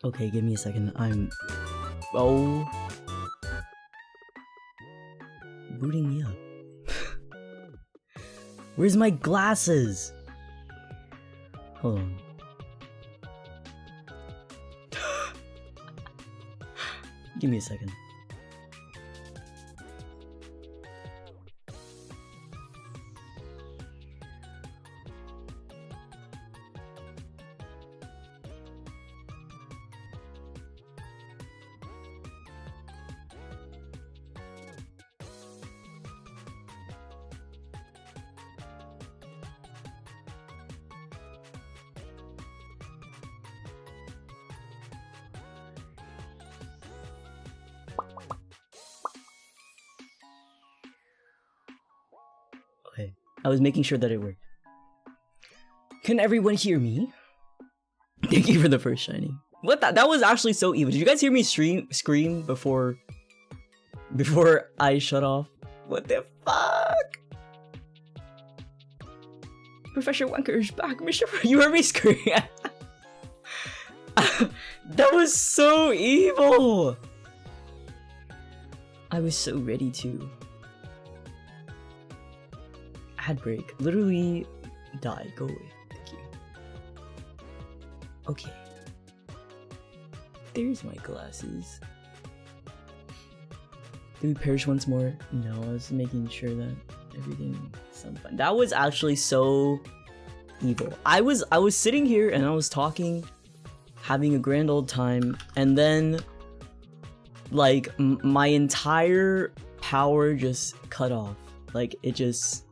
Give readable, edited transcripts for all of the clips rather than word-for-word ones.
Okay, give me a second. Oh. Booting me up. Where's my glasses? Hold on. Give me a second. Okay, I was making sure that it worked. Can everyone hear me? Thank you for the first shiny. What that was actually so evil. Did you guys hear me scream before I shut off? What the fuck? Professor Wanker is back, Mr. You heard me scream. That was so evil. I was so ready to. Ad break. Literally die. Go away. Thank you. Okay. There's my glasses. Did we perish once more? No, I was making sure that everything sounded fine. That was actually so evil. I was sitting here and I was talking, having a grand old time, and then like my entire power just cut off. Like it just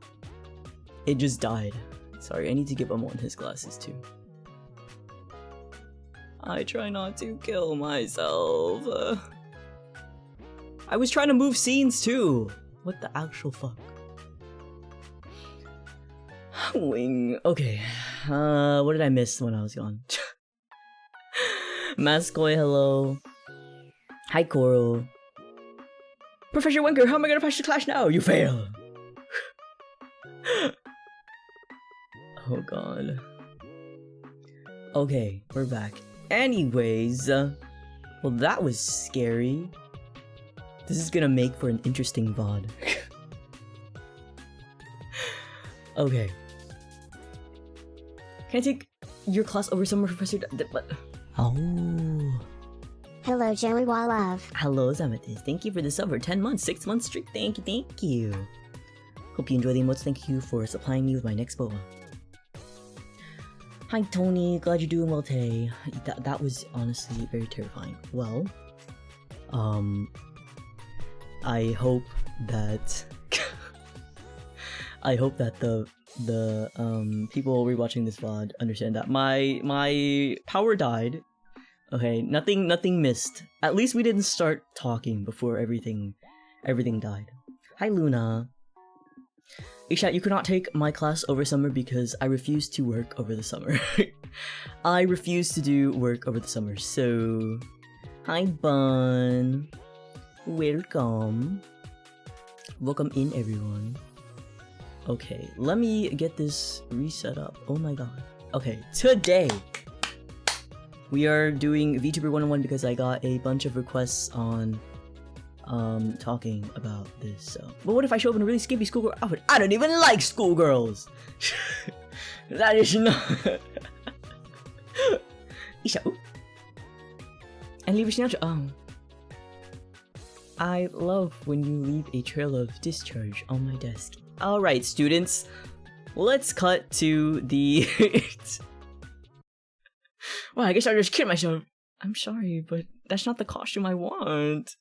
died. Sorry, I need to give Amon his glasses too. I try not to kill myself. I was trying to move scenes too. What the actual fuck? Wing. Okay. What did I miss when I was gone? Mascoy, hello. Hi, Coral. Professor Winker, how am I gonna pass the class now? You fail. Oh god. Okay, we're back. Anyways, well that was scary. This is gonna make for an interesting VOD. Okay. Can I take your class over summer, Professor? Oh. Hello, Joey Wallove. Hello, Zamatis. Thank you for the sub for 10 months, 6 months streak. Thank you. Hope you enjoy the emotes. Thank you for supplying me with my next boa. Hi, Tony. Glad you're doing well today. That was honestly very terrifying. Well, I hope that the people rewatching this VOD understand that my power died. Okay, nothing missed. At least we didn't start talking before everything died. Hi, Luna. Isha, you could not take my class over summer because I refuse to work over the summer. I refuse to do work over the summer. So, hi, Bun. Welcome in, everyone. Okay, let me get this reset up. Oh my god. Okay, today we are doing VTuber 101 because I got a bunch of requests on talking about this. So, but what if I show up in a really skimpy schoolgirl outfit? I don't even like schoolgirls. That is not. Isha, ooh. And leave a snapshot. Oh. I love when you leave a trail of discharge on my desk. Alright, students. Let's cut to the... Well, I guess I just kidded myself. I'm sorry, but that's not the costume I want.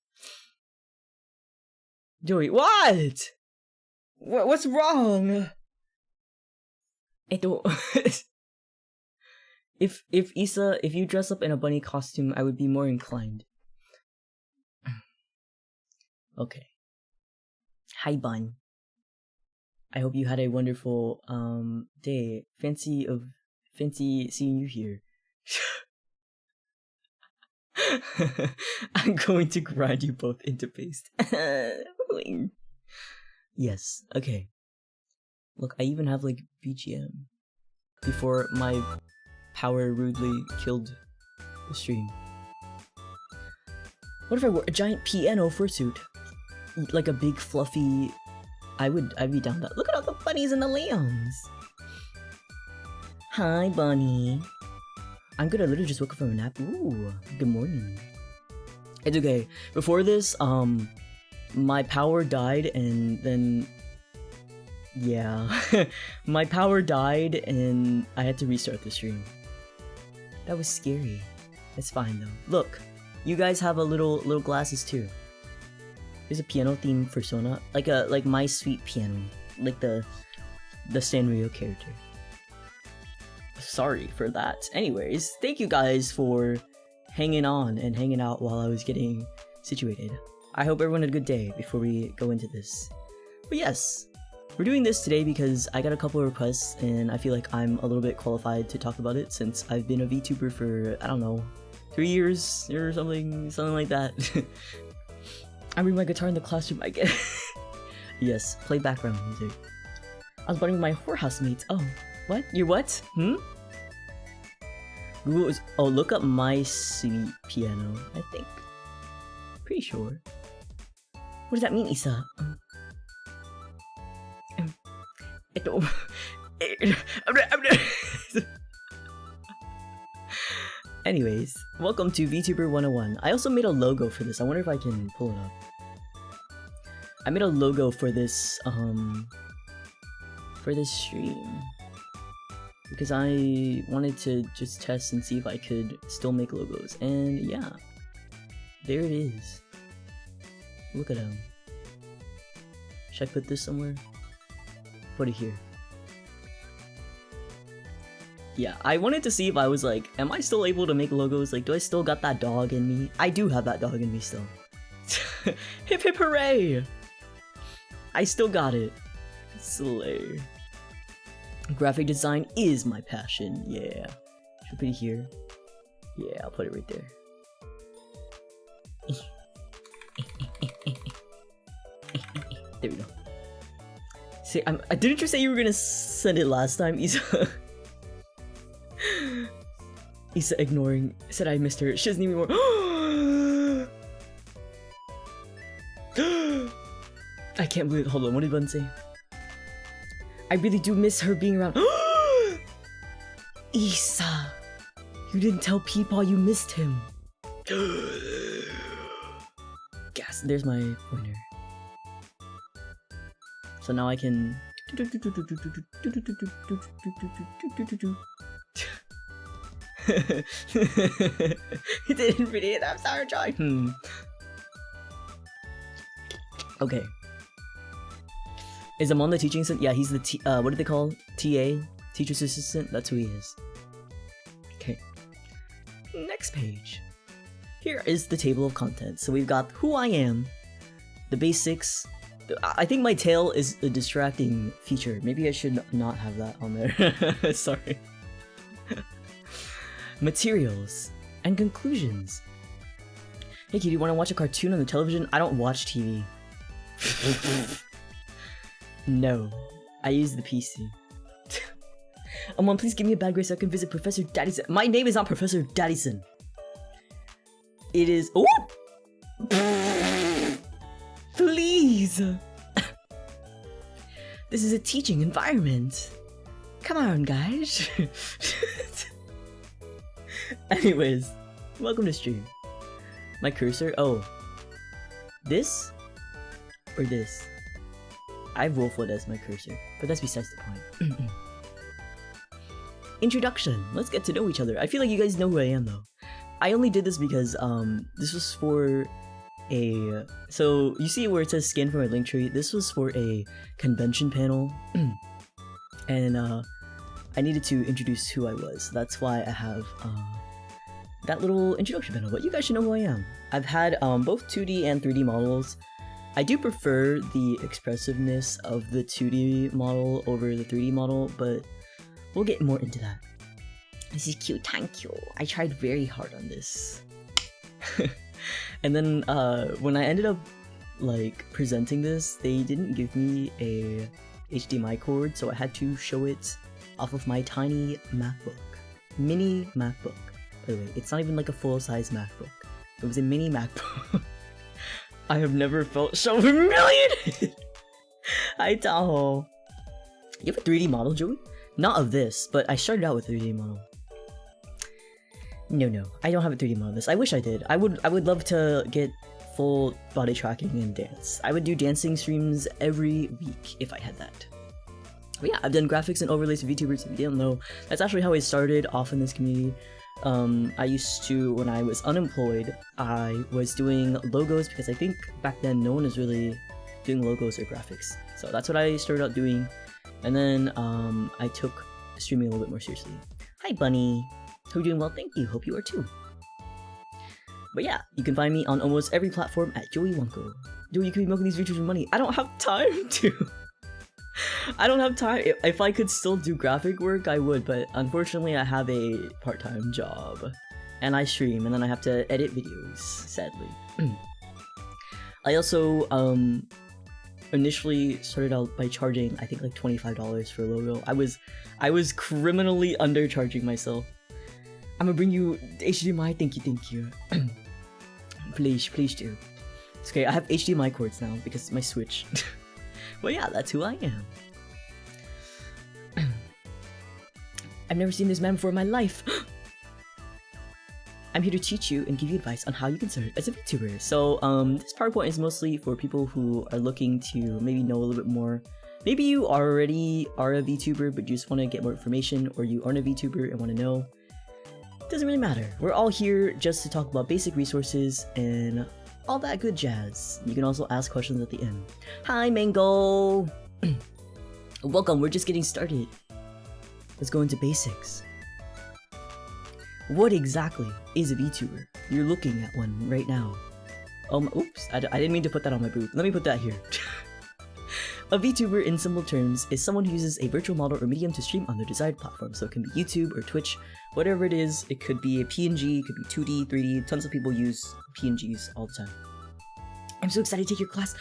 Joey, what? What's wrong? I don't... If you dress up in a bunny costume, I would be more inclined. Okay. Hi, Bun. I hope you had a wonderful day. Fancy seeing you here. I'm going to grind you both into paste. Yes, okay. Look, I even have like BGM before my power rudely killed the stream. What if I wore a giant piano fursuit? Like a big fluffy... I'd be down that. Look at all the bunnies and the lambs! Hi, bunny. I'm gonna literally just woke up from a nap. Ooh, good morning. It's okay. Before this, my power died and then... Yeah. My power died and I had to restart the stream. That was scary. It's fine though. Look, you guys have a little glasses too. There's a piano theme for Sona, like My Sweet Piano, like the Sanrio character. Sorry for that. Anyways, thank you guys for hanging on and hanging out while I was getting situated. I hope everyone had a good day before we go into this. But yes, we're doing this today because I got a couple of requests and I feel like I'm a little bit qualified to talk about it since I've been a VTuber for, I don't know, 3 years or something like that. I bring my guitar in the classroom, I guess. Yes, play background music. I was buttering my whorehouse mates. Oh, what? You're what? Google is... Oh, look up My Sweet Piano, I think. Pretty sure. What does that mean, Isa? Anyways, welcome to VTuber 101. I also made a logo for this. I wonder if I can pull it up. I made a logo for this stream because I wanted to just test and see if I could still make logos, and yeah, there it is. Look at him. Should I put this somewhere? Put it here. Yeah, I wanted to see if I was like, am I still able to make logos? Like, do I still got that dog in me? I do have that dog in me still. Hip hip hooray! I still got it. Slay. Graphic design is my passion, yeah. Should I put it here? Yeah, I'll put it right there. There we go. See, didn't you say you were gonna send it last time, Isa? Isa ignoring. Said I missed her. She doesn't even more. I can't believe it. Hold on, what did Bun say? I really do miss her being around. Isa! You didn't tell Peepaw you missed him. Gas. There's my pointer. So now I can... He didn't read it. I'm sorry, Joey. Okay. Is Amon the teaching assistant? Yeah, he's the what do they call? TA? Teacher's assistant? That's who he is. Okay. Next page. Here is the table of contents. So we've got who I am, the basics. I think my tail is a distracting feature. Maybe I should not have that on there. Sorry. Materials and conclusions. Hey kid, you want to watch a cartoon on the television? I don't watch TV. No, I use the PC. Mom, please give me a bad grade so I can visit Professor Daddison. My name is not Professor Daddison. It is... Oh! Please! This is a teaching environment. Come on, guys. Anyways, welcome to stream. My cursor... Oh. This? Or this? I have Wolfwood as my cursor, but that's besides the point. Introduction. Let's get to know each other. I feel like you guys know who I am though. I only did this because this was for a... So you see where it says skin from my link tree? This was for a convention panel. And I needed to introduce who I was. That's why I have that little introduction panel, but you guys should know who I am. I've had both 2D and 3D models. I do prefer the expressiveness of the 2D model over the 3D model, but we'll get more into that. This is cute, thank you. I tried very hard on this. And then when I ended up like presenting this, they didn't give me a HDMI cord, so I had to show it off of my tiny MacBook. Mini MacBook. By the way, it's not even like a full-size MacBook. It was a mini MacBook. I have never felt so humiliated. Hi Tahoe. You have a 3D model, Joey? Not of this, but I started out with a 3D model. No, I don't have a 3D model of this. I wish I did. I would love to get full body tracking and dance. I would do dancing streams every week if I had that. But yeah, I've done graphics and overlays for VTubers. If you don't know, that's actually how I started off in this community. I used to, when I was unemployed, I was doing logos because I think back then no one was really doing logos or graphics. So that's what I started out doing. And then I took streaming a little bit more seriously. Hi Bunny! Hope you're doing well, thank you. Hope you are too. But yeah, you can find me on almost every platform at Joey Wonko. Joey, you could be milking these VTubers for money. I don't have time to. I don't have time. If I could still do graphic work, I would, but unfortunately I have a part-time job. And I stream, and then I have to edit videos, sadly. I also, initially started out by charging, I think like $25 for a logo. I was criminally undercharging myself. I'm gonna bring you HDMI, thank you. Please do. It's okay, I have HDMI cords now because it's my Switch. Well, yeah, that's who I am. I've never seen this man before in my life. I'm here to teach you and give you advice on how you can start as a VTuber. So, this PowerPoint is mostly for people who are looking to maybe know a little bit more. Maybe you already are a VTuber, but you just want to get more information, or you aren't a VTuber and want to know. It doesn't really matter. We're all here just to talk about basic resources and all that good jazz. You can also ask questions at the end. Hi, Mango! Welcome, we're just getting started. Let's go into basics. What exactly is a VTuber? You're looking at one right now. Oops, I didn't mean to put that on my booth. Let me put that here. A VTuber, in simple terms, is someone who uses a virtual model or medium to stream on their desired platform. So it can be YouTube or Twitch, whatever it is. It could be a PNG, it could be 2D, 3D. Tons of people use PNGs all the time. I'm so excited to take your class.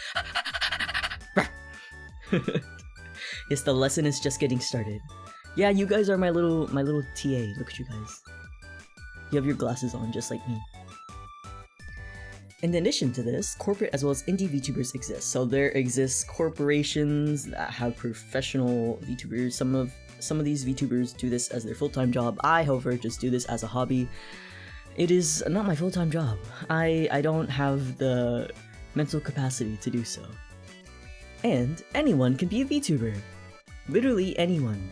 Yes, the lesson is just getting started. Yeah, you guys are my little TA. Look at you guys. You have your glasses on just like me. In addition to this, corporate as well as indie VTubers exist. So there exists corporations that have professional VTubers. Some of these VTubers do this as their full-time job. I, however, just do this as a hobby. It is not my full-time job. I don't have the mental capacity to do so. And anyone can be a VTuber. Literally anyone.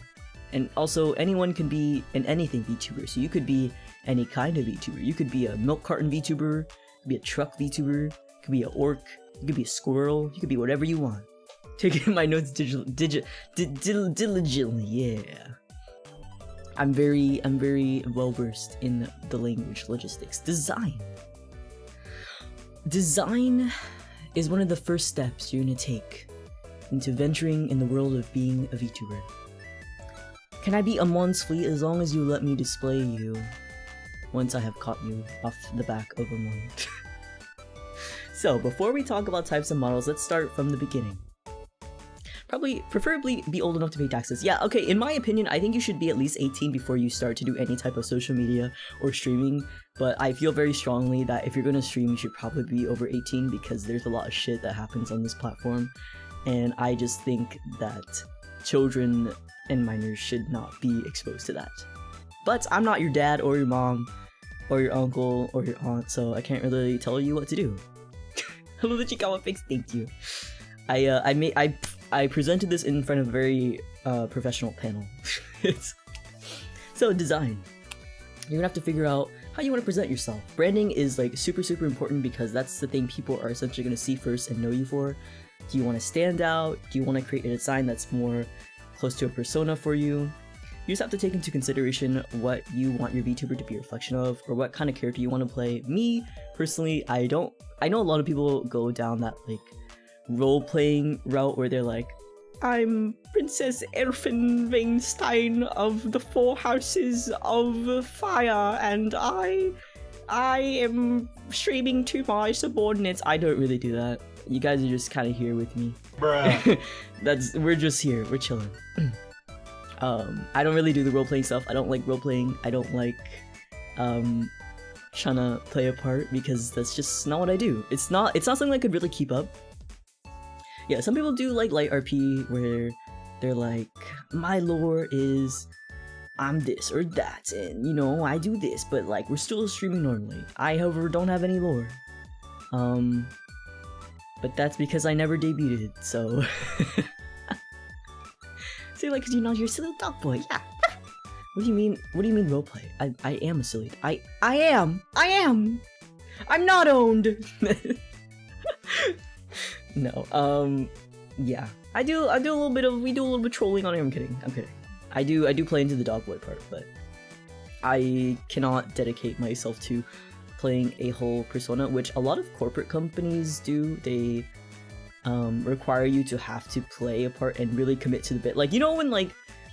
And also anyone can be an anything VTuber. So you could be any kind of VTuber. You could be a milk carton VTuber, be a truck VTuber, you could be an orc, you could be a squirrel, you could be whatever you want. Taking my notes diligently, yeah. I'm very well versed in the language logistics. Design is one of the first steps you're gonna take into venturing in the world of being a VTuber. Can I be a Mon's fleet as long as you let me display you? Once I have caught you off the back of a Mon. So, before we talk about types of models, let's start from the beginning. Preferably be old enough to pay taxes. Yeah, okay, in my opinion, I think you should be at least 18 before you start to do any type of social media or streaming, but I feel very strongly that if you're gonna stream, you should probably be over 18 because there's a lot of shit that happens on this platform, and I just think that children and minors should not be exposed to that. But I'm not your dad or your mom or your uncle or your aunt, so I can't really tell you what to do. Hello, the Chikawa Fix, thank you. I presented this in front of a very professional panel. So design. You're gonna have to figure out how you want to present yourself. Branding is like super important because that's the thing people are essentially gonna see first and know you for. Do you want to stand out? Do you want to create a design that's more close to a persona for you? You just have to take into consideration what you want your VTuber to be a reflection of, or what kind of character you want to play. Me, personally, I know a lot of people go down that like role-playing route where they're like, I'm Princess Elfenweinstein of the Four Houses of Fire, and I am streaming to my subordinates. I don't really do that. You guys are just kind of here with me. Bruh. We're just here. We're chilling. I don't really do the role-playing stuff. I don't like role-playing. I don't like trying to play a part because that's just not what I do. It's not something I could really keep up. Yeah, some people do like light RP where they're like, my lore is I'm this or that, and you know, I do this, but like we're still streaming normally. I, however, don't have any lore. But that's because I never debuted, so so like, cause you know you're a silly dog boy, yeah. What do you mean roleplay? I am a silly. I am. I'm not owned. No. Yeah. We do a little bit of trolling on here. I'm kidding. I do play into the dog boy part, but I cannot dedicate myself to playing a whole persona, which a lot of corporate companies do. They require you to have to play a part and really commit to the bit. Like, you know when like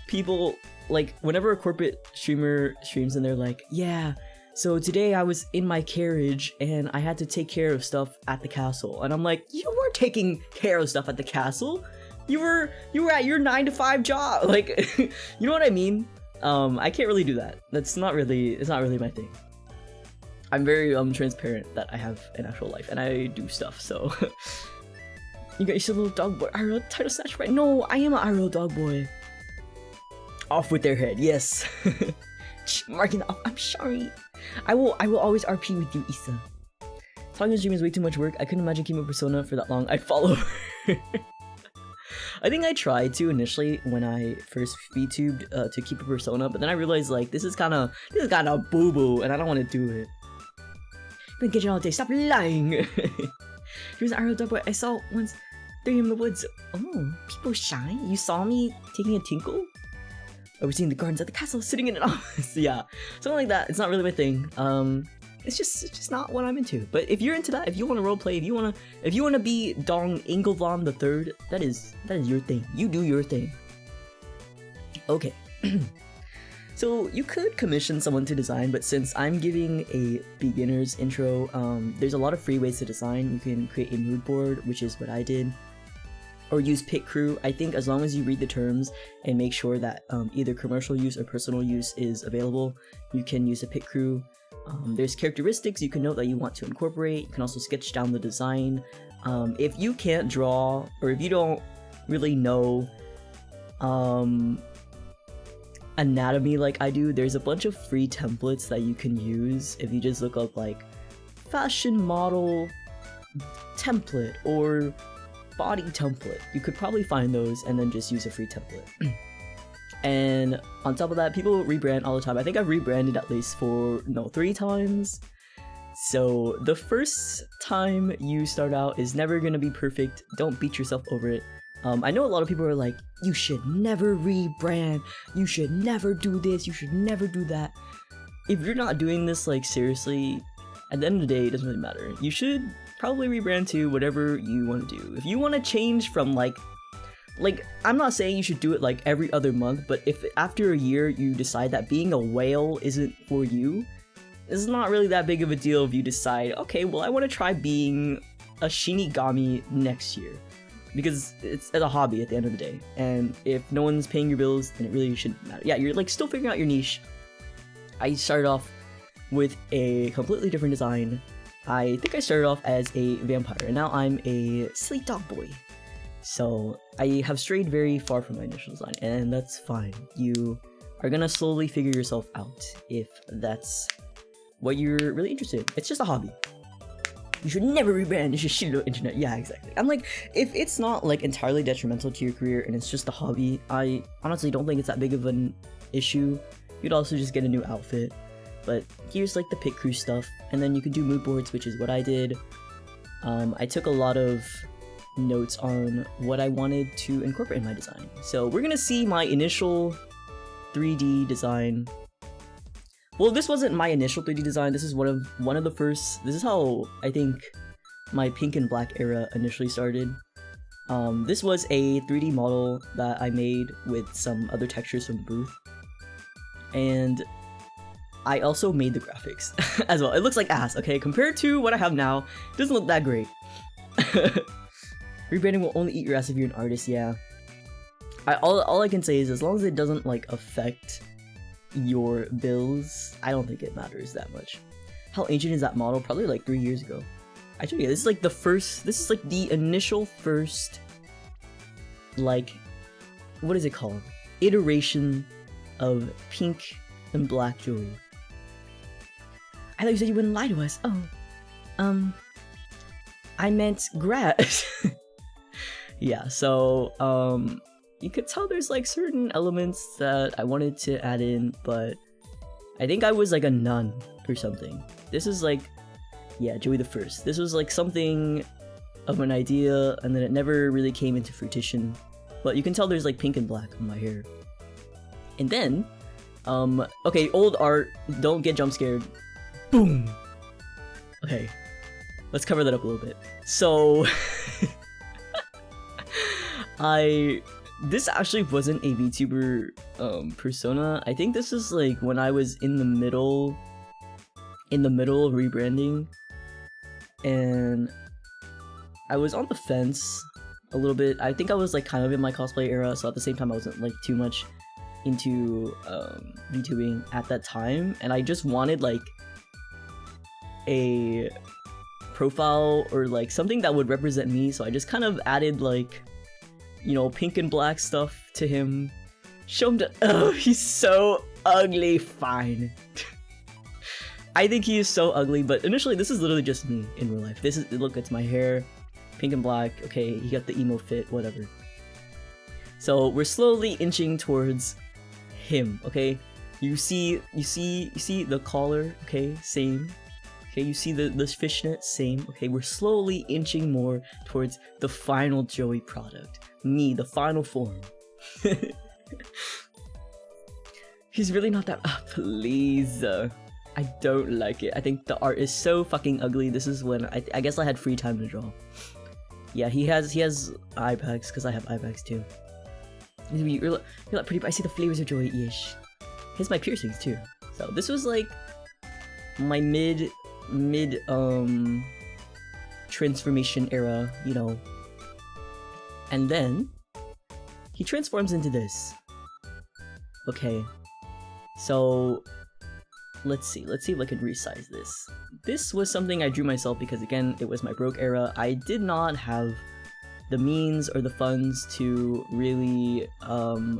people, like whenever a corporate streamer streams and they're like, yeah, so today I was in my carriage and I had to take care of stuff at the castle. And I'm like, you weren't taking care of stuff at the castle. You were at your 9-to-5 job. Like, you know what I mean? I can't really do that. It's not really my thing. I'm very transparent that I have an actual life and I do stuff, so you got your little dog boy. IRL title snatch, right? No, I am an IRL dog boy. Off with their head, yes. Marking off. I'm sorry. I will always RP with you, Issa. Talking to stream is way too much work. I couldn't imagine keeping a persona for that long. I'd follow her. I think I tried to initially when I first VTubed to keep a persona, but then I realized like this is kind of boo boo, and I don't want to do it. Been getting all day. Stop lying. Here's an IRL dog boy I saw once. 3 in the woods. Oh, people shy. You saw me taking a tinkle? Overseeing the gardens at the castle, sitting in an office. Yeah, something like that. It's not really my thing. It's just not what I'm into. But if you're into that, if you want to roleplay, if you wanna be Dong Inglevom the Third, that is your thing. You do your thing. Okay. So you could commission someone to design, but since I'm giving a beginner's intro, there's a lot of free ways to design. You can create a mood board, which is what I did, or use pit crew. I think as long as you read the terms and make sure that either commercial use or personal use is available, you can use a pit crew. There's characteristics you can note that you want to incorporate. You can also sketch down the design. If you can't draw, or if you don't really know anatomy like I do, there's a bunch of free templates that you can use. If you just look up like fashion model template or body template, you could probably find those and then just use a free template. And on top of that, people rebrand all the time. I think I've rebranded at least 3 times. So the first time you start out is never gonna be perfect. Don't beat yourself over it. I know a lot of people are like, you should never rebrand, you should never do this, you should never do that. If you're not doing this like seriously, at the end of the day, it doesn't really matter. You should probably rebrand to whatever you want to do. If you want to change from like I'm not saying you should do it like every other month, but if after a year you decide that being a whale isn't for you, it's not really that big of a deal if you decide, okay, well I want to try being a Shinigami next year. Because it's a hobby at the end of the day, and if no one's paying your bills, then it really shouldn't matter. Yeah, you're like still figuring out your niche. I started off with a completely different design. I think I started off as a vampire, and now I'm a silly dog boy. So I have strayed very far from my initial design, and that's fine. You are gonna slowly figure yourself out if that's what you're really interested in. It's just a hobby. You should never rebrand, you should shit on the internet. Yeah, exactly. I'm like, if it's not like entirely detrimental to your career and it's just a hobby, I honestly don't think it's that big of an issue. You'd also just get a new outfit. But here's like the pit crew stuff, and then you can do mood boards, which is what I did. I took a lot of notes on what I wanted to incorporate in my design. So we're gonna see my initial 3D design. Well, this wasn't my initial 3D design. This is one of the first. This is how I think my pink and black era initially started. This was a 3D model that I made with some other textures from the booth, and I also made the graphics as well. It looks like ass, okay? Compared to what I have now, it doesn't look that great. Rebranding will only eat your ass if you're an artist. Yeah. All I can say is as long as it doesn't like affect your bills, I don't think it matters that much. How ancient is that model? Probably like 3 years ago. Actually, this is like the first. This is like the initial first, like, what is it called? Iteration of pink and black Joey. I thought you said you wouldn't lie to us. Oh, I meant grass. Yeah. So, you could tell there's like certain elements that I wanted to add in, but I think I was like a nun or something. This is like, yeah, Joey the First. This was like something of an idea, and then it never really came into fruition. But you can tell there's like pink and black on my hair. And then, okay, old art, don't get jump scared. Boom! Okay, let's cover that up a little bit. So, this actually wasn't a VTuber persona. I think this is like when I was in the middle of rebranding, and I was on the fence a little bit. I think I was like kind of in my cosplay era, so at the same time I wasn't like too much into VTubing at that time, and I just wanted like a profile or like something that would represent me, so I just kind of added like, you know, pink and black stuff to him. Show him to— oh, he's so ugly. Fine. I think he is so ugly, but initially this is literally just me in real life. This is— look, it's my hair, pink and black. Okay, he got the emo fit, whatever. So we're slowly inching towards him. Okay, you see the collar. Okay, same. Okay, you see the fishnet, same. Okay, we're slowly inching more towards the final Joey product. Me, the final form. He's really not that— ah, please. I don't like it. I think the art is so fucking ugly. This is when I guess I had free time to draw. Yeah, he has eye bags, because I have eye bags too. You're like pretty— I see the flavors of Joey-ish. Here's my piercings too. So this was like my mid transformation era, you know. And then he transforms into this. Okay, so let's see if I can resize this. This was something I drew myself because, again, it was my broke era. I did not have the means or the funds to really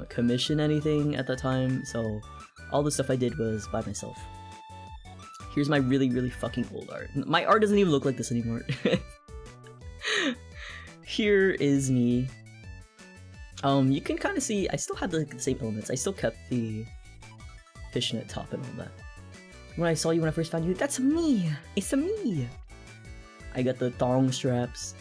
commission anything at that time, so all the stuff I did was by myself. Here's my really fucking old art. My art doesn't even look like this anymore. Here is me. You can kind of see I still had the same elements. I still kept the fishnet top and all that. When I saw you when I first found you, that's me! It's me! I got the thong straps.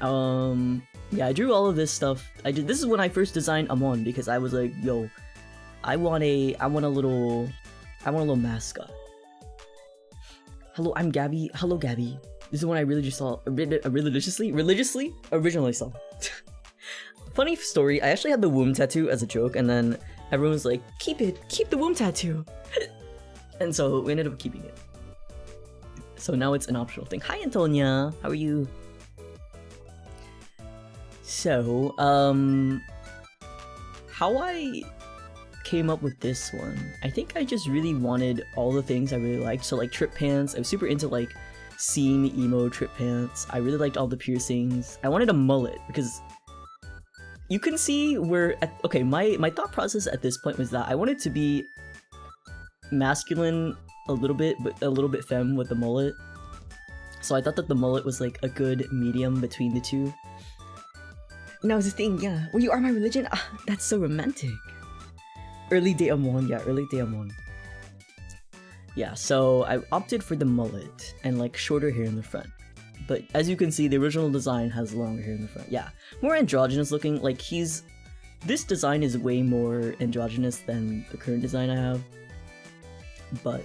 Yeah, I drew all of this stuff. This is when I first designed Amon, because I was like, yo, I want a little mascot. Hello, I'm Gabby. Hello, Gabby. This is when I originally saw. Funny story, I actually had the womb tattoo as a joke, and then everyone was like, keep the womb tattoo! And so we ended up keeping it. So now it's an optional thing. Hi, Antonia! How are you? So, how I came up with this one, I think I just really wanted all the things I really liked. So like trip pants, I was super into like scene emo trip pants. I really liked all the piercings. I wanted a mullet because you can see where— okay, my thought process at this point was that I wanted to be masculine a little bit, but a little bit femme with the mullet. So I thought that the mullet was like a good medium between the two. Now the thing, yeah. Well, you are my religion? Ah, that's so romantic. Early day Amon, yeah, early day Amon. Yeah, so I opted for the mullet and like shorter hair in the front. But as you can see, the original design has longer hair in the front. Yeah, more androgynous looking. Like this design is way more androgynous than the current design I have. But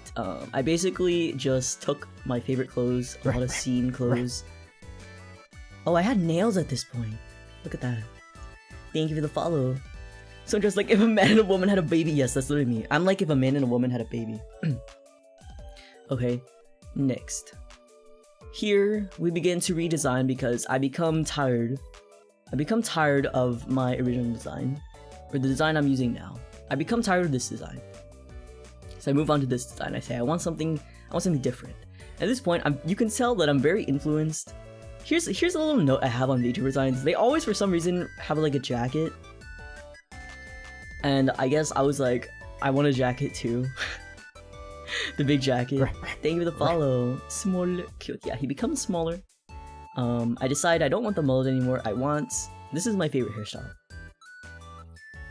I basically just took my favorite clothes, a lot of scene clothes. Oh, I had nails at this point. Look at that. Thank you for the follow. So just like if a man and a woman had a baby. Yes, that's literally me. I'm like if a man and a woman had a baby. Okay, next. Here we begin to redesign because I become tired of my original design, or the design I'm using now. I become tired of this design. So I move on to this design. I say I want something different. At this point, you can tell that I'm very influenced. Here's a little note I have on VTuber designs. They always, for some reason, have like a jacket. And I guess I was like, I want a jacket too. The big jacket. Thank you for the follow. Small, cute. Yeah, he becomes smaller. I decide I don't want the mullet anymore. This is my favorite hairstyle.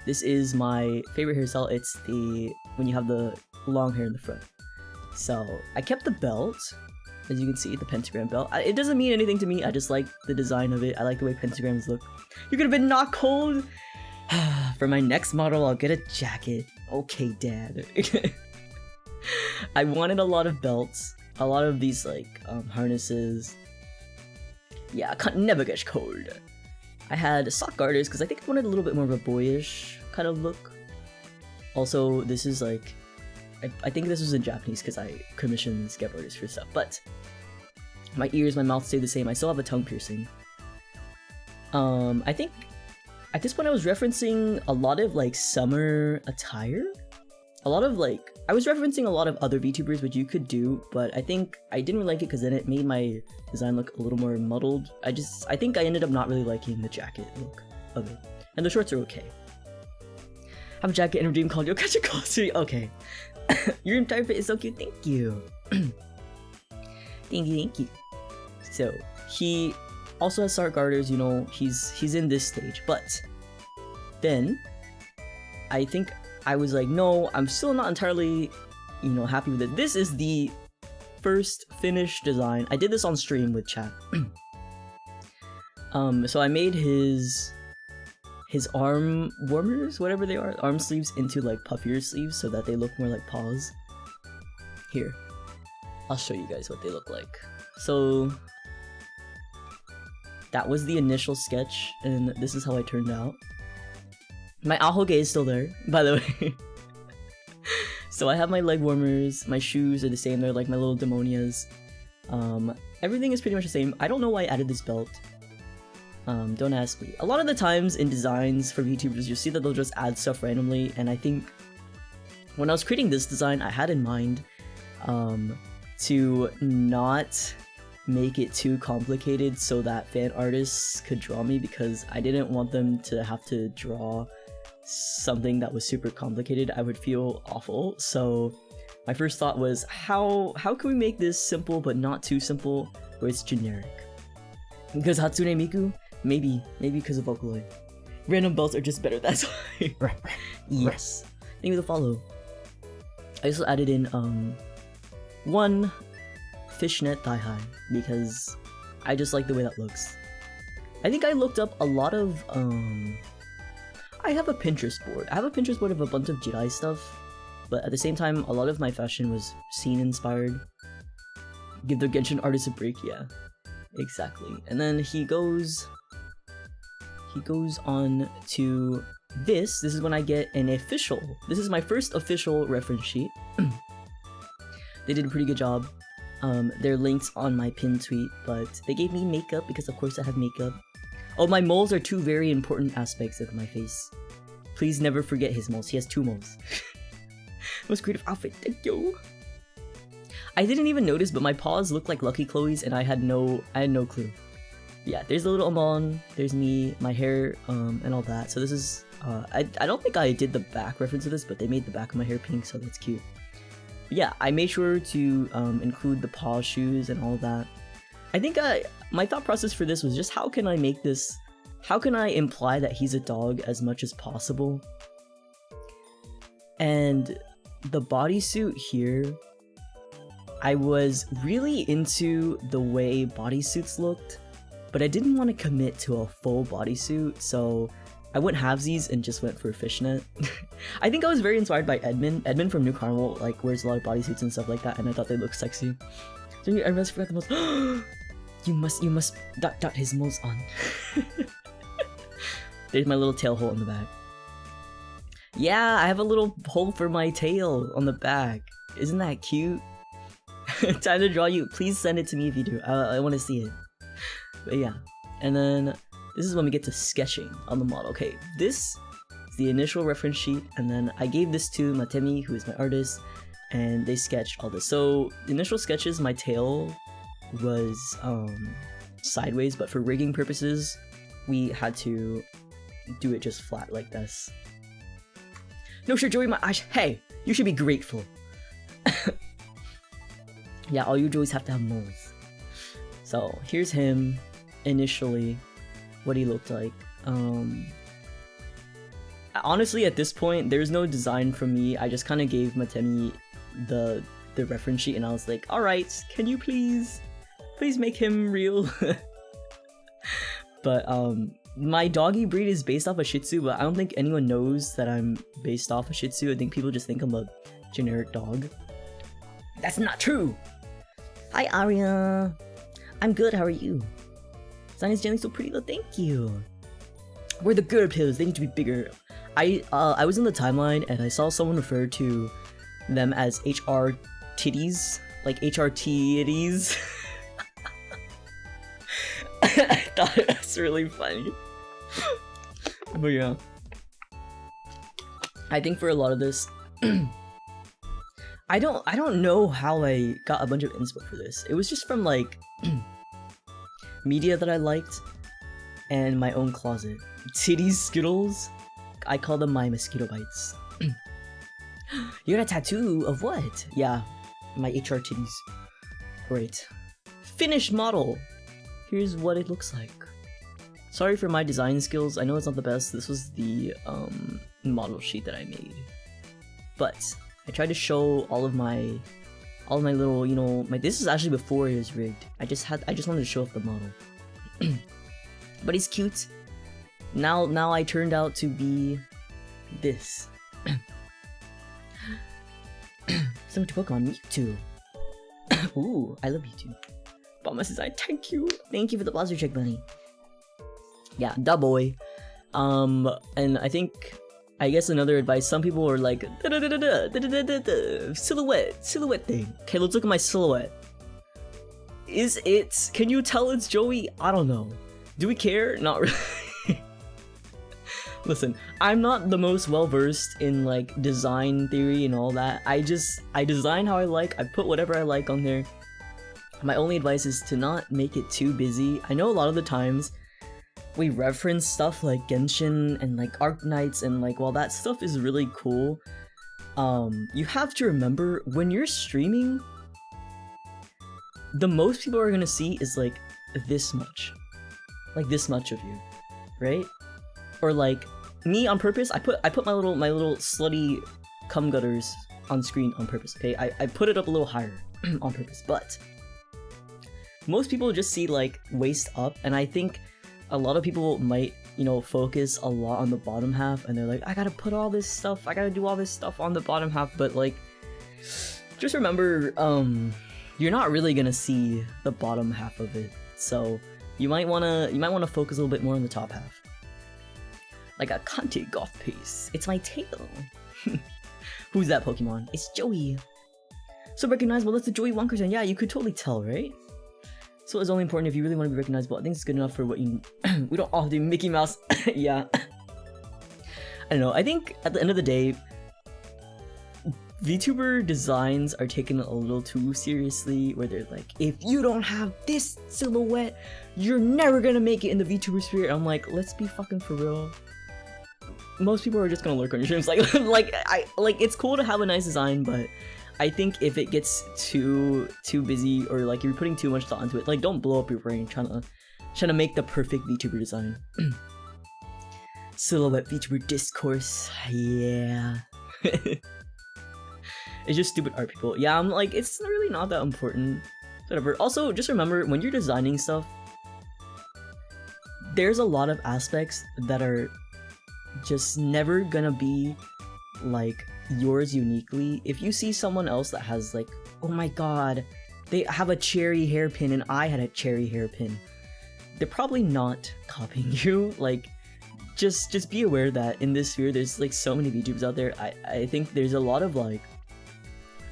This is my favorite hairstyle. It's when you have the long hair in the front. So I kept the belt. As you can see, the pentagram belt. It doesn't mean anything to me. I just like the design of it. I like the way pentagrams look. You could have been not cold. For my next model, I'll get a jacket. Okay, Dad. I wanted a lot of belts. A lot of these like harnesses. Yeah, never gets cold. I had sock garters because I think I wanted a little bit more of a boyish kind of look. Also, this is like, I think this was in Japanese because I commissioned skateboarders for stuff. But my ears, my mouth stay the same. I still have a tongue piercing. I think at this point I was referencing a lot of like summer attire. I was referencing a lot of other VTubers, which you could do, but I think I didn't really like it because then it made my design look a little more muddled. I think I ended up not really liking the jacket look of it. And the shorts are okay. Have a jacket and a dream called Yokacha Kosuri. Okay. Your entire fit is so cute. Thank you. Thank you. So, he also has sock garters, you know, he's in this stage. But then, I think I was like, no, I'm still not entirely, you know, happy with it. This is the first finished design. I did this on stream with chat. So I made his arm warmers, whatever they are, arm sleeves into like puffier sleeves so that they look more like paws. Here, I'll show you guys what they look like. So that was the initial sketch, and this is how I turned out. My ahoge is still there, by the way. So I have my leg warmers, my shoes are the same, they're like my little demonias. Everything is pretty much the same. I don't know why I added this belt. Don't ask me. A lot of the times in designs for VTubers, you'll see that they'll just add stuff randomly, and I think when I was creating this design, I had in mind to not make it too complicated so that fan artists could draw me, because I didn't want them to have to draw something that was super complicated. I would feel awful. So my first thought was, how can we make this simple but not too simple where it's generic? Because Hatsune Miku? Maybe because of Vocaloid. Random belts are just better, that's why. Yes. Thank you for the follow. I also added in one fishnet thigh high because I just like the way that looks. I think I looked up a lot of I have a Pinterest board. I have a Pinterest board of a bunch of Joei stuff, but at the same time, a lot of my fashion was scene inspired. Give the Genshin artist a break, yeah. Exactly. And then he goes on to this. This is when I get an official. This is my first official reference sheet. They did a pretty good job. They're linked on my pinned tweet, but they gave me makeup because of course I have makeup. Oh, my moles are two very important aspects of my face. Please never forget his moles. He has 2 moles. Most creative outfit, thank you. I didn't even notice, but my paws look like Lucky Chloe's, and I had no clue. Yeah, there's the little Amon, there's me, my hair, and all that. So this is, I don't think I did the back reference to this, but they made the back of my hair pink, so that's cute. But yeah, I made sure to include the paw shoes and all that. I think my thought process for this was just how can I imply that he's a dog as much as possible? And the bodysuit here, I was really into the way bodysuits looked, but I didn't want to commit to a full bodysuit, so I went halvesies and just went for a fishnet. I think I was very inspired by Edmund. Edmund from New Carnival like wears a lot of bodysuits and stuff like that, and I thought they looked sexy. So I almost forgot the most. You must dot his moles on. There's my little tail hole in the back. Yeah, I have a little hole for my tail on the back. Isn't that cute? Time to draw you. Please send it to me if you do. I want to see it. But yeah, and then this is when we get to sketching on the model. Okay, this is the initial reference sheet, and then I gave this to Matemi, who is my artist, and they sketched all this. So the initial sketches, my tail was sideways, but for rigging purposes, we had to do it just flat like this. No sure, Joey, hey, you should be grateful. Yeah, all you Joeys have to have moles. So here's him initially, what he looked like. Honestly, at this point, there's no design from me. I just kind of gave Matemi the reference sheet, and I was like, all right, can you please make him real? But my doggy breed is based off a Shih Tzu, but I don't think anyone knows that I'm based off a Shih Tzu. I think people just think I'm a generic dog. That's not true! Hi, Aria! I'm good, how are you? Sign is generally so pretty though, thank you! We're the good pills, they need to be bigger. I was in the timeline and I saw someone refer to them as HR titties, like HR titties. I thought it was really funny. But yeah, I think for a lot of this, I don't know how I got a bunch of inspo for this. It was just from like media that I liked and my own closet. Titties Skittles, I call them my mosquito bites. You got a tattoo of what? Yeah, my HR titties. Great. Finished model. Here's what it looks like. Sorry for my design skills. I know it's not the best. This was the model sheet that I made, but I tried to show all of my little, you know, this is actually before it was rigged. I just wanted to show off the model. But he's cute. Now I turned out to be this. Similar to Pokemon, Mewtwo. Ooh, I love Mewtwo. Bombas design, thank you. Thank you for the blaster check, bunny. Yeah, da boy. And I guess another advice, some people are like, silhouette thing. Okay, let's look at my silhouette. Can you tell it's Joey? I don't know. Do we care? Not really. Listen, I'm not the most well-versed in like design theory and all that. I design how I like, I put whatever I like on there. My only advice is to not make it too busy. I know a lot of the times we reference stuff like Genshin and like Arknights, and like while that stuff is really cool, you have to remember when you're streaming, the most people are gonna see is like this much of you, right? Or like me on purpose, I put my little slutty cum gutters on screen on purpose. Okay, I put it up a little higher on purpose, but most people just see like waist up, and I think a lot of people might, you know, focus a lot on the bottom half, and they're like, I gotta put all this stuff, I gotta do all this stuff on the bottom half, but like, just remember, you're not really gonna see the bottom half of it, so you might wanna focus a little bit more on the top half. Like a Conte goth piece. It's my tail. Who's that Pokemon? It's Joey. So recognizable, that's the Joey Wonkers, and yeah, you could totally tell, right? So it's only important if you really want to be recognizable. I think it's good enough for what you... We don't all do Mickey Mouse. Yeah. I don't know. I think at the end of the day, VTuber designs are taken a little too seriously, where they're like, if you don't have this silhouette, you're never gonna make it in the VTuber sphere. I'm like, let's be fucking for real. Most people are just gonna lurk on your streams. Like, it's cool to have a nice design, but I think if it gets too busy, or like you're putting too much thought into it, like don't blow up your brain trying to make the perfect VTuber design. Silhouette VTuber discourse, yeah. It's just stupid art, people. Yeah, I'm like, it's really not that important. Whatever. Also, just remember, when you're designing stuff, there's a lot of aspects that are just never gonna be like yours uniquely. If you see someone else that has like, oh my god, they have a cherry hairpin and I had a cherry hairpin, they're probably not copying you. Like, just be aware that in this sphere there's like so many VTubers out there. I think there's a lot of like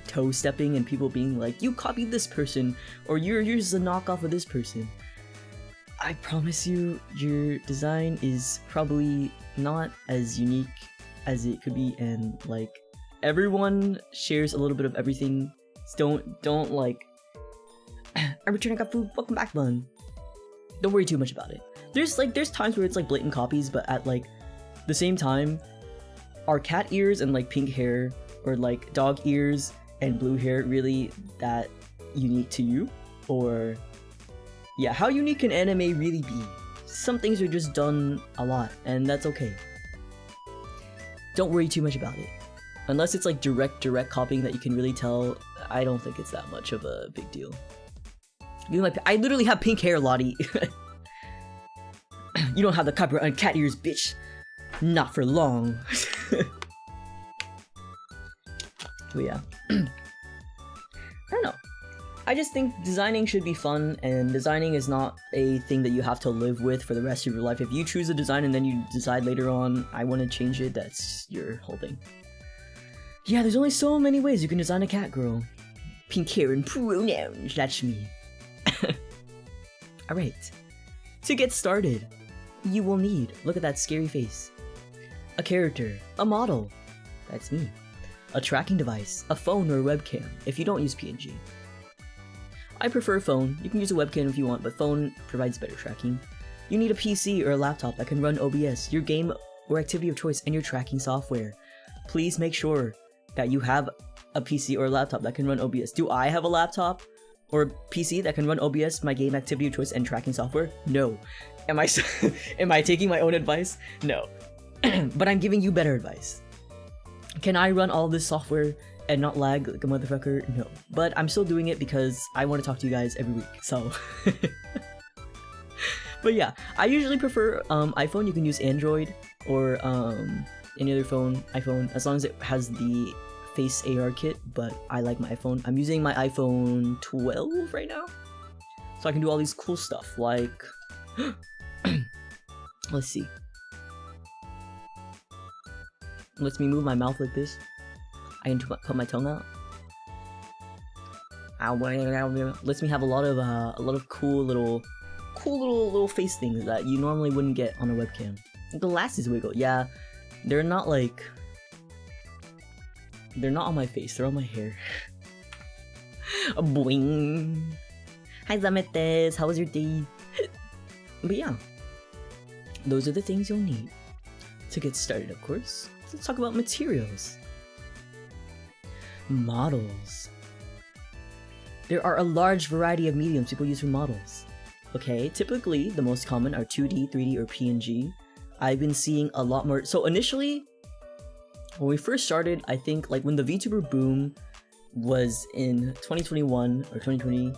toe stepping and people being like, you copied this person, or you're just a knockoff of this person. I promise you, your design is probably not as unique as it could be, and like, everyone shares a little bit of everything. Don't like, I returned, I got food, welcome back, bun. Don't worry too much about it. There's times where it's like blatant copies, but at like the same time, are cat ears and like pink hair or like dog ears and blue hair really that unique to you? Or yeah, how unique can anime really be? Some things are just done a lot, and that's okay. Don't worry too much about it. Unless it's like direct copying that you can really tell, I don't think it's that much of a big deal. You know, like, I literally have pink hair, Lottie. You don't have the copyright on cat ears, bitch. Not for long. But yeah. I don't know. I just think designing should be fun, and designing is not a thing that you have to live with for the rest of your life. If you choose a design and then you decide later on, I want to change it, that's your whole thing. Yeah, there's only so many ways you can design a cat girl. Pink hair and pronouns, that's me. Alright. To get started, you will need, look at that scary face, a character, a model, that's me, a tracking device, a phone or a webcam, if you don't use PNG. I prefer phone. You can use a webcam if you want, but phone provides better tracking. You need a PC or a laptop that can run OBS, your game or activity of choice, and your tracking software. Please make sure that you have a PC or a laptop that can run OBS. Do I have a laptop or a PC that can run OBS, my game activity of choice, and tracking software? No. Am I taking my own advice? No. But I'm giving you better advice. Can I run all this software and not lag like a motherfucker? No. But I'm still doing it because I want to talk to you guys every week, so. But yeah, I usually prefer iPhone. You can use Android or any other phone, iPhone, as long as it has the Face AR kit, but I like my iPhone. I'm using my iPhone 12 right now, so I can do all these cool stuff, like, let's see. Lets me move my mouth like this. I can cut my tongue out. Lets me have a lot of cool little face things that you normally wouldn't get on a webcam. The glasses wiggle. Yeah, they're not on my face. They're on my hair. Boing. Hi Zametes, how was your day? But yeah, those are the things you'll need to get started. Of course, let's talk about materials. Models. There are a large variety of mediums people use for models. Okay, typically the most common are 2D, 3D, or PNG. I've been seeing a lot more. So initially, when we first started, I think like when the VTuber boom was in 2021 or 2020,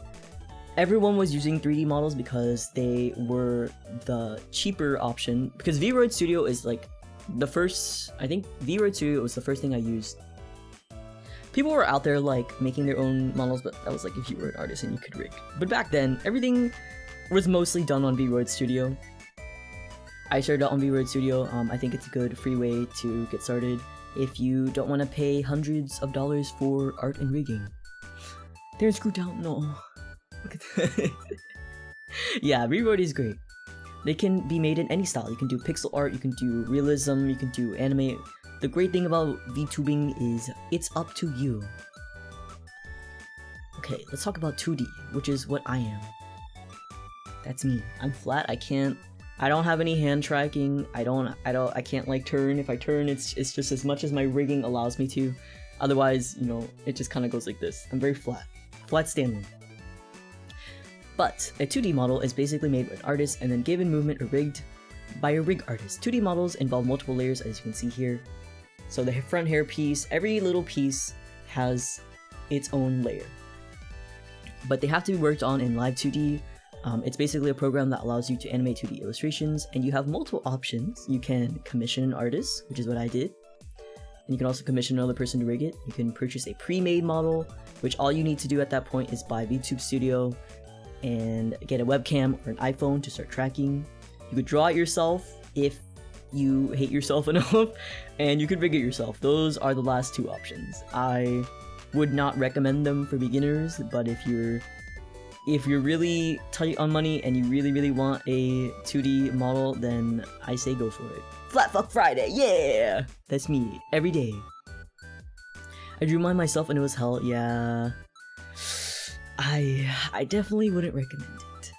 everyone was using 3D models because they were the cheaper option. Because VRoid Studio is like the first, I think VRoid Studio was the first thing I used. People were out there like making their own models, but that was like if you were an artist and you could rig. But back then, everything was mostly done on VRoid Studio. I started out on VRoid Studio. I think it's a good free way to get started if you don't want to pay hundreds of dollars for art and rigging. There's screwed down. No. Look at that. Yeah, VRoid is great. They can be made in any style. You can do pixel art, you can do realism, you can do anime. The great thing about VTubing is it's up to you. Okay, let's talk about 2D, which is what I am. That's me. I'm flat. I don't have any hand tracking. I can't like turn. If I turn, it's just as much as my rigging allows me to. Otherwise, you know, it just kind of goes like this. I'm very flat. Flat Stanley. But a 2D model is basically made by an artist and then given movement or rigged by a rig artist. 2D models involve multiple layers, as you can see here. So the front hair piece, every little piece has its own layer. But they have to be worked on in Live 2D. It's basically a program that allows you to animate 2D illustrations, and you have multiple options. You can commission an artist, which is what I did. And you can also commission another person to rig it. You can purchase a pre-made model, which all you need to do at that point is buy VTube Studio and get a webcam or an iPhone to start tracking. You could draw it yourself if you hate yourself enough, and you could rig it yourself. Those are the last two options. I would not recommend them for beginners, but if you're really tight on money and you really want a 2D model, then I say go for it. Flat Fuck Friday, yeah! That's me, every day. I drew mine myself and it was hell. Yeah, I definitely wouldn't recommend it.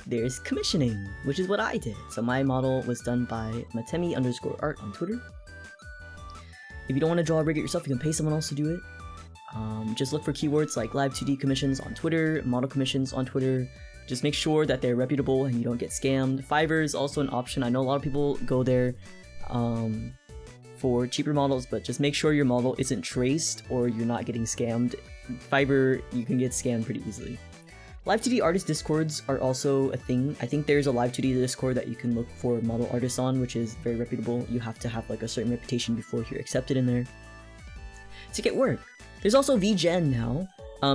There's commissioning, which is what I did. So my model was done by Matemi_art on Twitter. If you don't want to draw a rig it yourself, you can pay someone else to do it. Just look for keywords like live 2D commissions on Twitter, model commissions on Twitter. Just make sure that they're reputable and you don't get scammed. Fiverr is also an option. I know a lot of people go there for cheaper models, but just make sure your model isn't traced or you're not getting scammed. Fiverr, you can get scammed pretty easily. Live 2D artist discords are also a thing. I think there's a live 2D discord that you can look for model artists on, which is very reputable. You have to have like a certain reputation before you're accepted in there to get work. There's also VGen now,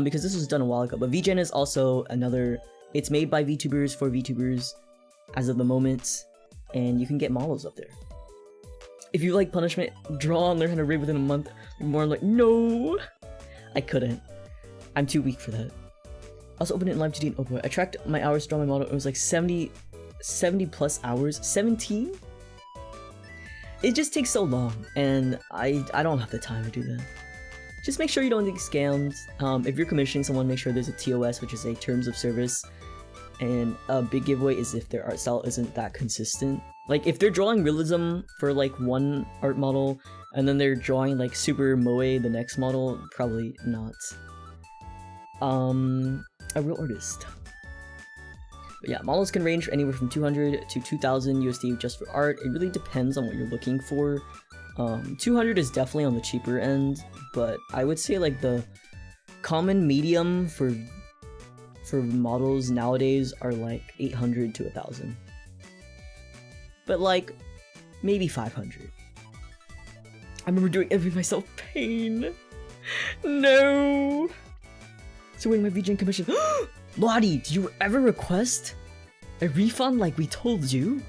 because this was done a while ago, but VGen is also another, it's made by VTubers for VTubers as of the moment, and you can get models up there. If you like punishment, draw and learn how to rig within a month. More like, no, I couldn't. I'm too weak for that. I also opened it in live 2D and open it. I tracked my hours to draw my model. It was like 70 plus hours. 17? It just takes so long, and I don't have the time to do that. Just make sure you don't get scammed. If you're commissioning someone, make sure there's a TOS, which is a terms of service. And a big giveaway is if their art style isn't that consistent. Like, if they're drawing realism for like one art model, and then they're drawing like super moe the next model, probably not. A real artist. But yeah, models can range anywhere from 200 to 2,000 USD just for art. It really depends on what you're looking for. 200 is definitely on the cheaper end, but I would say like the common medium for models nowadays are like 800 to 1,000. But like maybe 500. I remember doing every myself. Pain. No. So wait, my VGen commission. Lottie, did you ever request a refund like we told you?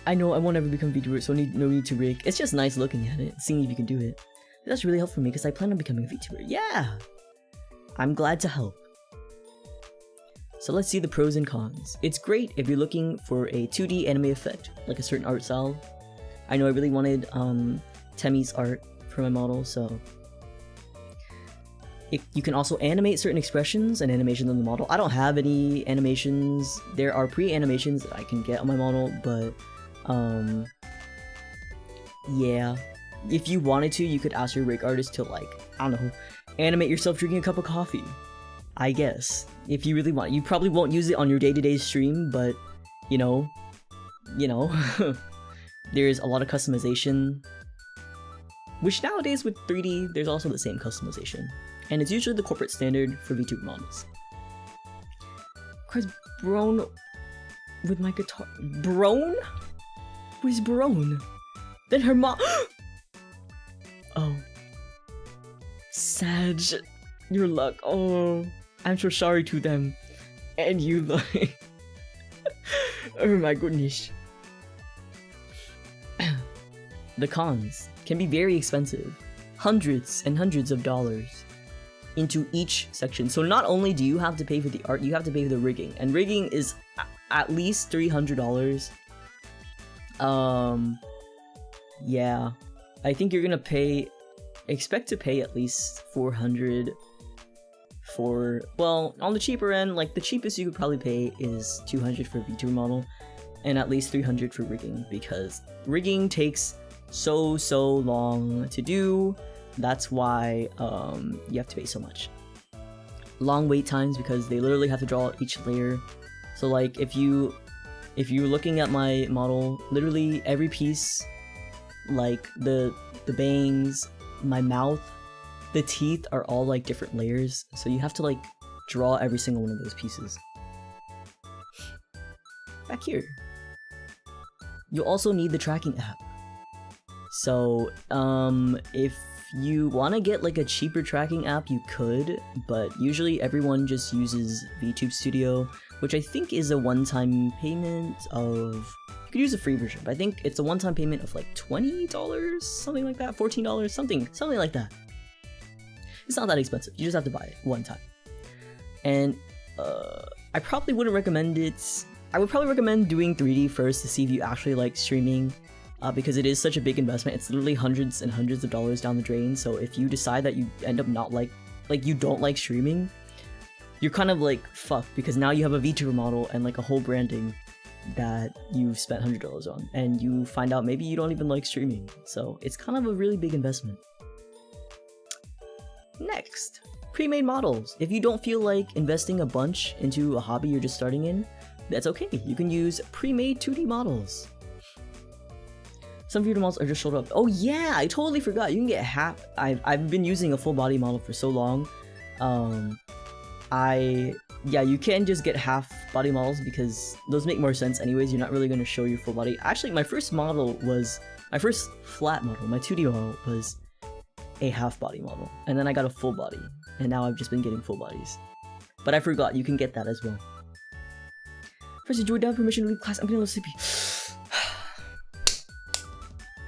I know I won't ever become a VTuber, so no need to rig. It's just nice looking at it, seeing if you can do it. That's really helpful for me because I plan on becoming a VTuber. Yeah! I'm glad to help. So let's see the pros and cons. It's great if you're looking for a 2D anime effect, like a certain art style. I know I really wanted Temi's art for my model, so you can also animate certain expressions and animations on the model. I don't have any animations. There are pre-animations that I can get on my model, but yeah. If you wanted to, you could ask your rig artist to, like, I don't know, animate yourself drinking a cup of coffee. I guess. If you really want. You probably won't use it on your day-to-day stream, but, you know, there's a lot of customization. Which nowadays with 3D, there's also the same customization. And it's usually the corporate standard for VTuber models. Cries Brone with my guitar. Brone? Who's Brone? Then her mom. Oh. Sag. Your luck. Oh. I'm so sorry to them. And you, like. Oh my goodness. The cons can be very expensive. Hundreds and hundreds of dollars into each section. So not only do you have to pay for the art, you have to pay for the rigging. And rigging is at least $300. Yeah. I think you're gonna expect to pay at least 400 for, well, on the cheaper end, like the cheapest you could probably pay is 200 for a VTuber model, and at least 300 for rigging, because rigging takes so long to do. That's why you have to pay so much. Long wait times because they literally have to draw each layer. So like if you're looking at my model, literally every piece, like the bangs, my mouth, the teeth are all like different layers. So you have to like draw every single one of those pieces. Back here, you'll also need the tracking app. So if you want to get like a cheaper tracking app, you could, but usually everyone just uses VTube Studio, which I think is a one-time payment of, you could use a free version, but I think it's a one-time payment of like $20, something like that, $14, something like that. It's not that expensive, you just have to buy it one time. And I probably wouldn't recommend it. I would probably recommend doing 3D first to see if you actually like streaming, because it is such a big investment. It's literally hundreds and hundreds of dollars down the drain. So if you decide that you end up not like you don't like streaming, you're kind of like fucked, because now you have a VTuber model and like a whole branding that you've spent $100 on, and you find out maybe you don't even like streaming. So it's kind of a really big investment. Next, pre-made models. If you don't feel like investing a bunch into a hobby you're just starting in, that's okay. You can use pre-made 2D models. Some VTuber models are just sold up. Oh yeah, I totally forgot. You can get half. I've been using a full body model for so long. Yeah, you can just get half body models because those make more sense anyways. You're not really going to show your full body. Actually, my first flat model, my 2D model, was a half body model, and then I got a full body, and now I've just been getting full bodies. But I forgot, you can get that as well. First, Joei, do I have permission to leave class? I'm getting a little sleepy.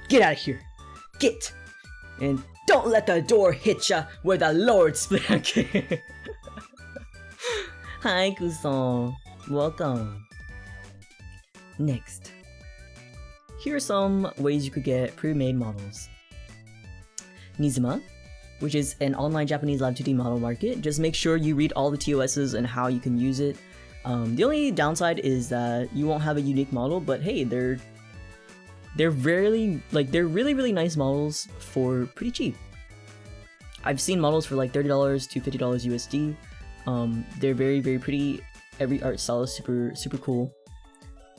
Get out of here. Get. And don't let the door hit ya where the Lord split. Okay. Hi, Kusan. Welcome. Next. Here are some ways you could get pre-made models. Nizuma, which is an online Japanese live 2D model market. Just make sure you read all the TOSs and how you can use it. The only downside is that you won't have a unique model, but hey, they're really nice models for pretty cheap. I've seen models for like $30 to $50 USD. They're very, very pretty. Every art style is super cool,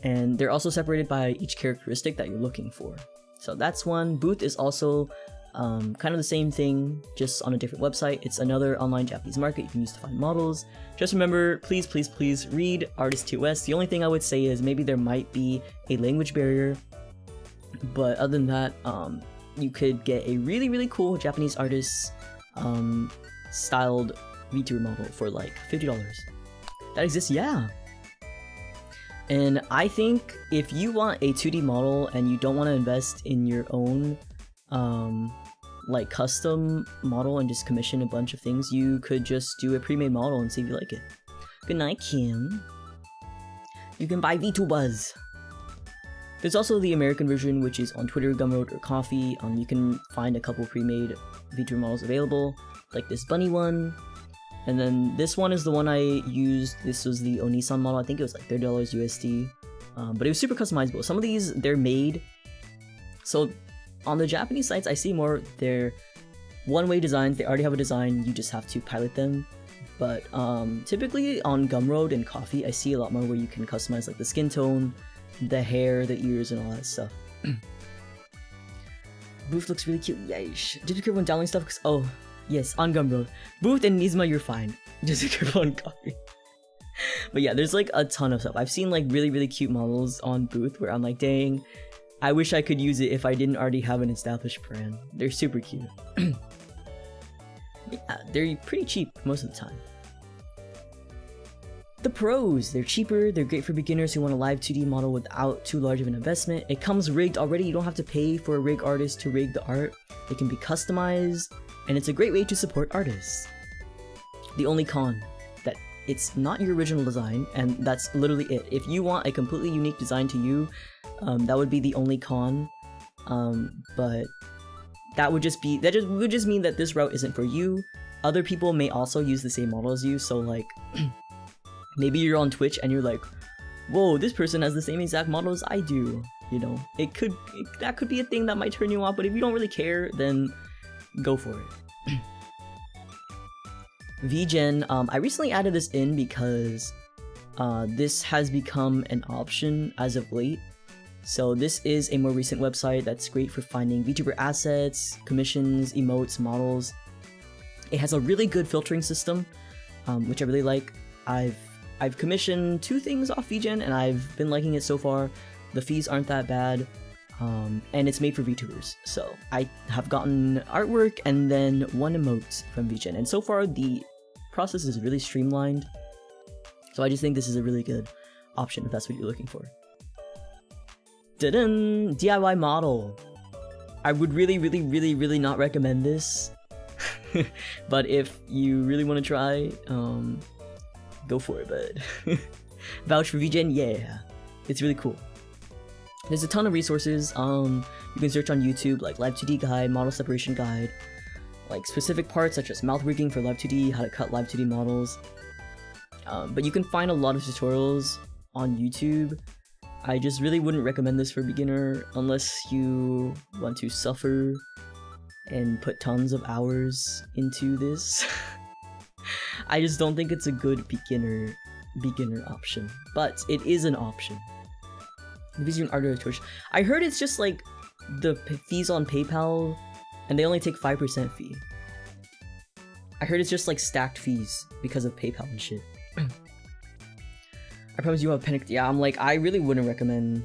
and they're also separated by each characteristic that you're looking for. So that's one. Booth is also kind of the same thing, just on a different website. It's another online Japanese market you can use to find models. Just remember, please read Artist TOS. The only thing I would say is maybe there might be a language barrier, but other than that, you could get a really cool Japanese artist styled VTuber model for like $50. That exists, yeah. And I think if you want a 2D model and you don't want to invest in your own like custom model and just commission a bunch of things, you could just do a pre-made model and see if you like it. Good night, Kim. You can buy VTubers. There's also the American version, which is on Twitter, Gumroad, or Coffee. You can find a couple pre-made VTuber models available, like this bunny one. And then this one is the one I used. This was the Onisan model. I think it was like $30 USD. But it was super customizable. Some of these, they're made. So on the Japanese sites, I see more they're one-way designs. They already have a design. You just have to pilot them. But typically on Gumroad and Coffee, I see a lot more where you can customize like the skin tone, the hair, the ears, and all that stuff. Booth looks really cute. Yeesh. Did you care when downloading stuff? Oh, yes, on Gumroad. Booth and Nizuma, you're fine. Just be careful on Coffee. But yeah, there's like a ton of stuff. I've seen like really cute models on Booth where I'm like, dang, I wish I could use it if I didn't already have an established brand. They're super cute. Yeah, they're pretty cheap most of the time. The pros, they're cheaper, they're great for beginners who want a live 2D model without too large of an investment. It comes rigged already, you don't have to pay for a rig artist to rig the art. It can be customized, and it's a great way to support artists. The only con, that it's not your original design, and that's literally it. If you want a completely unique design to you, that would be the only con. But that would just mean that this route isn't for you. Other people may also use the same model as you, so like maybe you're on Twitch and you're like, whoa, this person has the same exact model as I do. You know, that could be a thing that might turn you off, but if you don't really care, then go for it. VGen, I recently added this in because this has become an option as of late. So this is a more recent website that's great for finding VTuber assets, commissions, emotes, models. It has a really good filtering system, which I really like. I've commissioned 2 things off VGen and I've been liking it so far. The fees aren't that bad, and it's made for VTubers. So I have gotten artwork and then 1 emote from VGen, and so far the process is really streamlined. So I just think this is a really good option if that's what you're looking for. Da-dun! DIY model. I would really not recommend this, but if you really want to try, go for it, bud. Vouch for VGen, yeah, it's really cool. There's a ton of resources. You can search on YouTube like Live 2D guide, model separation guide, like specific parts such as mouth rigging for Live 2D, how to cut Live 2D models. But you can find a lot of tutorials on YouTube. I just really wouldn't recommend this for a beginner unless you want to suffer and put tons of hours into this. I just don't think it's a good beginner option, but it is an option. If you're an artist Twitch, I heard it's just like the fees on PayPal, and they only take 5% fee. I heard it's just like stacked fees because of PayPal and shit. I promise you have panicked. Yeah, I'm like, I really wouldn't recommend.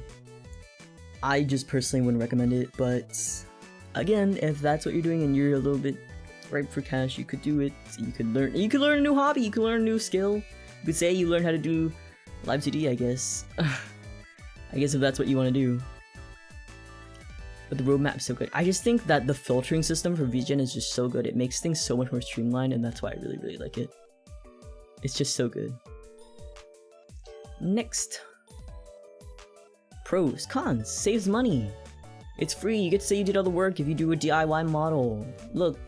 I just personally wouldn't recommend it, but again, if that's what you're doing and you're a little bit ripe for cash, you could do it. You could learn a new hobby, you could learn a new skill. You could say you learn how to do Live 2D, I guess. I guess if that's what you want to do. But the roadmap's so good. I just think that the filtering system for VGen is just so good. It makes things so much more streamlined, and that's why I really, really like it. It's just so good. Next. Pros, cons, saves money. It's free, you get to say you did all the work if you do a DIY model. Look,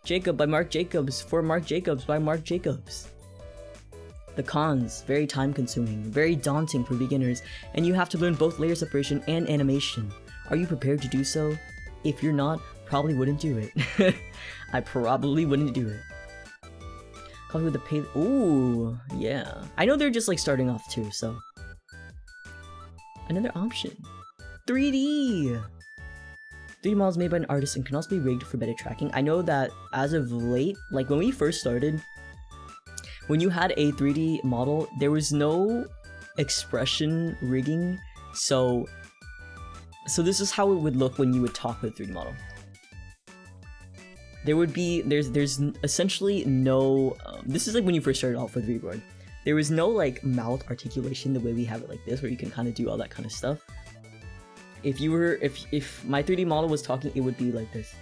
Jacob by Mark Jacobs for Mark Jacobs by Mark Jacobs. The cons, very time consuming, very daunting for beginners, and you have to learn both layer separation and animation. Are you prepared to do so? If you're not, probably wouldn't do it. I probably wouldn't do it. Coffee with the pay. Ooh, yeah. I know they're just like starting off too, so. Another option. 3D! 3D models made by an artist and can also be rigged for better tracking. I know that as of late, like when we first started, when you had a 3D model, there was no expression rigging, so this is how it would look when you would talk with a 3D model. There's essentially no, this is like when you first started off with VTUBER. There was no like mouth articulation the way we have it like this, where you can kind of do all that kind of stuff. If my 3D model was talking, it would be like this.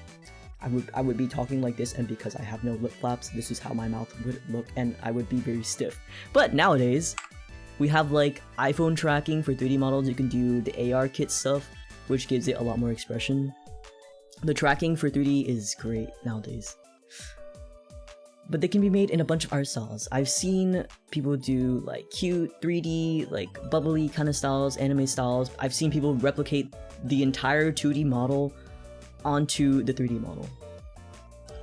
I would be talking like this, and because I have no lip flaps, this is how my mouth would look, and I would be very stiff. But nowadays, we have like iPhone tracking for 3D models. You can do the AR kit stuff, which gives it a lot more expression. The tracking for 3D is great nowadays. But they can be made in a bunch of art styles. I've seen people do like cute 3D, like bubbly kind of styles, anime styles. I've seen people replicate the entire 2D model onto the 3D model.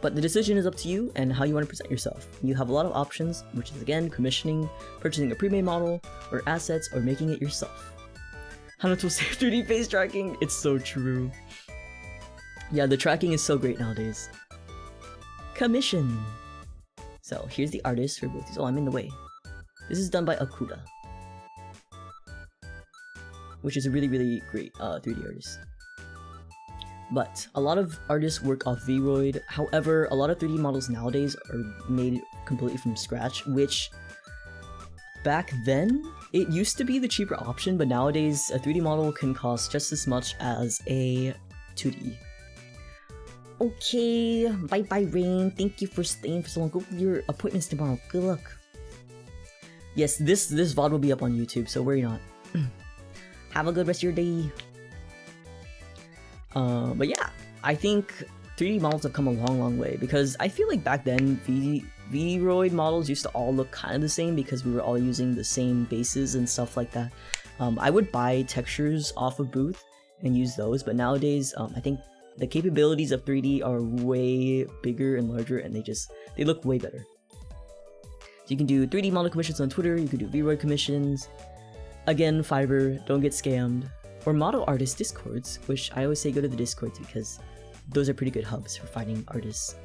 But the decision is up to you and how you want to present yourself. You have a lot of options, which is again commissioning, purchasing a pre-made model, or assets, or making it yourself. Hanato will save 3D face tracking. It's so true. Yeah, the tracking is so great nowadays. Commission. So here's the artist for both these. Oh, I'm in the way. This is done by Akuda, which is a really, really great 3D artist. But a lot of artists work off Vroid. However, a lot of 3D models nowadays are made completely from scratch, which back then, it used to be the cheaper option, but nowadays a 3D model can cost just as much as a 2D. Okay, bye-bye Rain. Thank you for staying for so long. Go for your appointments tomorrow. Good luck. Yes, this VOD will be up on YouTube, so worry not. Have a good rest of your day. But yeah, I think 3D models have come a long, long way, because I feel like back then Vroid models used to all look kind of the same because we were all using the same bases and stuff like that. I would buy textures off of Booth and use those, but nowadays I think the capabilities of 3D are way bigger and larger, and they look way better. So you can do 3D model commissions on Twitter, you can do Vroid commissions. Again, Fiverr, don't get scammed. Or model artist discords, which I always say go to the discords because those are pretty good hubs for finding artists.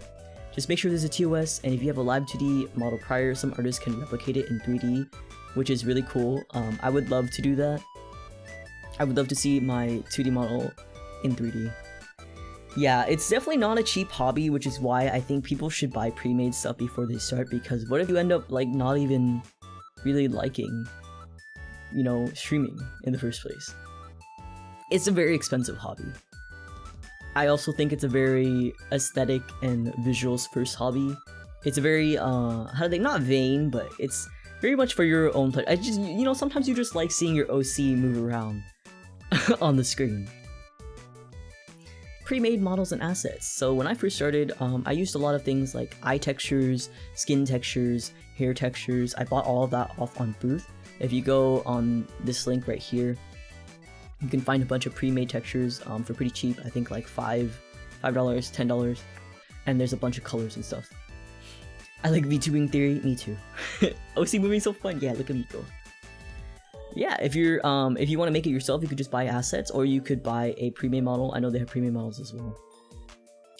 Just make sure there's a TOS, and if you have a live 2D model prior, some artists can replicate it in 3D, which is really cool. I would love to do that. I would love to see my 2D model in 3D. Yeah, it's definitely not a cheap hobby, which is why I think people should buy pre-made stuff before they start, because what if you end up like not even really liking, you know, streaming in the first place? It's a very expensive hobby. I also think it's a very aesthetic and visuals first hobby. It's a very, not vain, but it's very much for your own pleasure. You know, sometimes you just like seeing your OC move around. on the screen. Pre-made models and assets. So when I first started, I used a lot of things like eye textures, skin textures, hair textures. I bought all of that off on Booth. If you go on this link right here, you can find a bunch of pre-made textures for pretty cheap. I think like $5, $10, and there's a bunch of colors and stuff. I like VTubing theory. Me too. OC moving so fun. Yeah, look at me go. Yeah, if you want to make it yourself, you could just buy assets, or you could buy a pre-made model. I know they have pre-made models as well.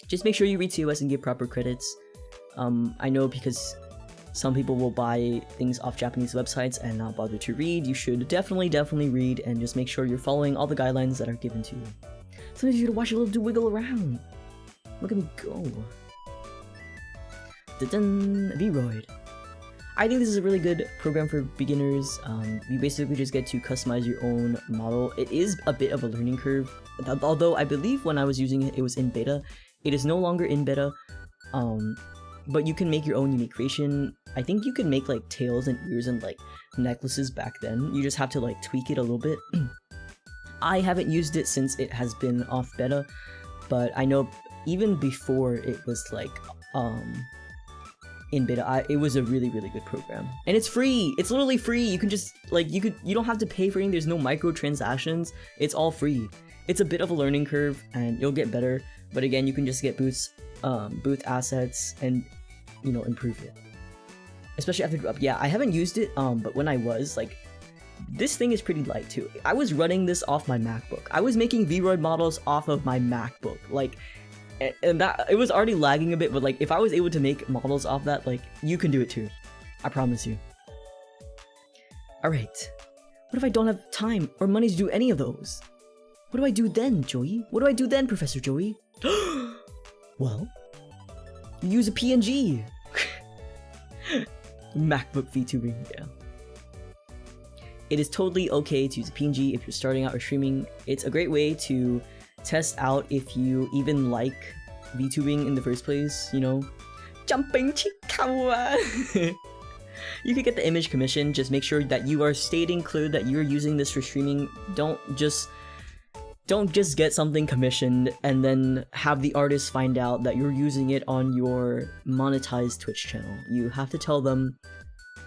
Just make sure you read TOS and give proper credits. I know because some people will buy things off Japanese websites and not bother to read. You should definitely read and just make sure you're following all the guidelines that are given to you. Sometimes you gotta watch a little dude wiggle around. Look at me go. Dun-dun, Vroid. I think this is a really good program for beginners. You basically just get to customize your own model. It is a bit of a learning curve, although I believe when I was using it, it was in beta. It is no longer in beta, but you can make your own unique creation. I think you can make like tails and ears and like necklaces back then. You just have to like tweak it a little bit. I haven't used it since it has been off beta, but I know even before it was like in beta, it was a really good program, and it's free. It's literally free. You can just like you don't have to pay for anything. There's no microtransactions. It's all free. It's a bit of a learning curve, and you'll get better. But again, you can just get booth assets and improve it. Especially after yeah, I haven't used it. But when I was like, this thing is pretty light too. I was running this off my MacBook. I was making Vroid models off of my MacBook. Like. And that it was already lagging a bit, but like if I was able to make models off that, like you can do it too. I promise you. Alright. What if I don't have time or money to do any of those? What do I do then, Joey? What do I do then, Professor Joey? Well, you use a PNG. MacBook VTubing, yeah. It is totally okay to use a PNG if you're starting out or streaming. It's a great way to test out if you even like VTubing in the first place, Jumping Chikawa! You could get the image commission, just make sure that you are stating clear that you're using this for streaming. Don't just get something commissioned and then have the artist find out that you're using it on your monetized Twitch channel. You have to tell them,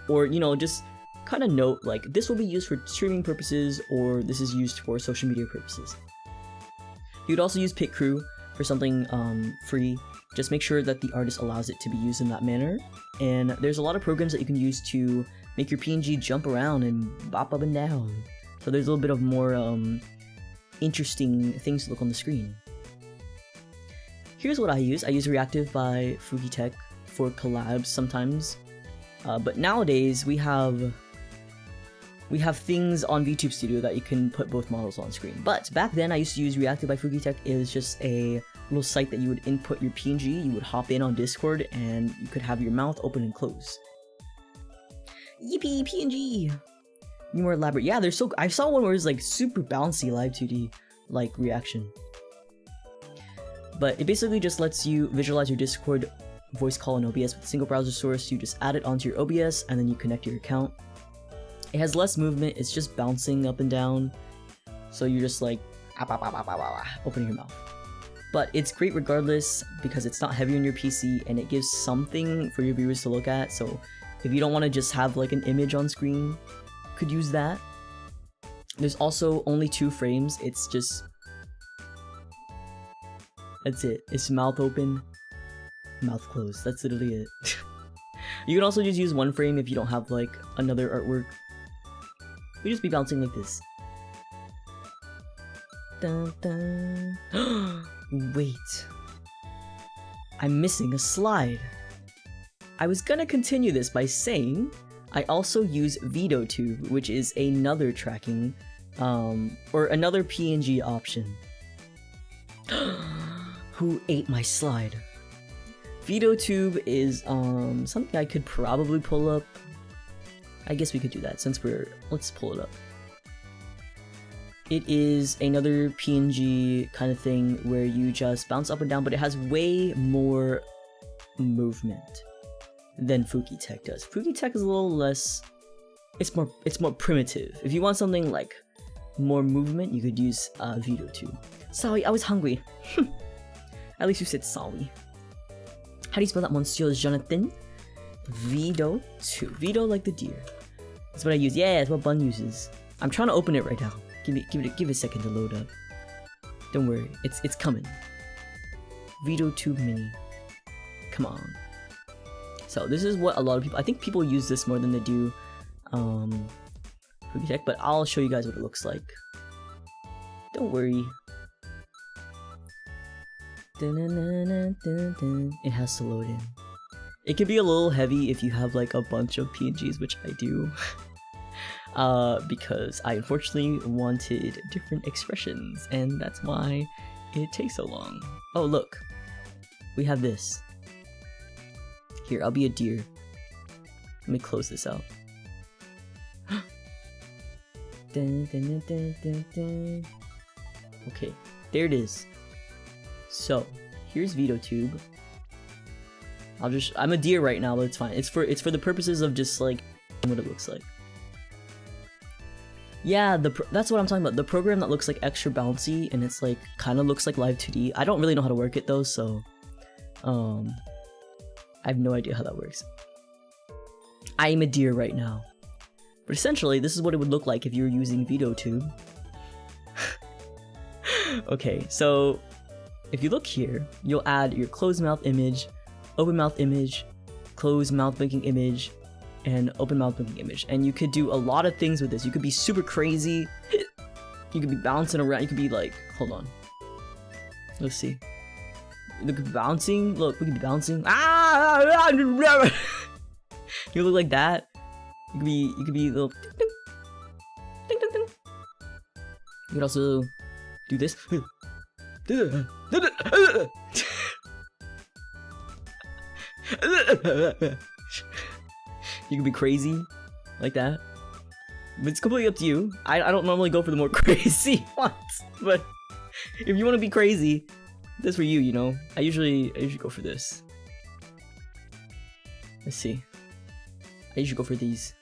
or just kind of note like this will be used for streaming purposes, or this is used for social media purposes. You could also use Pit Crew for something free. Just make sure that the artist allows it to be used in that manner. And there's a lot of programs that you can use to make your PNG jump around and bop up and down. So there's a little bit of more interesting things to look on the screen. Here's what I use. I use Reactive by Fugitech for collabs sometimes. But nowadays we have things on VTube Studio that you can put both models on screen. But back then I used to use Reactive by Fugitech. It was just a little site that you would input your PNG, you would hop in on Discord, and you could have your mouth open and close. Yippee, PNG! More elaborate. Yeah, they're so... I saw one where it was like super bouncy live 2D like reaction. But it basically just lets you visualize your Discord voice call in OBS with a single browser source. You just add it onto your OBS and then you connect your account. It has less movement, it's just bouncing up and down, so you're just like opening your mouth. But it's great regardless because it's not heavy on your PC and it gives something for your viewers to look at. So if you don't want to just have like an image on screen, you could use that. There's also only 2 frames. It's just... that's it. It's mouth open, mouth closed. That's literally it. You can also just use 1 frame if you don't have like another artwork. You just be bouncing like this. Dun, dun. Wait. I'm missing a slide. I was gonna continue this by saying I also use VTUBER, which is another tracking, or another PNG option. Who ate my slide? VTUBER is something I could probably pull up. I guess we could do that since let's pull it up. It is another PNG kind of thing where you just bounce up and down, but it has way more movement than Fugitech does. Fugitech is a little less... it's more primitive. If you want something like more movement, you could use VTUBER. Sorry, I was hungry. At least you said sorry. How do you spell that, Monsieur Jonathan? VTUBER. VTUBER like the deer. That's what I use. Yeah, that's what Bun uses. I'm trying to open it right now. Give it a second to load up. Don't worry, it's coming. VTUBER Mini. Come on. So this is what a lot of people, I think people use this more than they do Tech, but I'll show you guys what it looks like. Don't worry. It has to load in. It can be a little heavy if you have like a bunch of PNGs, which I do. Because I unfortunately wanted different expressions, and that's why it takes so long. Oh look, we have this. Here, I'll be a deer. Let me close this out. Okay, there it is. So, here's VTUBER. I'm a deer right now, but it's fine. It's for the purposes of just like what it looks like. Yeah, that's what I'm talking about. The program that looks like extra bouncy and it's like kind of looks like live 2D. I don't really know how to work it though, so I have no idea how that works. I'm a deer right now. But essentially, this is what it would look like if you were using VTUBER. Okay, so if you look here, you'll add your closed mouth image, open mouth image, closed mouth blinking image, and open mouth blinking image. And you could do a lot of things with this. You could be super crazy. You could be bouncing around. You could be like, hold on. Let's see. You could be bouncing. Look, we could be bouncing. Ah! You look like that. You could be a little. Ding, ding, ding. You could also do this. You can be crazy like that, but it's completely up to you. I don't normally go for the more crazy ones, but if you want to be crazy, that's for you, you know. I usually go for this. Let's see. I usually go for these.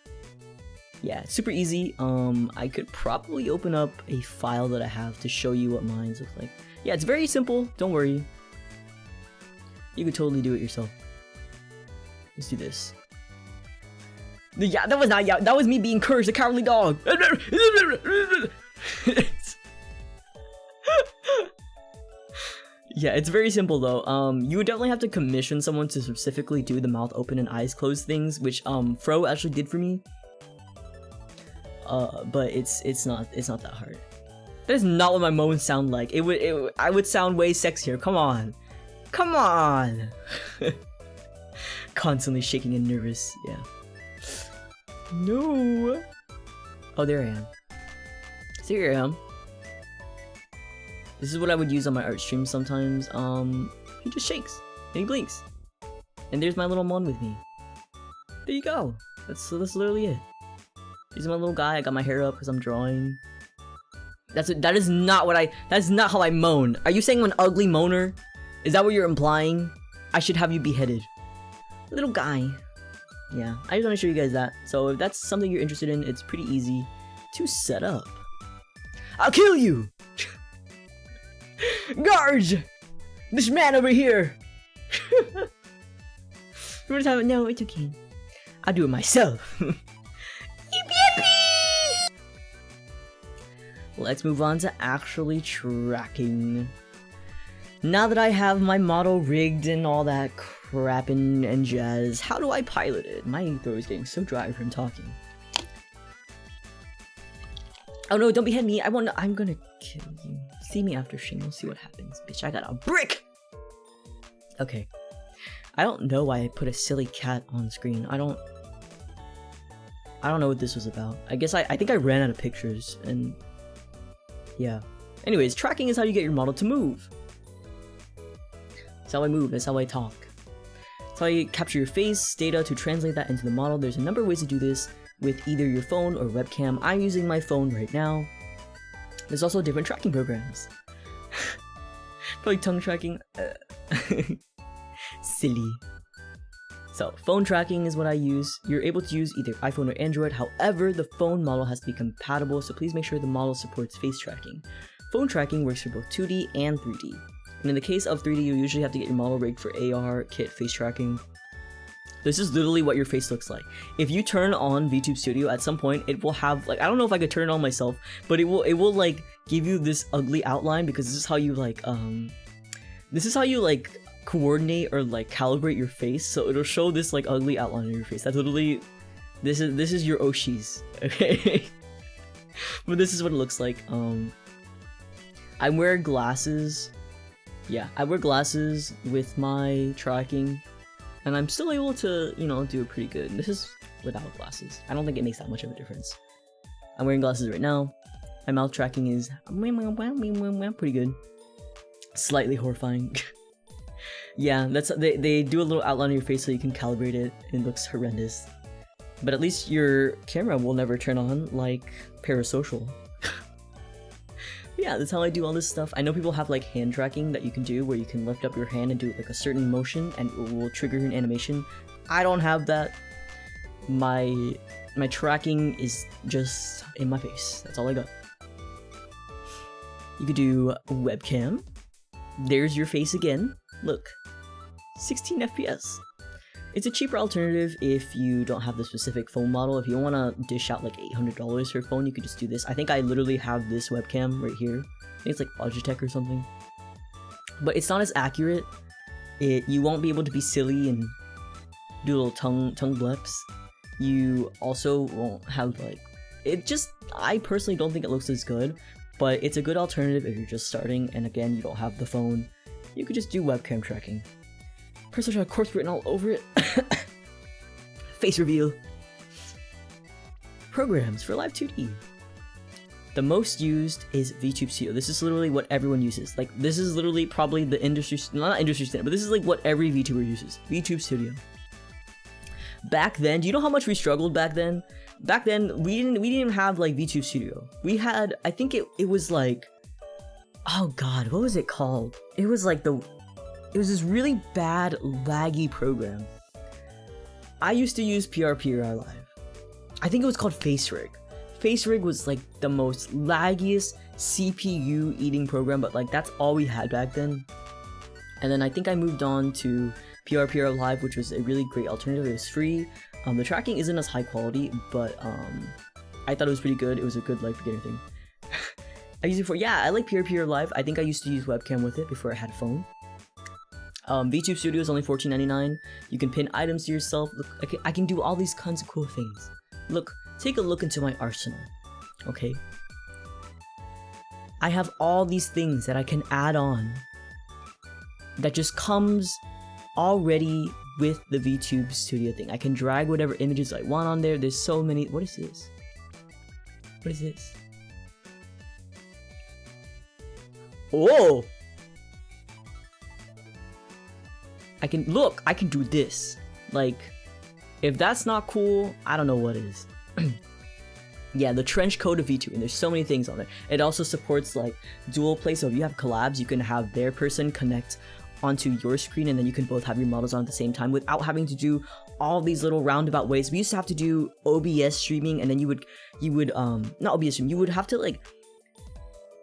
Yeah, it's super easy. I could probably open up a file that I have to show you what mine look like. Yeah, it's very simple. Don't worry. You could totally do it yourself. Let's do this. Yeah, that was not yeah. That was me being cursed, the cowardly dog. Yeah, it's very simple though. You would definitely have to commission someone to specifically do the mouth open and eyes closed things, which Fro actually did for me. But it's not that hard. That is not what my moans sound like. I would sound way sexier. Come on, come on. Constantly shaking and nervous. Yeah. No. Oh, there I am. So here I am. This is what I would use on my art stream sometimes. He just shakes and he blinks, and there's my little mon with me. There you go. That's literally it. He's my little guy. I got my hair up because I'm drawing. That is not how I moan. Are you saying I'm an ugly moaner? Is that what you're implying? I should have you beheaded. Little guy. Yeah, I just want to show you guys that. So if that's something you're interested in, it's pretty easy to set up. I'll kill you! Guards! This man over here! No, it's okay. I'll do it myself. Let's move on to actually tracking. Now that I have my model rigged and all that crap and jazz, how do I pilot it? My throat is getting so dry from talking. Oh no, don't behead me. I'm gonna kill you. See me after stream, we'll see what happens. Bitch, I got a brick! Okay. I don't know why I put a silly cat on screen. I don't know what this was about. I guess I think I ran out of pictures and yeah. Anyways, tracking is how you get your model to move. That's how I move, that's how I talk. That's how you capture your face data to translate that into the model. There's a number of ways to do this with either your phone or webcam. I'm using my phone right now. There's also different tracking programs. Probably tongue tracking. Silly. So phone tracking is what I use. You're able to use either iPhone or Android. However, the phone model has to be compatible, so please make sure the model supports face tracking. Phone tracking works for both 2D and 3D. And in the case of 3D, you usually have to get your model rigged for AR, kit, face tracking. This is literally what your face looks like. If you turn on VTube Studio, at some point it will have like, I don't know if I could turn it on myself, but it will like give you this ugly outline, because this is how you like coordinate or like calibrate your face. So it'll show this like ugly outline of your face. That's literally, this is your Oshis, okay? But this is what it looks like. I wear glasses. Yeah, I wear glasses with my tracking, and I'm still able to, you know, do it pretty good. This is without glasses. I don't think it makes that much of a difference. I'm wearing glasses right now. My mouth tracking is pretty good. Slightly horrifying. Yeah, that's they do a little outline of your face so you can calibrate it. It looks horrendous. But at least your camera will never turn on like Parasocial. Yeah, that's how I do all this stuff. I know people have like hand tracking that you can do where you can lift up your hand and do like a certain motion and it will trigger an animation. I don't have that. My tracking is just in my face. That's all I got. You could do webcam. There's your face again. Look, 16 FPS. It's a cheaper alternative if you don't have the specific phone model. If you don't want to dish out like $800 for a phone, you could just do this. I think I literally have this webcam right here. I think it's like Logitech or something. But it's not as accurate. You won't be able to be silly and do little tongue bleps. You also won't have like... I personally don't think it looks as good, but it's a good alternative if you're just starting and again, you don't have the phone. You could just do webcam tracking. Personal shot corpse written all over it. Face reveal. Programs for Live 2D. The most used is VTube Studio. This is literally what everyone uses. Like, this is literally probably the industry, not industry standard, but this is like what every VTuber uses. VTube Studio. Back then, do you know how much we struggled back then? Back then, we didn't even have like VTube Studio. We had, I think it was like, oh god, what was it called? It was like it was this really bad, laggy program. I used to use PRPR Live. I think it was called FaceRig. FaceRig was like the most laggiest CPU eating program, but like that's all we had back then. And then I think I moved on to PRPR Live, which was a really great alternative. It was free. The tracking isn't as high quality, but I thought it was pretty good. It was a good like beginner thing. I used it for, yeah, I like PRPR Live. I think I used to use webcam with it before I had a phone. VTube Studio is only $14.99. You can pin items to yourself. Look, I can do all these kinds of cool things. Look, take a look into my arsenal. Okay? I have all these things that I can add on that just comes already with the VTube Studio thing. I can drag whatever images I want on there. There's so many. What is this? What is this? Oh! I can do this. Like, if that's not cool, I don't know what is. Yeah, the trench code of VTube, and there's so many things on there. It also supports like dual play, so if you have collabs, you can have their person connect onto your screen, and then you can both have your models on at the same time without having to do all these little roundabout ways. We used to have to do OBS streaming, and then you would not OBS stream, you would have to like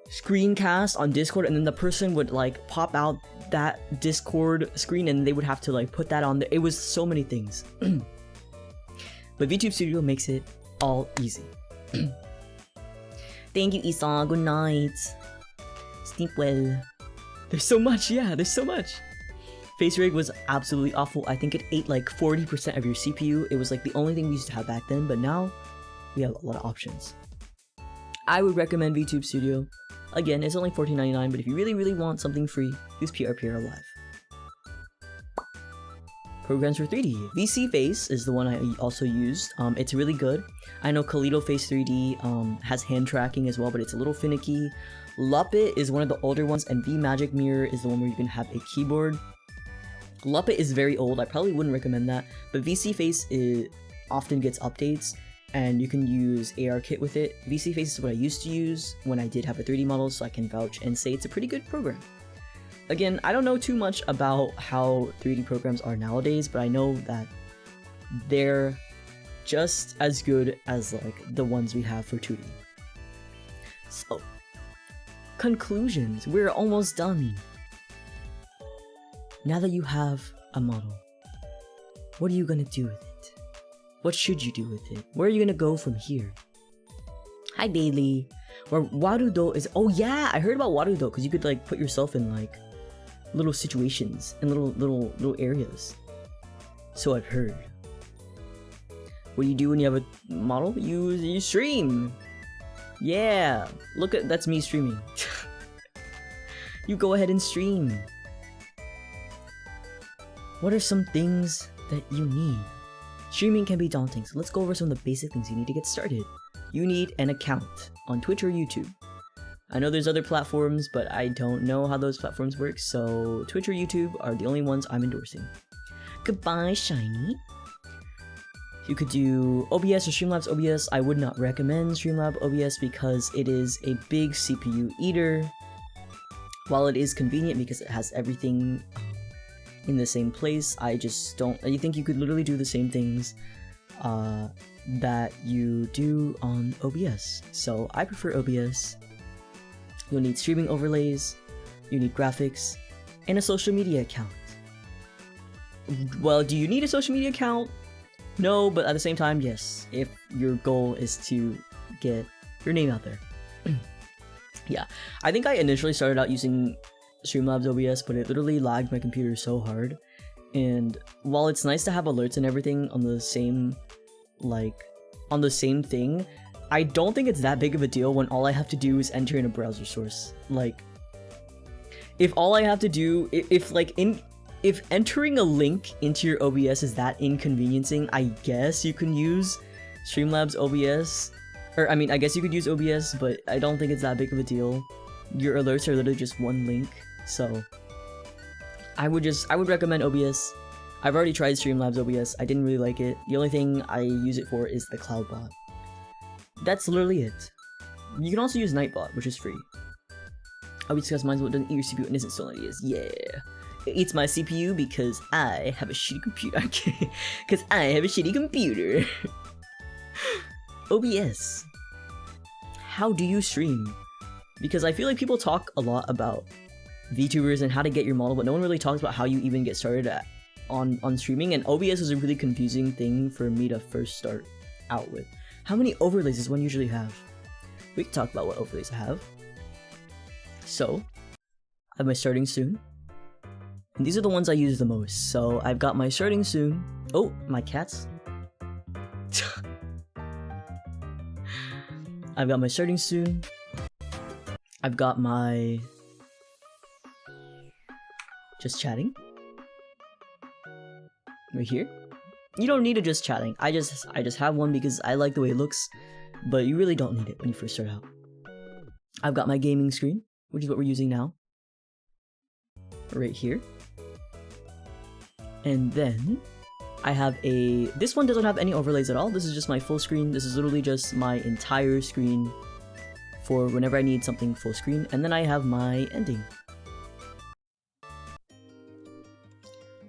screencast on Discord, and then the person would like pop out that Discord screen and they would have to like put that on there. It was so many things. But VTube Studio makes it all easy. Thank you, Isa. Good night. Sleep well. There's so much, yeah, there's so much. FaceRig was absolutely awful. I think it ate like 40% of your CPU. It was like the only thing we used to have back then, but now we have a lot of options. I would recommend VTube Studio. Again, it's only $14.99, but if you really, really want something free, use PRPR Live. Programs for 3D. VC Face is the one I also used. It's really good. I know Kalito Face 3D has hand tracking as well, but it's a little finicky. Luppet is one of the older ones, and VMagic Mirror is the one where you can have a keyboard. Luppet is very old. I probably wouldn't recommend that, but VC Face often gets updates, and you can use ARKit with it. VC Face is what I used to use when I did have a 3D model, so I can vouch and say it's a pretty good program. Again, I don't know too much about how 3D programs are nowadays, but I know that they're just as good as like the ones we have for 2D. So, conclusions. We're almost done. Now that you have a model, what are you gonna do with it? What should you do with it? Where are you gonna go from here? Hi Bailey. Where Warudo is— oh yeah, I heard about Warudo because you could like put yourself in like little situations and little areas. So I've heard. What do you do when you have a model? You stream. Yeah, look at— that's me streaming. You go ahead and stream. What are some things that you need? Streaming can be daunting, so let's go over some of the basic things you need to get started. You need an account on Twitch or YouTube. I know there's other platforms, but I don't know how those platforms work, so Twitch or YouTube are the only ones I'm endorsing. Goodbye, Shiny. You could do OBS or Streamlabs OBS. I would not recommend Streamlabs OBS because it is a big CPU eater. While it is convenient because it has everything in the same place, I just don't— I think you could literally do the same things that you do on OBS. So I prefer OBS. You'll need streaming overlays, you need graphics, and a social media account. Well, do you need a social media account? No, but at the same time, yes, if your goal is to get your name out there. Yeah, I think I initially started out using Streamlabs OBS, but it literally lagged my computer so hard. And while it's nice to have alerts and everything on the same, on the same thing, I don't think it's that big of a deal when all I have to do is enter in a browser source. Like, if all I have to do— if entering a link into your OBS is that inconveniencing, I guess you can use Streamlabs OBS. Or, I mean, I guess you could use OBS, but I don't think it's that big of a deal. Your alerts are literally just one link, so I would recommend OBS. I've already tried Streamlabs OBS, I didn't really like it. The only thing I use it for is the Cloudbot. That's literally it. You can also use Nightbot, which is free. Oh, because mine's what doesn't eat your CPU and isn't stolen ideas. Yeah. It eats my CPU because I have a shitty computer. Okay. Because I have a shitty computer. OBS. How do you stream? Because I feel like people talk a lot about VTubers and how to get your model, but no one really talks about how you even get started on streaming, and OBS is a really confusing thing for me to first start out with. How many overlays does one usually have? We can talk about what overlays I have. So, I have my starting soon. And these are the ones I use the most. So, I've got my starting soon. Oh, my cats. I've got my starting soon. I've got my just chatting right here. You don't need to just chatting. I just have one because I like the way it looks, but you really don't need it when you first start out. I've got my gaming screen, which is what we're using now, right here. And then I have this one doesn't have any overlays at all. This is just my full screen. This is literally just my entire screen for whenever I need something full screen. And then I have my ending.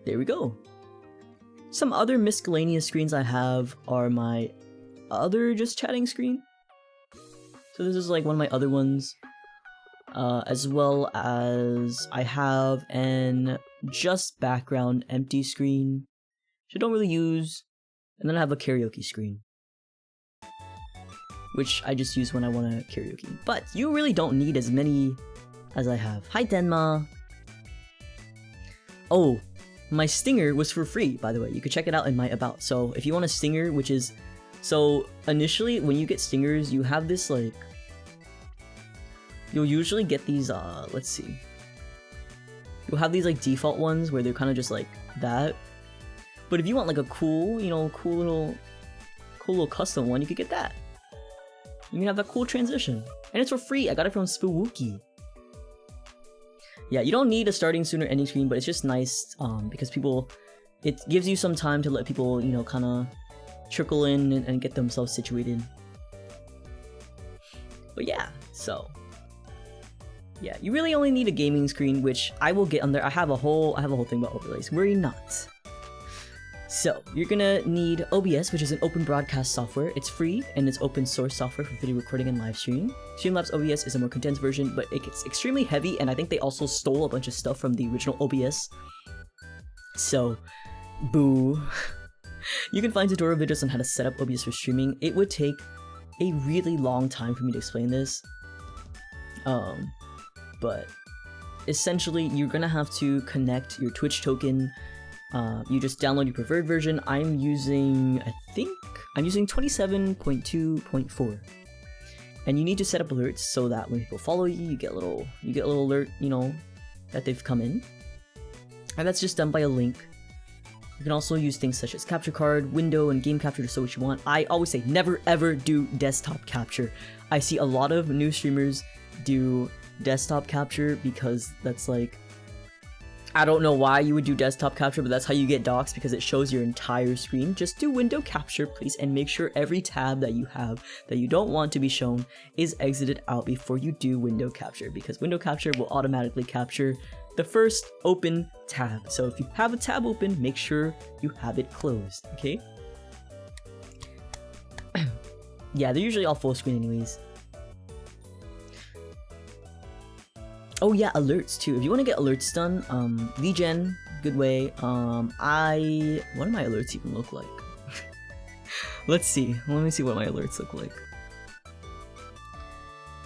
There we go. Some other miscellaneous screens I have are my other just chatting screen. So this is like one of my other ones. As well as I have an just background empty screen, which I don't really use. And then I have a karaoke screen, which I just use when I want to karaoke. But you really don't need as many as I have. Hi Denma! Oh, my stinger was for free, by the way. You could check it out in my about. So if you want a stinger, which is... So initially, when you get stingers, you have this like... You'll usually get these, let's see. You'll have these like default ones where they're kind of just like that. But if you want like a cool, you know, cool little custom one, you could get that. You can have that cool transition. And it's for free. I got it from Spooky. Yeah, you don't need a starting soon or ending screen, but it's just nice because it gives you some time to let people, you know, kind of trickle in and get themselves situated. But yeah, so yeah, you really only need a gaming screen, which I will get on there. I have a whole thing about overlays. Worry not. So you're gonna need OBS, which is an open broadcast software. It's free and it's open source software for video recording and live streaming. Streamlabs OBS is a more condensed version, but it gets extremely heavy, and I think they also stole a bunch of stuff from the original OBS. So, boo. You can find tutorial videos on how to set up OBS for streaming. It would take a really long time for me to explain this. But essentially you're gonna have to connect your Twitch token. You just download your preferred version. I'm using 27.2.4. And you need to set up alerts so that when people follow you, you get a little alert, you know, that they've come in. And that's just done by a link. You can also use things such as capture card, window, and game capture to show what you want. I always say never ever do desktop capture. I see a lot of new streamers do desktop capture because that's like, I don't know why you would do desktop capture, but that's how you get doxed because it shows your entire screen. Just do window capture, please, and make sure every tab that you have that you don't want to be shown is exited out before you do window capture, because window capture will automatically capture the first open tab. So if you have a tab open, make sure you have it closed, okay? Yeah, they're usually all full screen anyways. Oh yeah, alerts too. If you want to get alerts done, Legion, good way. What do my alerts even look like? Let's see. Let me see what my alerts look like.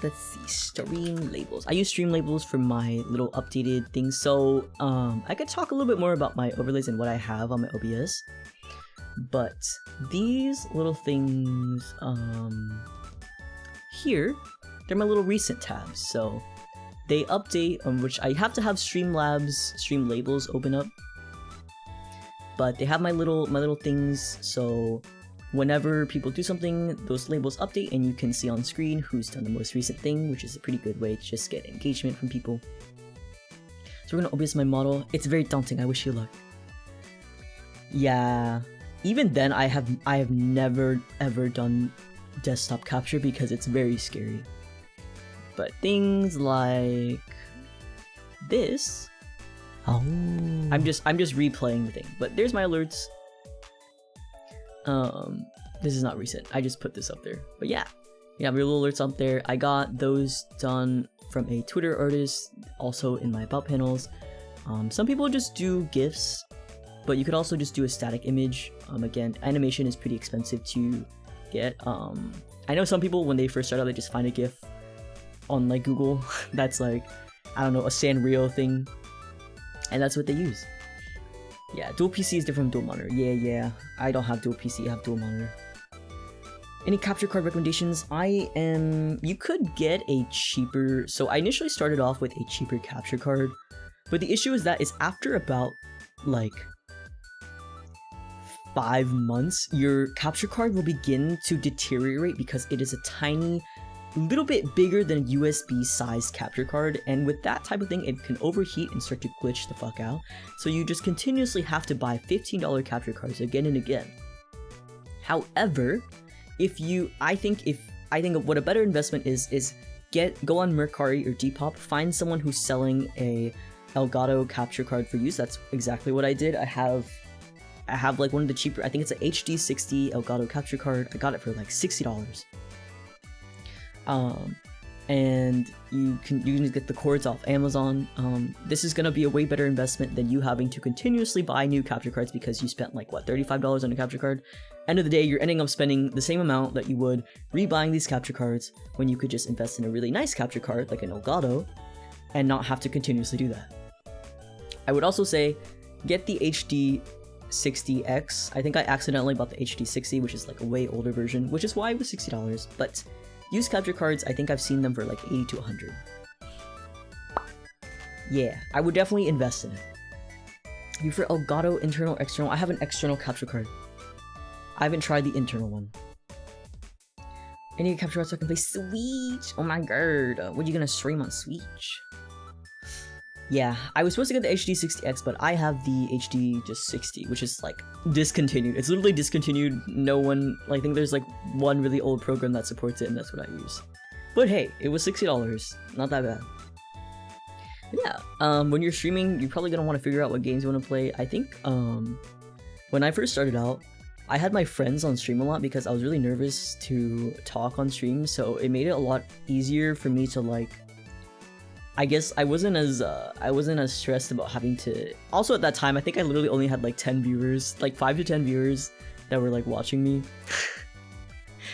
Let's see, stream labels. I use stream labels for my little updated things. So I could talk a little bit more about my overlays and what I have on my OBS. But these little things here, they're my little recent tabs. So they update, which I have to have Streamlabs stream labels open up. But they have my little things, so whenever people do something, those labels update and you can see on screen who's done the most recent thing, which is a pretty good way to just get engagement from people. So we're gonna OBS my model. It's very daunting, I wish you luck. Yeah, even then I have never ever done desktop capture because it's very scary. But things like this, I'm just replaying the thing. But there's my alerts. This is not recent. I just put this up there. But yeah, you have your little alerts up there. I got those done from a Twitter artist, also in my about panels. Some people just do GIFs, but you could also just do a static image. Again, animation is pretty expensive to get. I know some people when they first start out, they just find a GIF on like Google that's like, I don't know, a Sanrio thing, and that's what they use. Yeah, dual PC is different from dual monitor. Yeah, I don't have dual PC, I have dual monitor. Any capture card recommendations? You could get a cheaper, so I initially started off with a cheaper capture card, but the issue is that it's after about like 5 months, your capture card will begin to deteriorate because it is a tiny, little bit bigger than a USB sized capture card, and with that type of thing it can overheat and start to glitch the fuck out, so you just continuously have to buy $15 capture cards again and again. However, I think what a better investment is go on Mercari or Depop, find someone who's selling a Elgato capture card for use. That's exactly what I did. I have like one of the cheaper, I think it's an HD60 Elgato capture card. I got it for like $60. And you can just get the cords off Amazon. This is gonna be a way better investment than you having to continuously buy new capture cards because you spent like what, $35 on a capture card. End of the day, you're ending up spending the same amount that you would rebuying these capture cards when you could just invest in a really nice capture card like an Elgato and not have to continuously do that. I would also say get the HD60X. I think I accidentally bought the HD60, which is like a way older version, which is why it was $60, but used capture cards, I think I've seen them for like 80 to 100. Yeah, I would definitely invest in it. You for Elgato internal, external? I have an external capture card. I haven't tried the internal one. I need a capture card so I can play Switch. Oh my god, what are you gonna stream on Switch? Yeah, I was supposed to get the HD60X, but I have the HD just 60, which is like discontinued. It's literally discontinued. No one, I think there's like one really old program that supports it, and that's what I use. But hey, it was $60, not that bad. But yeah, when you're streaming, you're probably gonna want to figure out what games you want to play. I think when I first started out, I had my friends on stream a lot because I was really nervous to talk on stream, so it made it a lot easier for me to like. I guess I wasn't as stressed about having to. Also at that time, I think I literally only had like 10 viewers, like 5 to 10 viewers that were like watching me,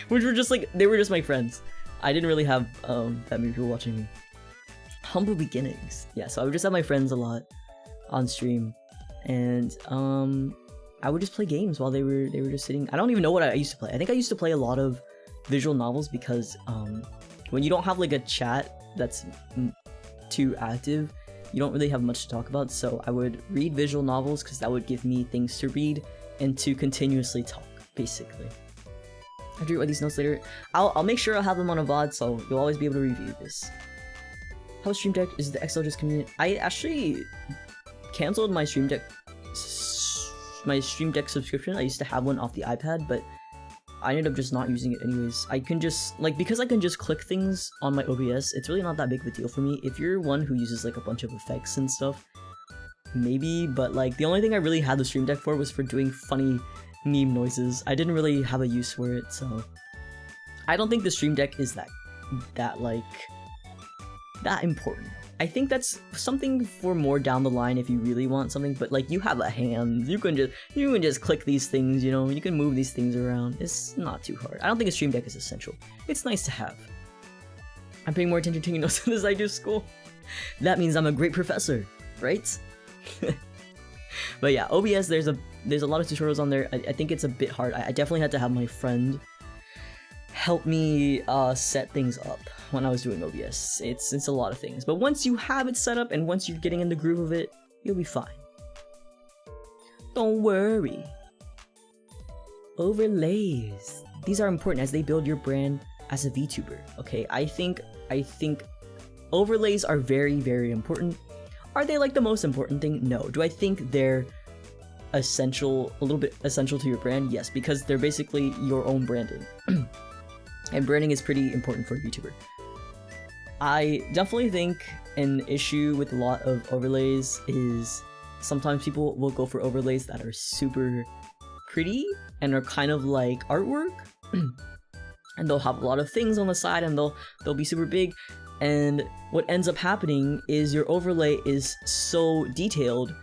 which were just like they were just my friends. I didn't really have that many people watching me. Humble beginnings, yeah. So I would just have my friends a lot on stream, and I would just play games while they were just sitting. I don't even know what I used to play. I think I used to play a lot of visual novels because when you don't have like a chat that's too active, you don't really have much to talk about. So I would read visual novels because that would give me things to read and to continuously talk, basically. I'll do these notes later. I'll make sure I'll have them on a VOD, so you'll always be able to review this. How Stream Deck is the XL just convenient? I actually canceled my Stream Deck subscription. I used to have one off the iPad, but I ended up just not using it anyways. I can just, like, because I can just click things on my OBS, it's really not that big of a deal for me. If you're one who uses like a bunch of effects and stuff, maybe, but like the only thing I really had the Stream Deck for was for doing funny meme noises. I didn't really have a use for it, so I don't think the Stream Deck is that important. I think that's something for more down the line if you really want something, but like you have a hand, you can just click these things, you know, you can move these things around. It's not too hard. I don't think a Stream Deck is essential. It's nice to have. I'm paying more attention to your notes than as I do school. That means I'm a great professor, right? But yeah, OBS, there's a lot of tutorials on there. I think it's a bit hard. I definitely had to have my friend help me set things up when I was doing OBS. It's a lot of things, but once you have it set up and once you're getting in the groove of it, you'll be fine. Don't worry. Overlays. These are important as they build your brand as a VTuber. Okay, I think overlays are very, very important. Are they like the most important thing? No. Do I think they're essential, a little bit essential to your brand? Yes, because they're basically your own branding. And branding is pretty important for a YouTuber. I definitely think an issue with a lot of overlays is sometimes people will go for overlays that are super pretty and are kind of like artwork. And they'll have a lot of things on the side and they'll be super big. And what ends up happening is your overlay is so detailed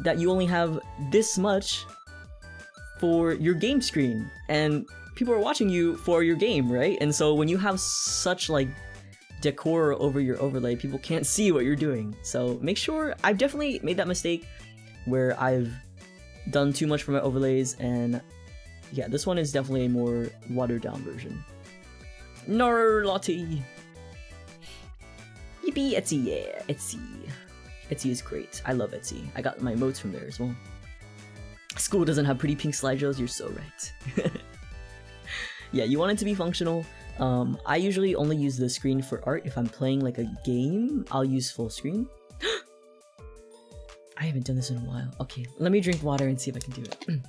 that you only have this much for your game screen. And people are watching you for your game, right? And so when you have such like decor over your overlay, people can't see what you're doing. So make sure. I've definitely made that mistake where I've done too much for my overlays, and yeah, this one is definitely a more watered down version. Nar Lottie. Yippee, Etsy, yeah, Etsy. Etsy is great. I love Etsy. I got my emotes from there as well. School doesn't have pretty pink slideshows, you're so right. Yeah, you want it to be functional. I usually only use the screen for art. If I'm playing like a game, I'll use full screen. I haven't done this in a while. Okay, let me drink water and see if I can do it.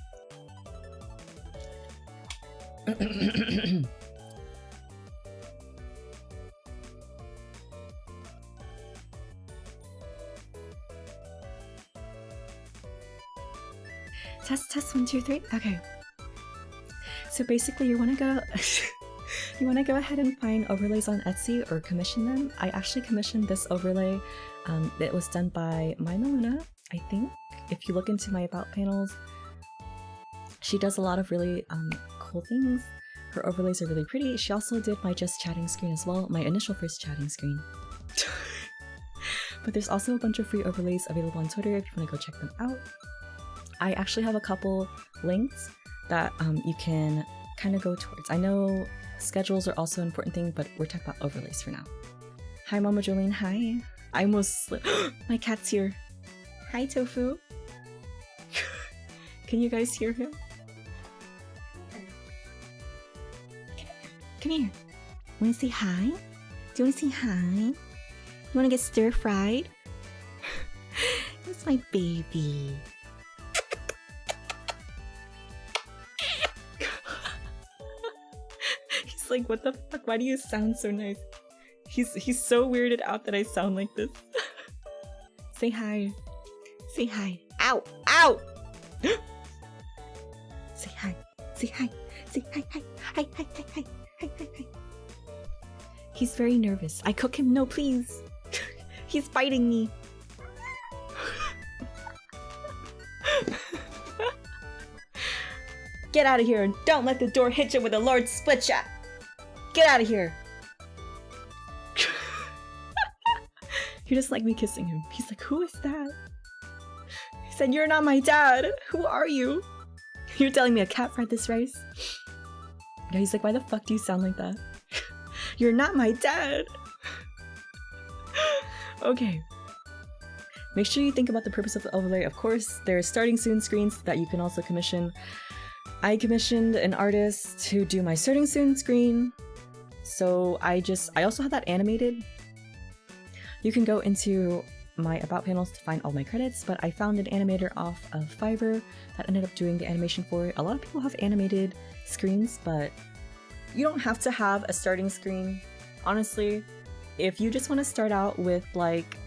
Test 1 2 3. Okay. So basically, you want to go ahead and find overlays on Etsy or commission them. I actually commissioned this overlay. It was done by my Meluna, I think. If you look into my about panels, she does a lot of really cool things. Her overlays are really pretty. She also did my just chatting screen as well, my initial first chatting screen. But there's also a bunch of free overlays available on Twitter if you want to go check them out. I actually have a couple links that you can kind of go towards. I know schedules are also an important thing, but we're talking about overlays for now. Hi, Mama Jolene. Hi. I almost slipped. My cat's here. Hi, Tofu. Can you guys hear him? Come here. Want to say hi? Do you want to say hi? You want to get stir-fried? That's my baby. He's like, what the fuck? Why do you sound so nice? He's so weirded out that I sound like this. Say hi. Say hi. Ow! Ow! Say hi. Say hi. Say hi, hi, hi, hi, hi, hi, hi, hi, hi. He's very nervous. I cook him. No, please. He's biting me. Get out of here and don't let the door hit you with a large split shot. Get out of here. He just like me kissing him. He's like, who is that? He said, you're not my dad. Who are you? You're telling me a cat fried this rice? Yeah, he's like, why the fuck do you sound like that? You're not my dad. Okay. Make sure you think about the purpose of the overlay. Of course, there's starting soon screens that you can also commission. I commissioned an artist to do my starting soon screen. So I also have that animated. You can go into my about panels to find all my credits, but I found an animator off of Fiverr that ended up doing the animation for it. A lot of people have animated screens, but you don't have to have a starting screen. Honestly, if you just want to start out with like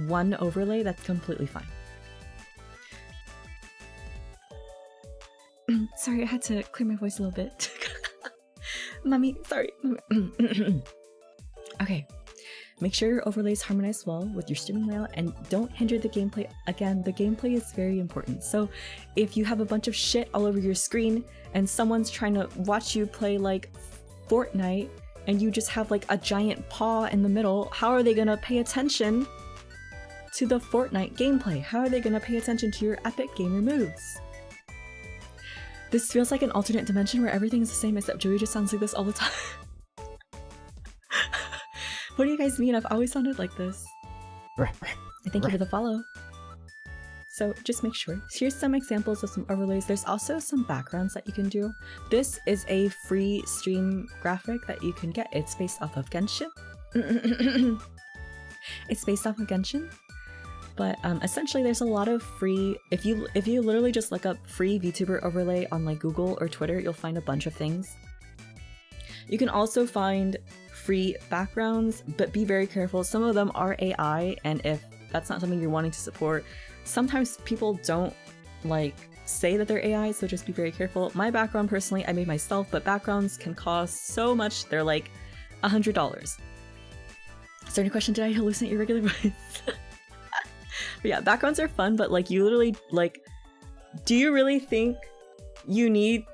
one overlay, that's completely fine. Sorry, I had to clear my voice a little bit. Mommy, sorry. Okay. Make sure your overlays harmonize well with your streaming layout and don't hinder the gameplay. Again, the gameplay is very important. So if you have a bunch of shit all over your screen and someone's trying to watch you play like Fortnite and you just have like a giant paw in the middle, how are they gonna pay attention to the Fortnite gameplay? How are they gonna pay attention to your epic gamer moves? This feels like an alternate dimension where everything is the same except Joey just sounds like this all the time. What do you guys mean? I've always sounded like this. Thank you for the follow. So just make sure. Here's some examples of some overlays. There's also some backgrounds that you can do. This is a free stream graphic that you can get. It's based off of Genshin. It's based off of Genshin. But essentially there's a lot of free, if you literally just look up free VTuber overlay on like Google or Twitter, you'll find a bunch of things. You can also find free backgrounds, but be very careful. Some of them are AI, and if that's not something you're wanting to support, sometimes people don't like say that they're AI, so just be very careful. My background personally, I made myself, but backgrounds can cost so much. They're like $100. Is there any question? Did I hallucinate your regular voice? But yeah, backgrounds are fun, but like you literally like, do you really think you need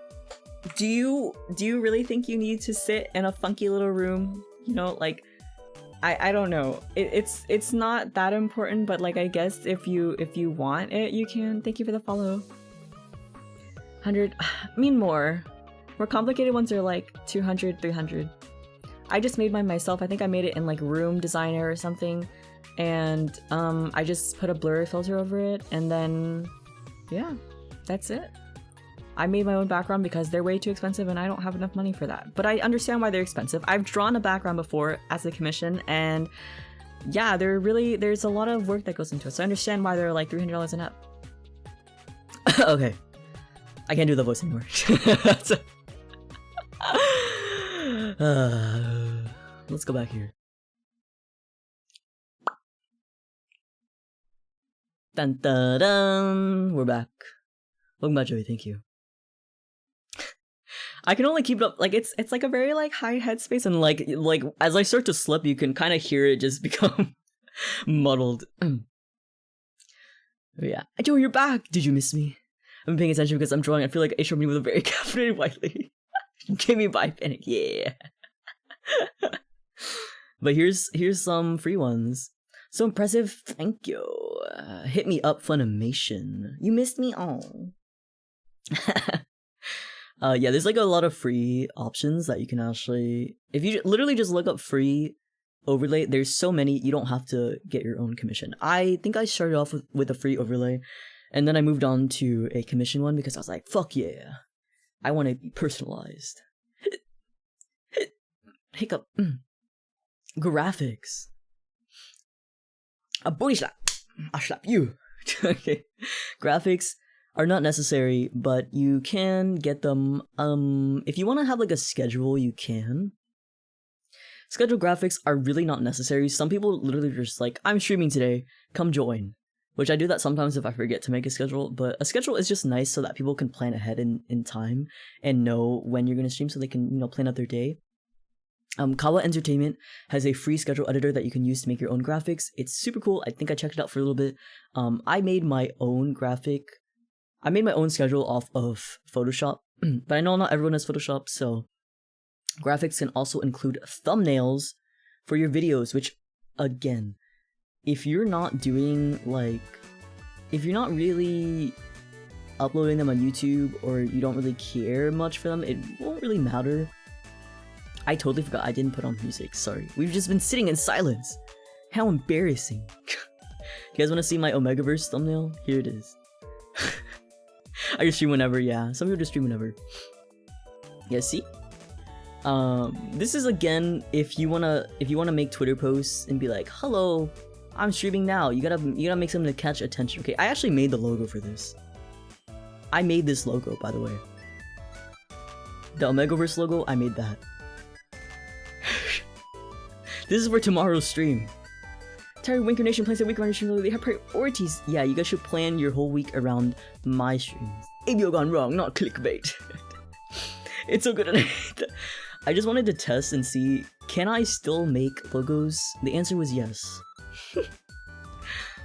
to sit in a funky little room? You know, like I don't know. It's not that important, but like I guess if you want it, you can. Thank you for the follow. 100, I mean more complicated ones are like 200, 300. I just made mine myself. I think I made it in like Room Designer or something. And I just put a blur filter over it, and then yeah, that's it. I made my own background because they're way too expensive and I don't have enough money for that. But I understand why they're expensive. I've drawn a background before as a commission, and yeah, there's a lot of work that goes into it. So I understand why they're like $300 and up. Okay. I can't do the voice anymore. Let's go back here. Dun dun dun! We're back. Welcome back, Joey. Thank you. I can only keep it up, like it's like a very like high headspace, and like as I start to slip, you can kind of hear it just become muddled. Yeah, Joey, you're back. Did you miss me? I've been paying attention because I'm drawing. I feel like H. with a very caffeinated white lady. Give me by panic, yeah. But here's some free ones. So impressive, thank you. Hit me up, Funimation. You missed me, oh. Yeah, there's like a lot of free options that you can actually, if you literally just look up free overlay, there's so many, you don't have to get your own commission. I think I started off with a free overlay, and then I moved on to a commission one because I was like, fuck yeah, I want to be personalized. Hiccup. Graphics. A body slap. I'll slap you. Okay. Graphics are not necessary, but you can get them. If you want to have like a schedule, you can. Schedule graphics are really not necessary. Some people literally just like, I'm streaming today, come join. which I do that sometimes if I forget to make a schedule, but a schedule is just nice so that people can plan ahead in time and know when you're going to stream so they can, plan out their day. Kawa Entertainment has a free schedule editor that you can use to make your own graphics. It's super cool. I think I checked it out for a little bit. I made my own schedule off of Photoshop, but I know not everyone has Photoshop, so graphics can also include thumbnails for your videos, which, again, if you're not really uploading them on YouTube or you don't really care much for them, it won't really matter. I totally forgot I didn't put on music, sorry. We've just been sitting in silence. How embarrassing. You guys want to see my Omegaverse thumbnail? Here it is. I just stream whenever, yeah. Some people just stream whenever. Yeah, see? This is, again, if you wanna make Twitter posts and be like, hello, I'm streaming now. You gotta make something to catch attention. Okay, I actually made the logo for this. I made this logo, by the way. The Omegaverse logo, I made that. This is for tomorrow's stream. Terry Winker Nation plans their week around your stream. They have priorities. Yeah, you guys should plan your whole week around my streams. ABO gone wrong, not clickbait. It's so good at it. I just wanted to test and see, can I still make logos? The answer was yes.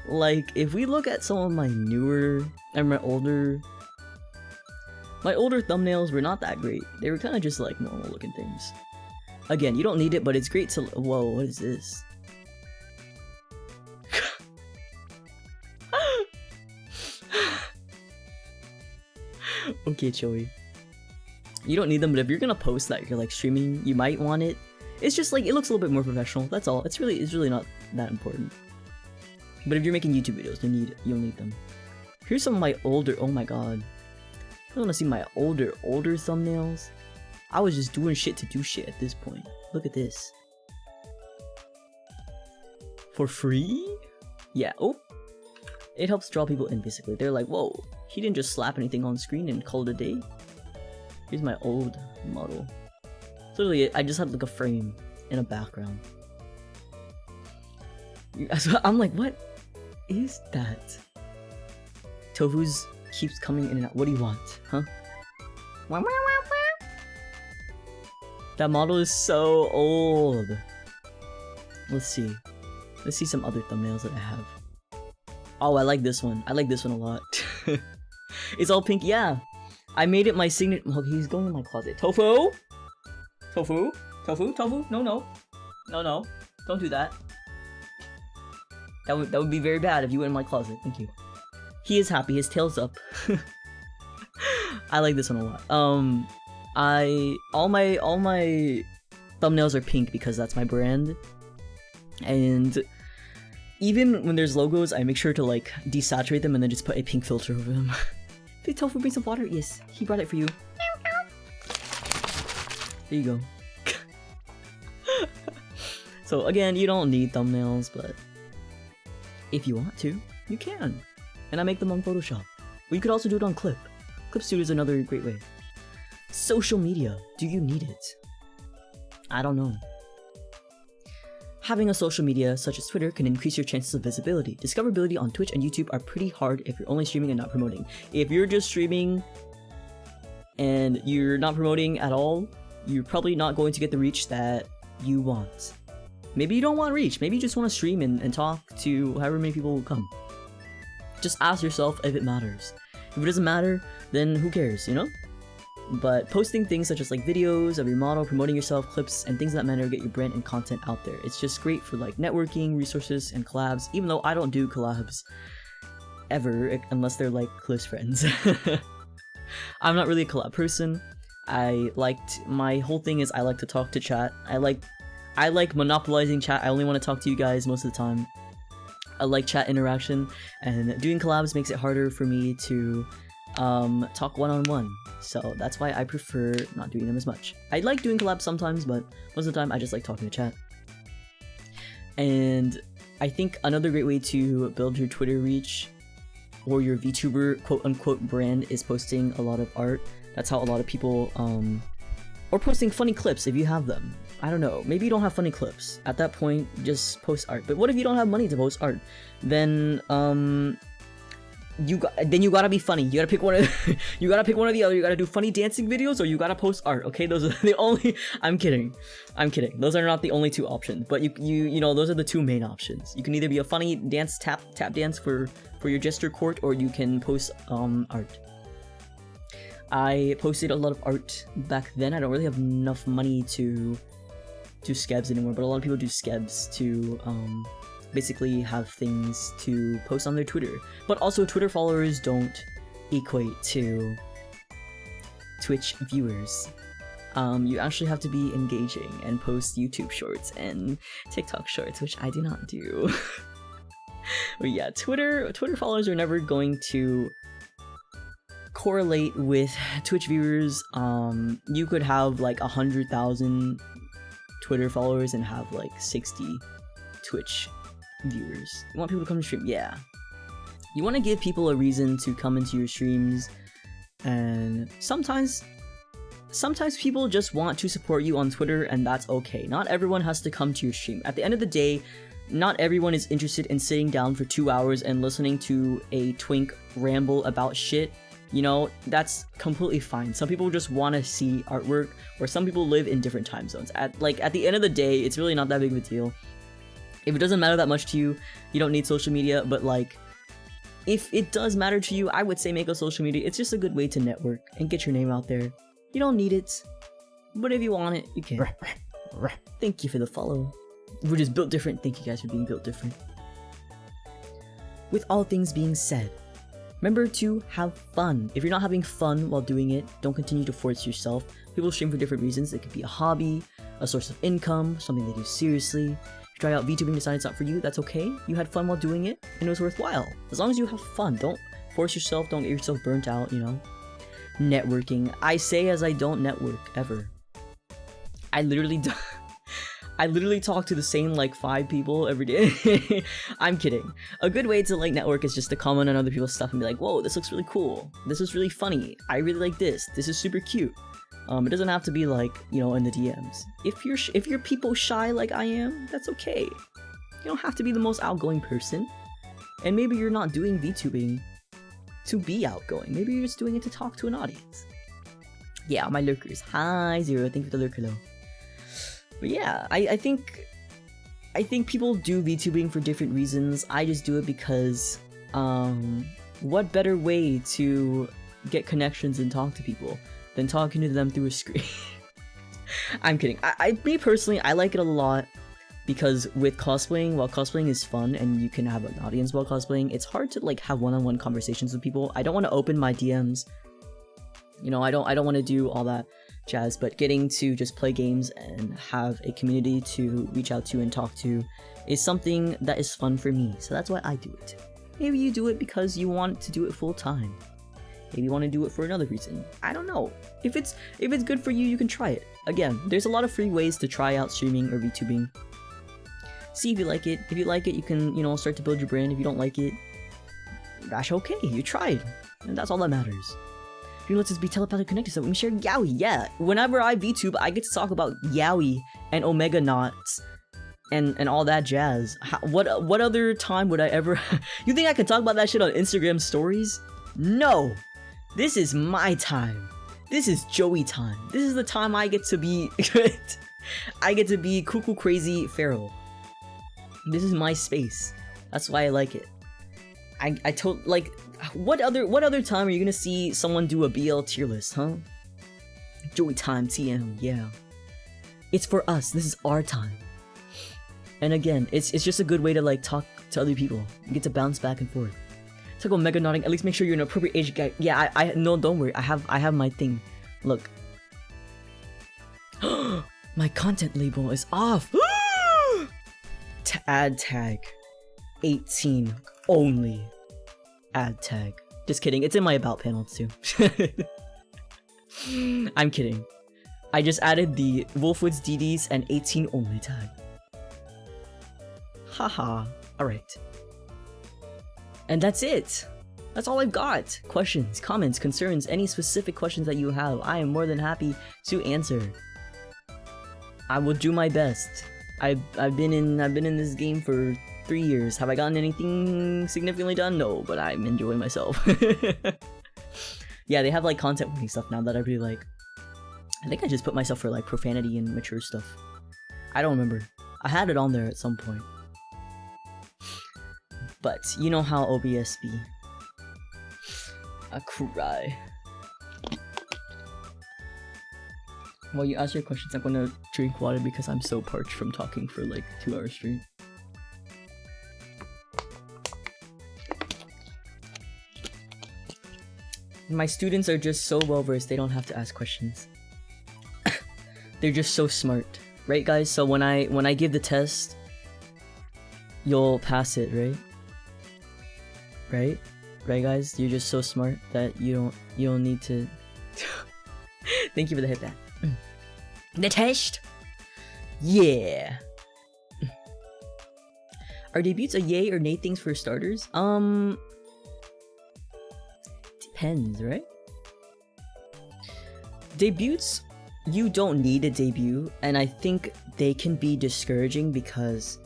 Like, if we look at some of my newer and my older thumbnails were not that great. They were kind of just like normal looking things. Again, you don't need it, but it's great to... Whoa, what is this? Okay, Joey. You don't need them, but if you're gonna post that you're like streaming, you might want it. It's just like, it looks a little bit more professional, that's all. It's really not that important. But if you're making YouTube videos, you'll need them. Here's some of my older... Oh my god. I wanna see my older thumbnails. I was just doing shit to do shit at this point. Look at this. For free? Yeah, oh. It helps draw people in, basically. They're like, whoa, he didn't just slap anything on screen and call it a day. Here's my old model. So literally, I just had like a frame and a background. I'm like, what is that? Tofu's keeps coming in and out. What do you want, huh? That model is so old. Let's see. Let's see some other thumbnails that I have. Oh, I like this one. I like this one a lot. It's all pink. Yeah. I made it my signature. Okay, he's going in my closet. Tofu? Tofu? Tofu? Tofu? No, no. No, no. Don't do that. That would be very bad if you went in my closet. Thank you. He is happy. His tail's up. I like this one a lot. All my thumbnails are pink because that's my brand. And even when there's logos, I make sure to like desaturate them and then just put a pink filter over them. Did Tofu bring some water? Yes, he brought it for you. There you go. So again, you don't need thumbnails, but if you want to, you can. And I make them on Photoshop. Or you could also do it on Clip. Clip Studio is another great way. Social media, do you need it? I don't know. Having a social media such as Twitter can increase your chances of visibility. Discoverability on Twitch and YouTube are pretty hard if you're only streaming and not promoting. If you're just streaming and you're not promoting at all, you're probably not going to get the reach that you want. Maybe you don't want reach, maybe you just want to stream and talk to however many people will come. Just ask yourself if it matters. If it doesn't matter, then who cares, you know? But posting things such as like videos of your model, promoting yourself, clips, and things of that matter get your brand and content out there. It's just great for like networking, resources, and collabs, even though I don't do collabs ever, unless they're like close friends. I'm not really a collab person. My whole thing is I like to talk to chat. I like monopolizing chat. I only want to talk to you guys most of the time. I like chat interaction, and doing collabs makes it harder for me to talk one-on-one, so that's why I prefer not doing them as much. I like doing collabs sometimes, but most of the time I just like talking to chat. And I think another great way to build your Twitter reach or your VTuber quote-unquote brand is posting a lot of art. That's how a lot of people Or posting funny clips if you have them. I don't know, maybe you don't have funny clips. At that point, just post art. But what if you don't have money to post art? Then, you gotta be funny. You gotta pick one of you gotta pick one or the other. You gotta do funny dancing videos or you gotta post art. Okay, those are the only. I'm kidding. Those are not the only two options. But you know those are the two main options. You can either be a funny dance tap dance for your gesture court, or you can post art. I posted a lot of art back then. I don't really have enough money to do skebs anymore, but a lot of people do skebs to basically have things to post on their Twitter. But also Twitter followers don't equate to Twitch viewers. You actually have to be engaging and post YouTube shorts and TikTok shorts, which I do not do. But yeah, Twitter followers are never going to correlate with Twitch viewers. You could have like 100,000 Twitter followers and have like 60 Twitch viewers. You want people to come to stream? Yeah. You want to give people a reason to come into your streams, and sometimes people just want to support you on Twitter, and that's okay. Not everyone has to come to your stream. At the end of the day, not everyone is interested in sitting down for 2 hours and listening to a twink ramble about shit. You know, that's completely fine. Some people just want to see artwork, or some people live in different time zones. At the end of the day, it's really not that big of a deal. If it doesn't matter that much to you, you don't need social media, but like, if it does matter to you, I would say make a social media. It's just a good way to network and get your name out there. You don't need it, but if you want it, you can. Thank you for the follow. We're just built different. Thank you guys for being built different. With all things being said, remember to have fun. If you're not having fun while doing it, don't continue to force yourself. People stream for different reasons. It could be a hobby, a source of income, something they do seriously. If you try out VTubing and decide it's not for you, that's okay. You had fun while doing it, and it was worthwhile. As long as you have fun, don't force yourself, don't get yourself burnt out, you know? Networking. I say as I don't network, ever. I literally talk to the same like 5 people every day. I'm kidding. A good way to like network is just to comment on other people's stuff and be like, whoa, this looks really cool. This is really funny. I really like this. This is super cute. It doesn't have to be like, you know, in the DMs. If you're people shy like I am, that's okay. You don't have to be the most outgoing person. And maybe you're not doing VTubing to be outgoing. Maybe you're just doing it to talk to an audience. Yeah, my lurkers. Hi, Zero. Thank you for the lurker though. But yeah, I think people do VTubing for different reasons. I just do it because, what better way to get connections and talk to people than talking to them through a screen? I'm kidding. Me personally, I like it a lot because with cosplaying, while cosplaying is fun and you can have an audience while cosplaying, it's hard to like have one-on-one conversations with people. I don't want to open my DMs. You know, I don't want to do all that jazz, but getting to just play games and have a community to reach out to and talk to is something that is fun for me. So that's why I do it. Maybe you do it because you want to do it full time. Maybe you want to do it for another reason. I don't know. If it's good for you, you can try it. Again, there's a lot of free ways to try out streaming or VTubing. See if you like it. If you like it, you can, you know, start to build your brand. If you don't like it, that's okay. You tried. And that's all that matters. Dream lets us be telepathically connected so we can share yaoi. Yeah, whenever I VTube, I get to talk about yaoi and omega knots and all that jazz. What other time would I ever... You think I can talk about that shit on Instagram stories? No! This is my time. This is Joey time. This is the time I get to be... I get to be cuckoo crazy feral. This is my space. That's why I like it. I told... Like... What other time are you gonna see someone do a BL tier list, huh? Joey time, TM, yeah. It's for us, this is our time. And again, it's just a good way to like talk to other people. You get to bounce back and forth. Talk about mega nodding, at least make sure you're an appropriate age guy. Yeah, I no, don't worry, I have my thing. Look. My content label is off! Add tag. 18 only. Add tag. Just kidding, it's in my about panel too. I'm kidding. I just added the Wolfwood's DDs and 18 only tag. Haha, alright. And that's it. That's all I've got. Questions, comments, concerns, any specific questions that you have, I am more than happy to answer. I will do my best. I've been in this game for 3 years. Have I gotten anything significantly done? No, but I'm enjoying myself. Yeah, they have like content warning stuff now that I really like. I think I just put myself for like profanity and mature stuff. I don't remember. I had it on there at some point. But you know how OBS be. I cry. While you ask your questions, I'm gonna drink water because I'm so parched from talking for like 2 hours straight. My students are just so well versed, they don't have to ask questions. They're just so smart, right, guys? So when I give the test, you'll pass it, right? Right, guys? You're just so smart that you don't need to. Thank you for the hit back. The test. Yeah. Are debuts a yay or nay things for starters? Depends, right? Debuts, you don't need a debut, and I think they can be discouraging because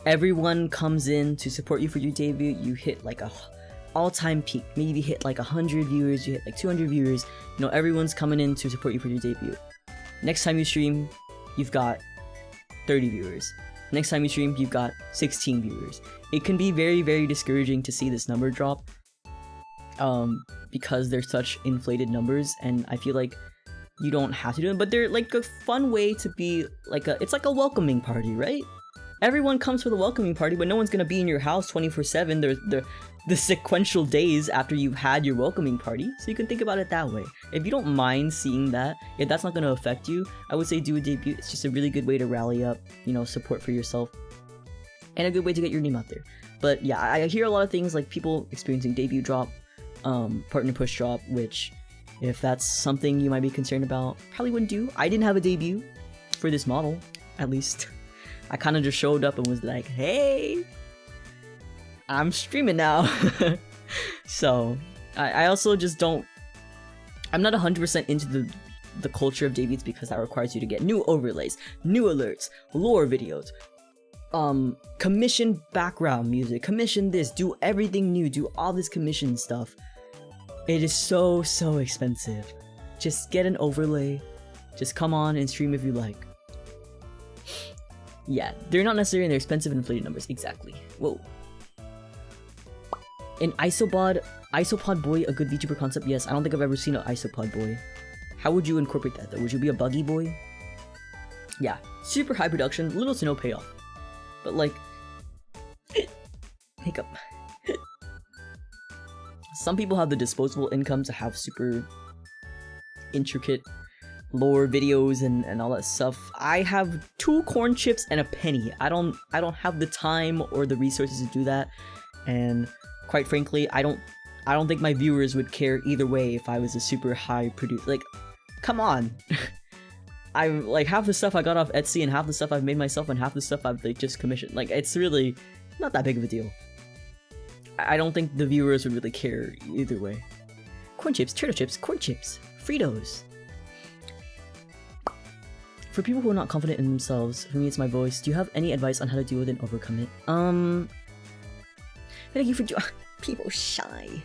everyone comes in to support you for your debut. You hit like a all-time peak. Maybe you hit like 100 viewers, you hit like 200 viewers. You know, everyone's coming in to support you for your debut. Next time you stream, you've got 30 viewers. Next time you stream, you've got 16 viewers. It can be very, very discouraging to see this number drop. Because they're such inflated numbers, and I feel like you don't have to do it, but they're like a fun way to be like it's like a welcoming party, right? Everyone comes for the welcoming party, but no one's gonna be in your house 24/7. The sequential days after you've had your welcoming party, so you can think about it that way. If you don't mind seeing that, if that's not gonna affect you, I would say do a debut. It's just a really good way to rally up, you know, support for yourself, and a good way to get your name out there. But yeah, I hear a lot of things like people experiencing debut drop, partner push drop, which if that's something you might be concerned about, probably wouldn't do. I didn't have a debut for this model, at least. I kind of just showed up and was like, hey, I'm streaming now. So I also just don't, I'm not 100% into the culture of debuts because that requires you to get new overlays, new alerts, lore videos, commission background music, commission this, do everything new, do all this commission stuff. It is so expensive. Just get an overlay, just come on and stream if you like. Yeah, they're not necessarily in their expensive inflated numbers. Exactly. Whoa. An isopod boy, a good VTuber concept? Yes, I don't think I've ever seen an isopod boy. How would you incorporate that though? Would you be a buggy boy? Yeah, super high production, little to no payoff. But like, hiccup. Some people have the disposable income to have super intricate lore videos and all that stuff. I have 2 corn chips and a penny. I don't have the time or the resources to do that, and quite frankly, I don't think my viewers would care either way if I was a super high producer. Like, come on. I'm like, half the stuff I got off Etsy and half the stuff I've made myself and half the stuff I've like just commissioned. Like, it's really not that big of a deal. I don't think the viewers would really care either way. Corn chips, turtle chips, corn chips, Fritos. For people who are not confident in themselves, for me it's my voice. Do you have any advice on how to deal with it and overcome it? Thank you for people shy.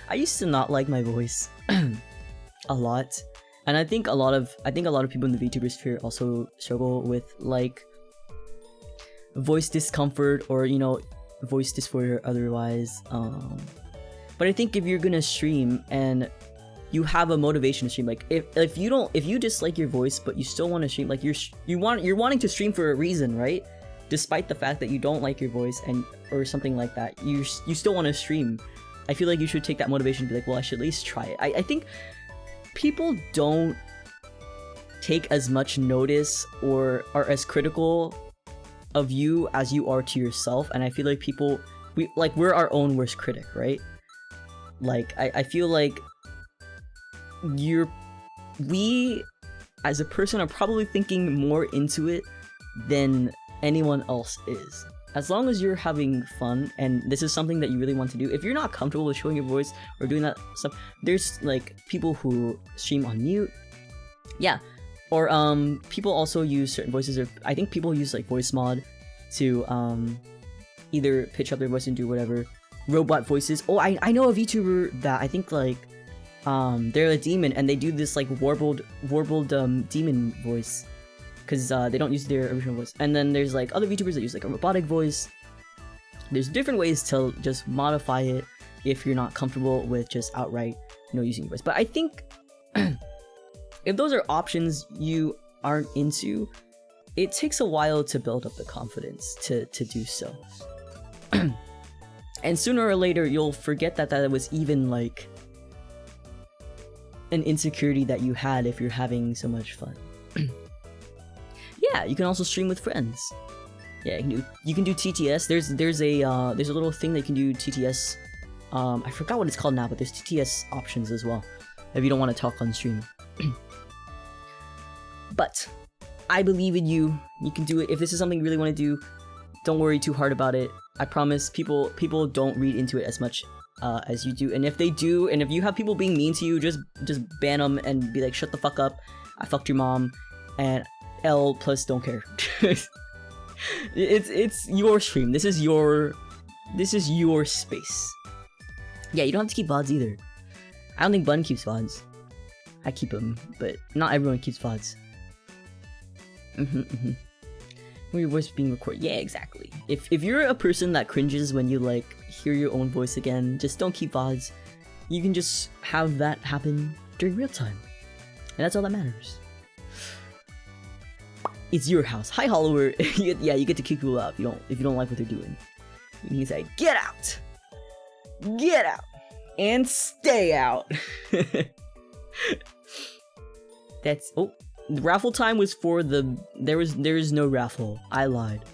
I used to not like my voice a lot, and I think a lot of people in the VTuber sphere also struggle with like voice discomfort or, you know, voice dysphoria otherwise. But I think if you're gonna stream and you have a motivation to stream, like if you dislike your voice but you still want to stream, like you're wanting to stream for a reason, right? Despite the fact that you don't like your voice and or something like that, you still want to stream. I feel like you should take that motivation and be like, well, I should at least try it. I think people don't take as much notice or are as critical of you as you are to yourself, and I feel like we're our own worst critic, right? Like I feel like we as a person are probably thinking more into it than anyone else is. as long as you're having fun and this is something that you really want to do, if you're not comfortable with showing your voice or doing that stuff, there's like people who stream on mute. Yeah. Or people also use certain voices, or I think people use like voice mod to either pitch up their voice and do whatever. Robot voices. Oh, I know a VTuber that I think like they're a demon and they do this like warbled demon voice because they don't use their original voice. And then there's like other VTubers that use like a robotic voice. There's different ways to just modify it if you're not comfortable with just outright, you know, using your voice. But I think if those are options you aren't into, it takes a while to build up the confidence to do so. And sooner or later, you'll forget that that was even like an insecurity that you had if you're having so much fun. Yeah, you can also stream with friends. Yeah, you can do TTS. There's a little thing that you can do TTS. I forgot what it's called now, but there's TTS options as well if you don't want to talk on stream. But I believe in you. You can do it. If this is something you really want to do, don't worry too hard about it. I promise people don't read into it as much as you do. And if they do, and if you have people being mean to you, just ban them and be like, shut the fuck up. I fucked your mom, and L plus don't care. It's your stream. This is your space. Yeah, you don't have to keep VODs either. I don't think Bun keeps VODs. I keep them, but not everyone keeps VODs. When your voice being recorded. Yeah, exactly. If you're a person that cringes when you like hear your own voice again, just don't keep VODs. You can just have that happen during real time. And that's all that matters. It's your house. Hi, Hollower. Yeah, you get to kick people out if you don't like what they're doing. You can say, get out! Get out! And stay out! That's... Oh, the raffle time was for the... There is no raffle. I lied.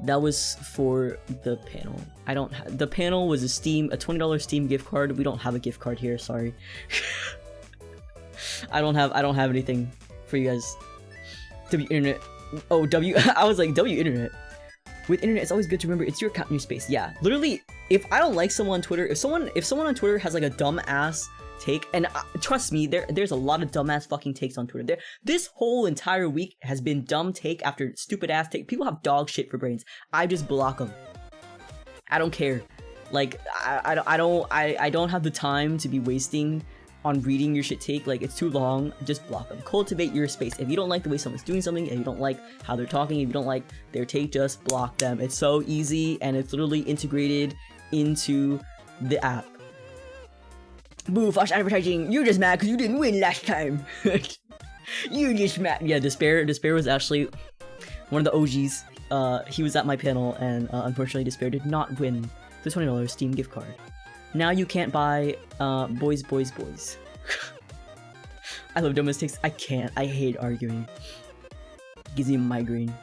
That was for the panel. I don't have... The panel was a $20 Steam gift card. We don't have a gift card here, sorry. I don't have anything for you guys. W internet. Oh, I was like, W internet. With internet, it's always good to remember it's your account and your space. Yeah, literally, if I don't like someone on Twitter, if someone on Twitter has like a dumb ass take, and trust me, there's a lot of dumbass fucking takes on Twitter. This whole entire week has been dumb take after stupid ass take. People have dog shit for brains. I just block them. I don't care. Like I don't have the time to be wasting on reading your shit take. Like, it's too long. Just block them. Cultivate your space. If you don't like the way someone's doing something, if you don't like how they're talking, if you don't like their take, just block them. It's so easy, and it's literally integrated into the app. Boo, false advertising. You're just mad because you didn't win last time. You're just mad. Yeah, Despair was actually one of the OGs. He was at my panel, and unfortunately Despair did not win the $20 Steam gift card. Now you can't buy boys. I love dumb mistakes. I can't. I hate arguing. Gives me a migraine.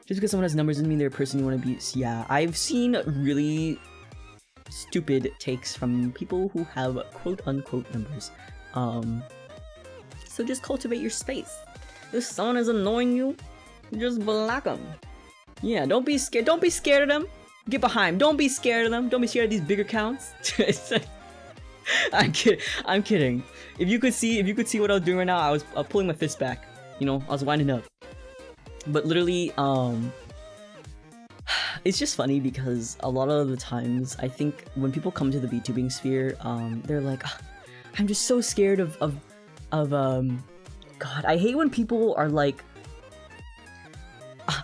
Just because someone has numbers doesn't mean they're a person you want to be. Yeah, I've seen really stupid takes from people who have quote-unquote numbers. So just cultivate your space. If someone is annoying you, just block them. Yeah, don't be scared. Don't be scared of them. Get behind him. Don't be scared of them. Don't be scared of these bigger counts. I'm kidding. If you could see what I was doing right now, I was pulling my fist back. You know, I was winding up. But literally, it's just funny because a lot of the times, I think when people come to the VTubing sphere, they're like, I'm just so scared of God, I hate when people are like,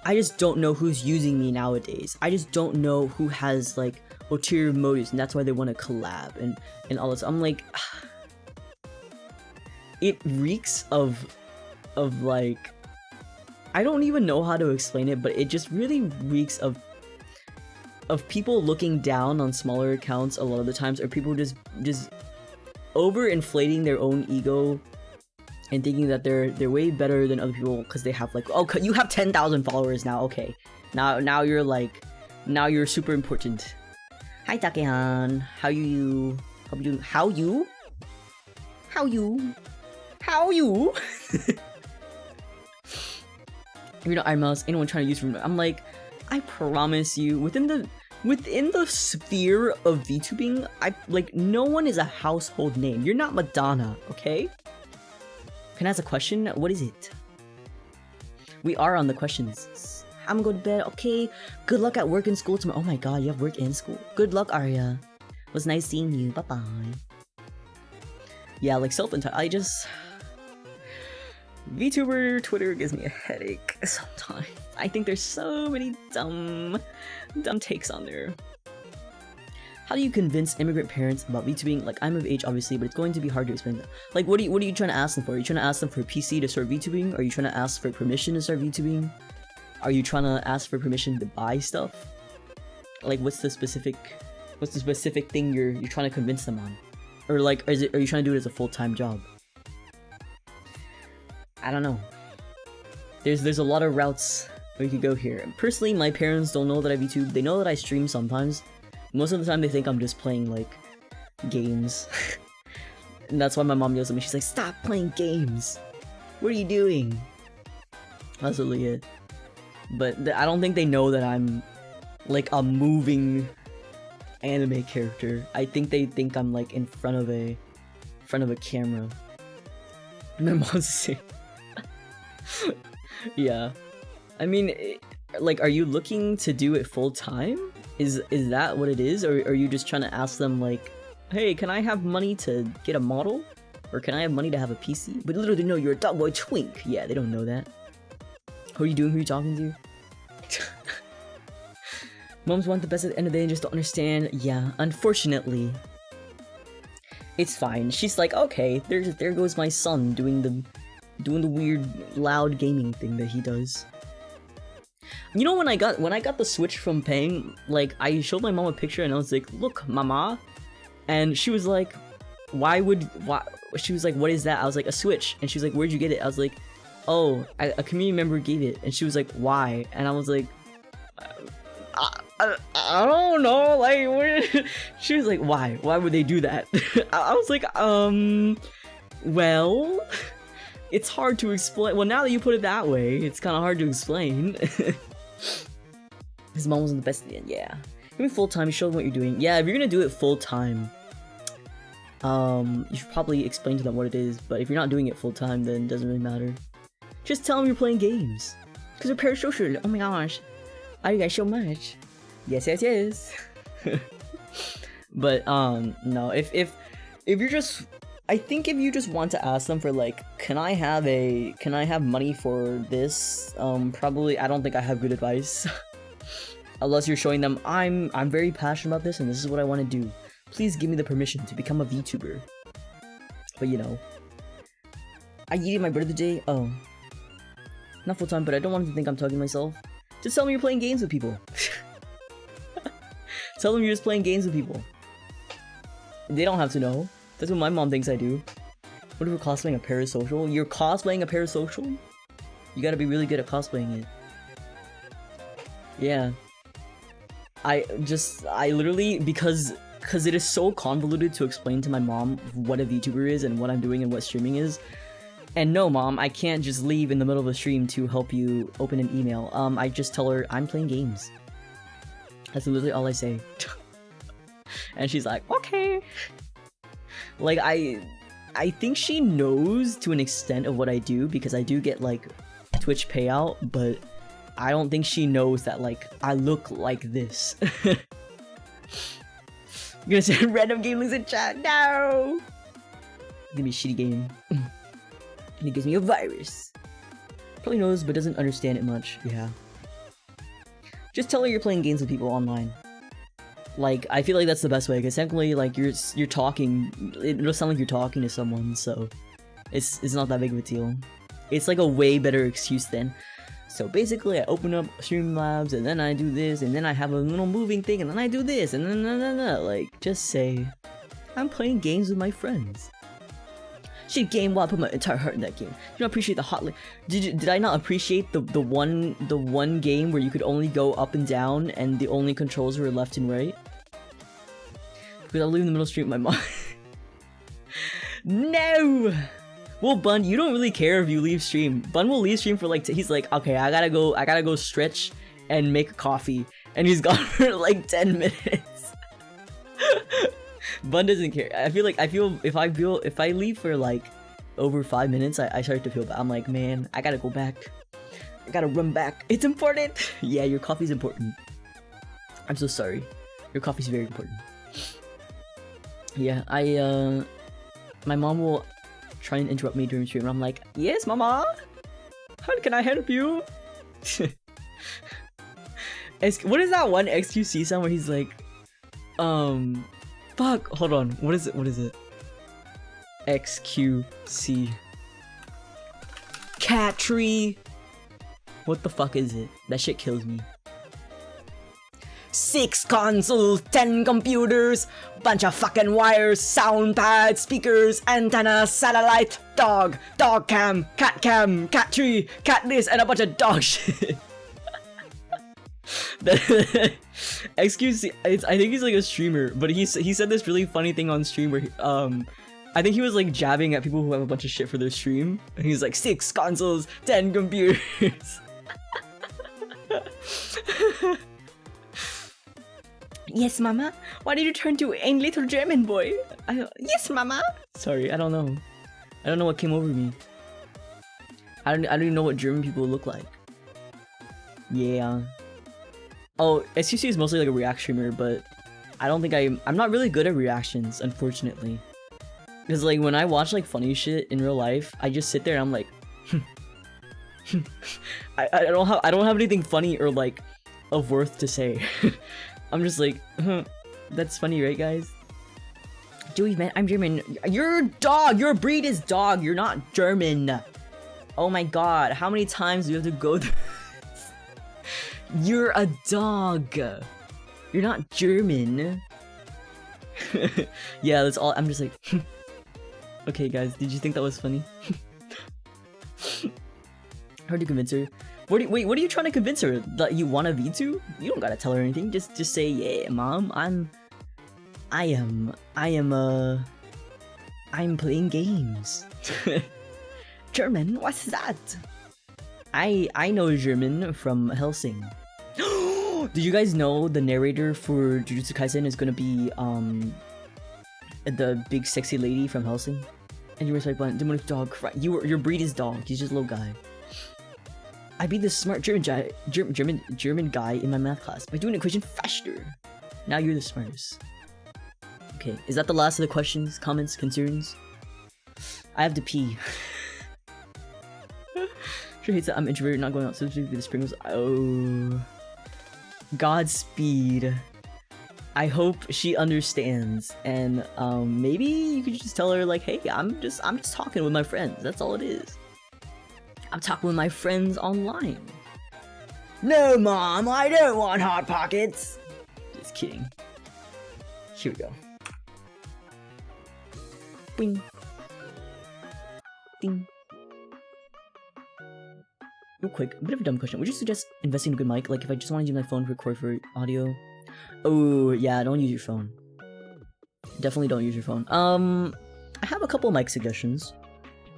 I just don't know who's using me nowadays. I just don't know who has like ulterior motives, and that's why they want to collab and all this. I'm like, it reeks of like, I don't even know how to explain it, but it just really reeks of people looking down on smaller accounts a lot of the times, or people just overinflating their own ego and thinking that they're way better than other people because they have like, oh, you have 10,000 followers now, okay. Now you're like, now you're super important. Hi Takehan, how you? How you? If you're not iMouse, anyone trying to use from, I'm like, I promise you, within the sphere of VTubing, no one is a household name. You're not Madonna, okay? Can I ask a question? What is it? We are on the questions. I'm gonna go to bed, okay? Good luck at work and school tomorrow. Oh my god, you have work and school. Good luck, Arya. It was nice seeing you. Bye-bye. Yeah, like self-entitled. VTuber Twitter gives me a headache sometimes. I think there's so many dumb takes on there. How do you convince immigrant parents about VTubing? Like, I'm of age, obviously, but it's going to be hard to explain that. Like, what are you trying to ask them for? Are you trying to ask them for a PC to start VTubing? Are you trying to ask for permission to start VTubing? Are you trying to ask for permission to buy stuff? Like, what's the specific thing you're trying to convince them on? Or like, are you trying to do it as a full-time job? I don't know. There's a lot of routes we could go here. Personally, my parents don't know that I VTube. They know that I stream sometimes. Most of the time, they think I'm just playing like games, and that's why my mom yells at me. She's like, "Stop playing games! What are you doing?" That's really it. But I don't think they know that I'm like a moving anime character. I think they think I'm like in front of a camera. My mom's saying, yeah. I mean, like, are you looking to do it full time? Is that what it is, or are you just trying to ask them like, hey, can I have money to get a model, or can I have money to have a PC? But little do they know you're a dog boy twink. Yeah, they don't know that. Who are you doing? Who are you talking to? Moms want the best at the end of the day and just don't understand. Yeah, unfortunately. It's fine. She's like, okay, there goes my son doing the weird loud gaming thing that he does. You know, when I got the Switch from Pang, like, I showed my mom a picture and I was like, look, mama. And she was like, why? She was like, what is that? I was like, a Switch. And she was like, where'd you get it? I was like, oh, a community member gave it. And she was like, why? And I was like, I don't know, like, what? She was like, why? Why would they do that? I was like, well, it's hard to explain. Well, now that you put it that way, it's kind of hard to explain. His mom wasn't the best at the end, yeah. Give me full-time, you show them what you're doing. Yeah, if you're gonna do it full-time, you should probably explain to them what it is, but if you're not doing it full-time, then it doesn't really matter. Just tell them you're playing games. Because you're parasocial. Oh my gosh. I you guys so much. Yes, yes, yes. But, no, if you're just... I think if you just want to ask them for, like, can I have money for this? Probably, I don't think I have good advice. Unless you're showing them, I'm very passionate about this and this is what I want to do. Please give me the permission to become a VTuber. But, you know. I yeeted my brother today. Oh. Not full time, but I don't want them to think I'm talking to myself. Just tell me you're playing games with people. Tell them you're just playing games with people. They don't have to know. That's what my mom thinks I do. What if we're cosplaying a parasocial? You're cosplaying a parasocial? You gotta be really good at cosplaying it. Yeah. I literally, because it is so convoluted to explain to my mom what a VTuber is and what I'm doing and what streaming is. And no, mom, I can't just leave in the middle of a stream to help you open an email. I just tell her I'm playing games. That's literally all I say. And she's like, okay. Like, I think she knows to an extent of what I do, because I do get, like, Twitch payout, but I don't think she knows that, like, I look like this. I'm gonna say random game links in chat. No! It's gonna be a shitty game. And it gives me a virus. Probably knows, but doesn't understand it much. Yeah. Just tell her you're playing games with people online. Like, I feel like that's the best way, because technically, like, you're talking, it'll sound like you're talking to someone, so it's not that big of a deal. It's like a way better excuse than, so basically I open up Streamlabs, and then I do this, and then I have a little moving thing, and then I do this, and then like, just say, I'm playing games with my friends. Shit game while I put my entire heart in that game. You don't appreciate the hotline. Did I not appreciate the one game where you could only go up and down and the only controls were left and right? Because I'll leave in the middle stream with my mom. No! Well, Bun, you don't really care if you leave stream. Bun will leave stream for like, he's like, okay, I gotta go stretch and make a coffee, and he's gone for like 10 minutes. Bun doesn't care. I feel if I leave for like over 5 minutes, I start to feel bad. I'm like, man, I gotta go back. I gotta run back. It's important. Yeah, your coffee's important. I'm so sorry. Your coffee's very important. Yeah, my mom will try and interrupt me during stream, and I'm like, yes, mama. How can I help you? What is that one XQC sound where he's like, fuck, hold on, what is it? XQC. Cat tree. What the fuck is it? That shit kills me. 6 consoles, 10 computers, bunch of fucking wires, sound pads, speakers, antenna, satellite, dog cam, cat tree, cat this, and a bunch of dog shit. XQC, I think he's like a streamer, but he said this really funny thing on stream where I think he was like jabbing at people who have a bunch of shit for their stream, and he's like 6 consoles, 10 computers. Yes, mama. Why did you turn to a little German boy? Yes, mama. Sorry, I don't know. I don't know what came over me. I don't even know what German people look like. Yeah. Oh, SUC is mostly like a react streamer, but I don't think I'm not really good at reactions, unfortunately. Because like when I watch like funny shit in real life, I just sit there and I'm like, I don't have anything funny or like of worth to say. I'm just like, that's funny, right, guys? Joey, man, I'm German. You're dog. Your breed is dog. You're not German. Oh my god, how many times do you have to go through this? You're a dog. You're not German. Yeah, that's all. I'm just like, okay, guys, did you think that was funny? Hard to convince her. Wait, what are you trying to convince her? That you want a V2? You don't gotta tell her anything. Just say, yeah, mom, I'm playing games. German? What's that? I know German from Helsing. Did you guys know the narrator for Jujutsu Kaisen is gonna be the big sexy lady from Helsing? And you were like, demonic dog. Your breed is dog. He's just a little guy. I beat this smart German guy in my math class by doing an equation faster. Now you're the smartest. Okay, is that the last of the questions, comments, concerns? I have to pee. Sure hates that I'm introverted, not going out so to the spring was. Oh, Godspeed. I hope she understands, and maybe you could just tell her like, hey, I'm just talking with my friends. That's all it is. I'm talking with my friends online. No, mom, I don't want Hot Pockets. Just kidding. Here we go. Bing. Ding. Real quick, a bit of a dumb question. Would you suggest investing in a good mic? Like if I just want to use my phone to record for audio? Oh, yeah, don't use your phone. Definitely don't use your phone. I have a couple mic suggestions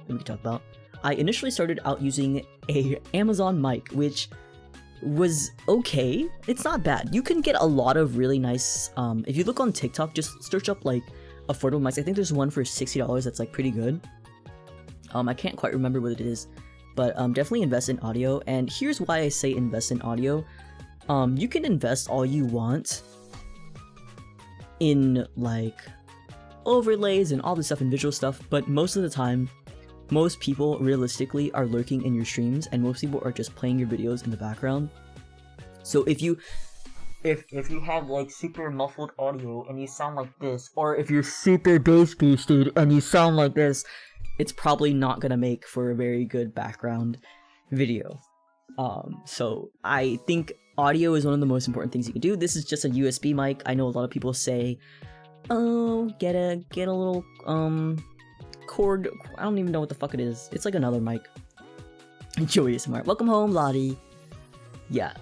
that we can talk about. I initially started out using a Amazon mic, which was okay. It's not bad. You can get a lot of really nice, if you look on TikTok, just search up like affordable mics. I think there's one for $60 that's like pretty good. I can't quite remember what it is, but definitely invest in audio. And here's why I say invest in audio. You can invest all you want in like overlays and all this stuff and visual stuff, but most of the time, most people realistically are lurking in your streams, and most people are just playing your videos in the background. So if you have like super muffled audio and you sound like this, or if you're super bass boosted and you sound like this, it's probably not gonna make for a very good background video. So I think audio is one of the most important things you can do. This is just a USB mic. I know a lot of people say, oh, get a little cord. I don't even know what the fuck it is. It's like another mic. Joey is smart. Welcome home, Lottie. Yeah,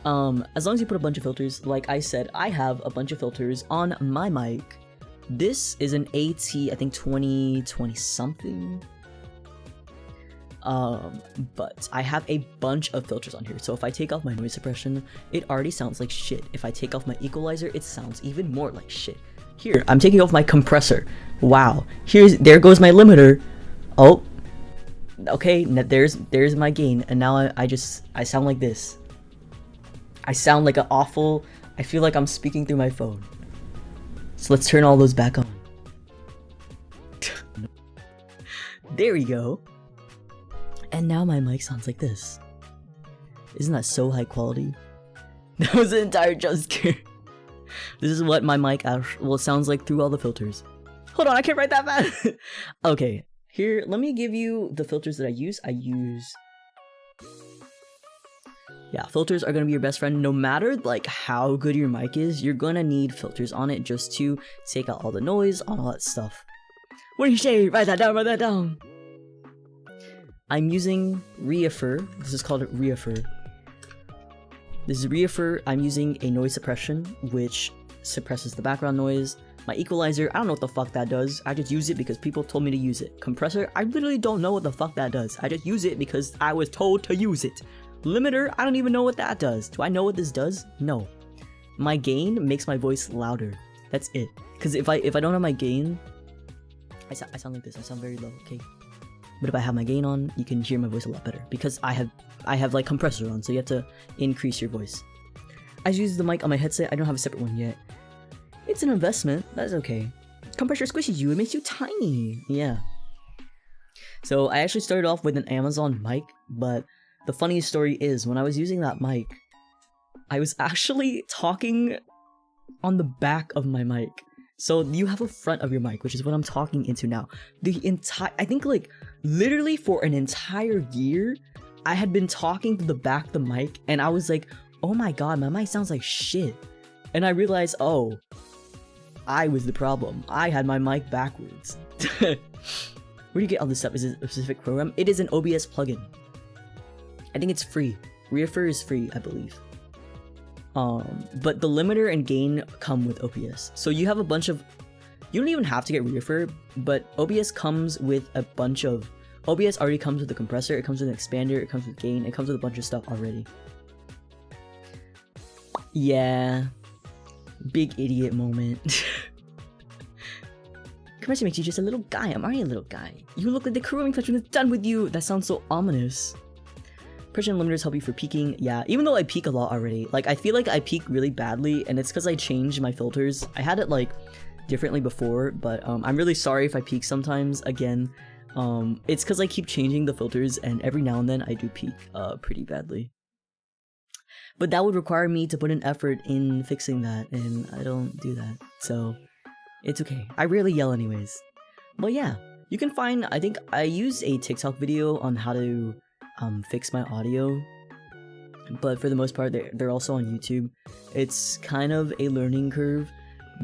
as long as you put a bunch of filters, like I said, I have a bunch of filters on my mic. This is an AT, I think 2020 something. But I have a bunch of filters on here. So if I take off my noise suppression, it already sounds like shit. If I take off my equalizer, it sounds even more like shit. Here, I'm taking off my compressor. Wow. There goes my limiter. Oh. Okay, there's my gain, and now I sound like this. I sound like I feel like I'm speaking through my phone. So let's turn all those back on. There we go. And now my mic sounds like this. Isn't that so high quality? That was an entire jump scare. This is what my mic sounds like through all the filters. Hold on, I can't write that fast. Okay, here, let me give you the filters that I use. Yeah, filters are gonna be your best friend. No matter like how good your mic is, you're gonna need filters on it just to take out all the noise, all that stuff. What do you say? Write that down, write that down. I'm using Reafer. This is called Reafer. This is Reafer. I'm using a noise suppression, which suppresses the background noise. My equalizer, I don't know what the fuck that does. I just use it because people told me to use it. Compressor, I literally don't know what the fuck that does. I just use it because I was told to use it. Limiter, I don't even know what that does. Do I know what this does? No. My gain makes my voice louder. That's it. Because if I don't have my gain, I sound like this. I sound very low, okay? But if I have my gain on, you can hear my voice a lot better. Because I have like compressor on, so you have to increase your voice. I use the mic on my headset. I don't have a separate one yet. It's an investment. That's okay. Compressor squishes you. It makes you tiny. Yeah. So I actually started off with an Amazon mic, but the funniest story is when I was using that mic, I was actually talking on the back of my mic. So you have a front of your mic, which is what I'm talking into now. I think like literally for an entire year, I had been talking to the back of the mic, and I was like, oh my god, my mic sounds like shit. And I realized, oh, I was the problem. I had my mic backwards. Where do you get all this stuff? Is it a specific program? It is an OBS plugin. I think it's free. Reafer is free, I believe. But the limiter and gain come with OBS. So you have a bunch of... You don't even have to get Reafer, but OBS comes with a bunch of... OBS already comes with a compressor, it comes with an expander, it comes with gain, it comes with a bunch of stuff already. Yeah. Big idiot moment. Compressor makes you just a little guy. I'm already a little guy. You look like the crewing collection is done with you. That sounds so ominous. Pressure limiters help you for peaking. Yeah, even though I peak a lot already. Like, I feel like I peak really badly, and it's because I changed my filters. I had it, like, differently before, but I'm really sorry if I peak sometimes. Again, it's because I keep changing the filters, and every now and then I do peak pretty badly. But that would require me to put an effort in fixing that, and I don't do that. So, it's okay. I rarely yell anyways. But yeah, you can find... I think I used a TikTok video on how to... fix my audio, but for the most part they're also on YouTube. It's kind of a learning curve,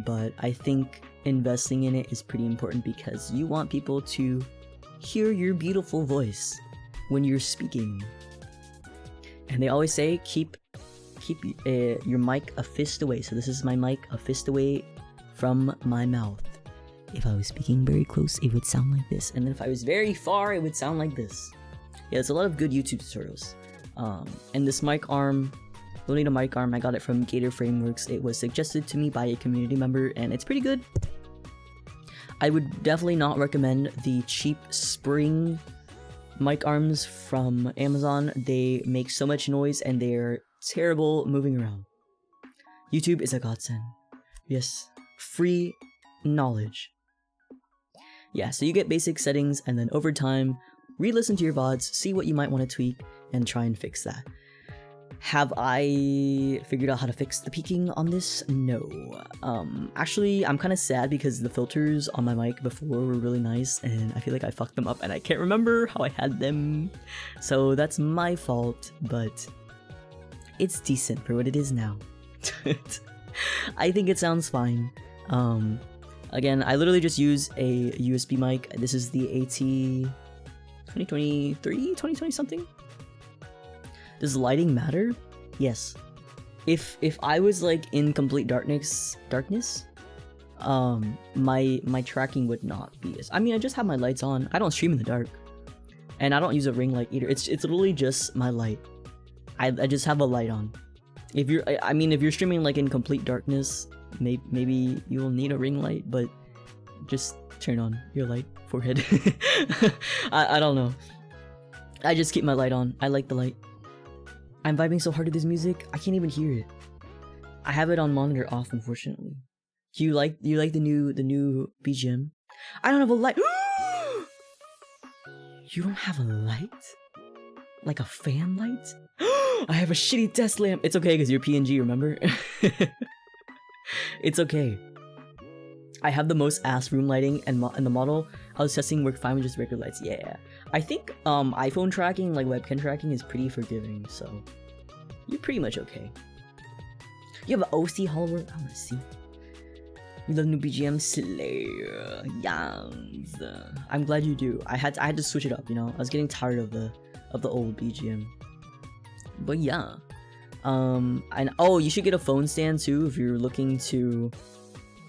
but I think investing in it is pretty important because you want people to hear your beautiful voice when you're speaking. And they always say keep your mic a fist away. So this is my mic a fist away from my mouth. If I was speaking very close, it would sound like this, and then if I was very far, it would sound like this. Yeah, there's a lot of good YouTube tutorials. And this mic arm, don't need a mic arm, I got it from Gator Frameworks. It was suggested to me by a community member, and it's pretty good. I would definitely not recommend the cheap spring mic arms from Amazon. They make so much noise, and they're terrible moving around. YouTube is a godsend. Yes, free knowledge. Yeah, so you get basic settings, and then over time, re-listen to your VODs, see what you might want to tweak, and try and fix that. Have I figured out how to fix the peaking on this? No. Actually, I'm kind of sad because the filters on my mic before were really nice, and I feel like I fucked them up, and I can't remember how I had them. So that's my fault, but it's decent for what it is now. I think it sounds fine. Again, I literally just use a USB mic. This is the AT... 2020 something. Does lighting matter? Yes. If I was like in complete darkness, my tracking would not be as... I mean, I just have my lights on. I don't stream in the dark. And I don't use a ring light either. It's literally just my light. I just have a light on. If you're, I mean, if you're streaming like in complete darkness, maybe you will need a ring light, but just turn on your light forehead. I don't know. I just keep my light on. I like the light. I'm vibing so hard to this music, I can't even hear it. I have it on monitor off, unfortunately. Do you like the new BGM? I don't have a light. You don't have a light? Like a fan light? I have a shitty desk lamp. It's okay because you're PNG, remember? It's okay. I have the most ass room lighting, and the model I was testing worked fine with just regular lights. Yeah, I think iPhone tracking, like webcam tracking, is pretty forgiving, so you're pretty much okay. You have an OC Hollywood. I want to see. You love new BGM Slayer. Yes. I'm glad you do. I had to switch it up. You know, I was getting tired of the old BGM. But yeah. And oh, you should get a phone stand too if you're looking to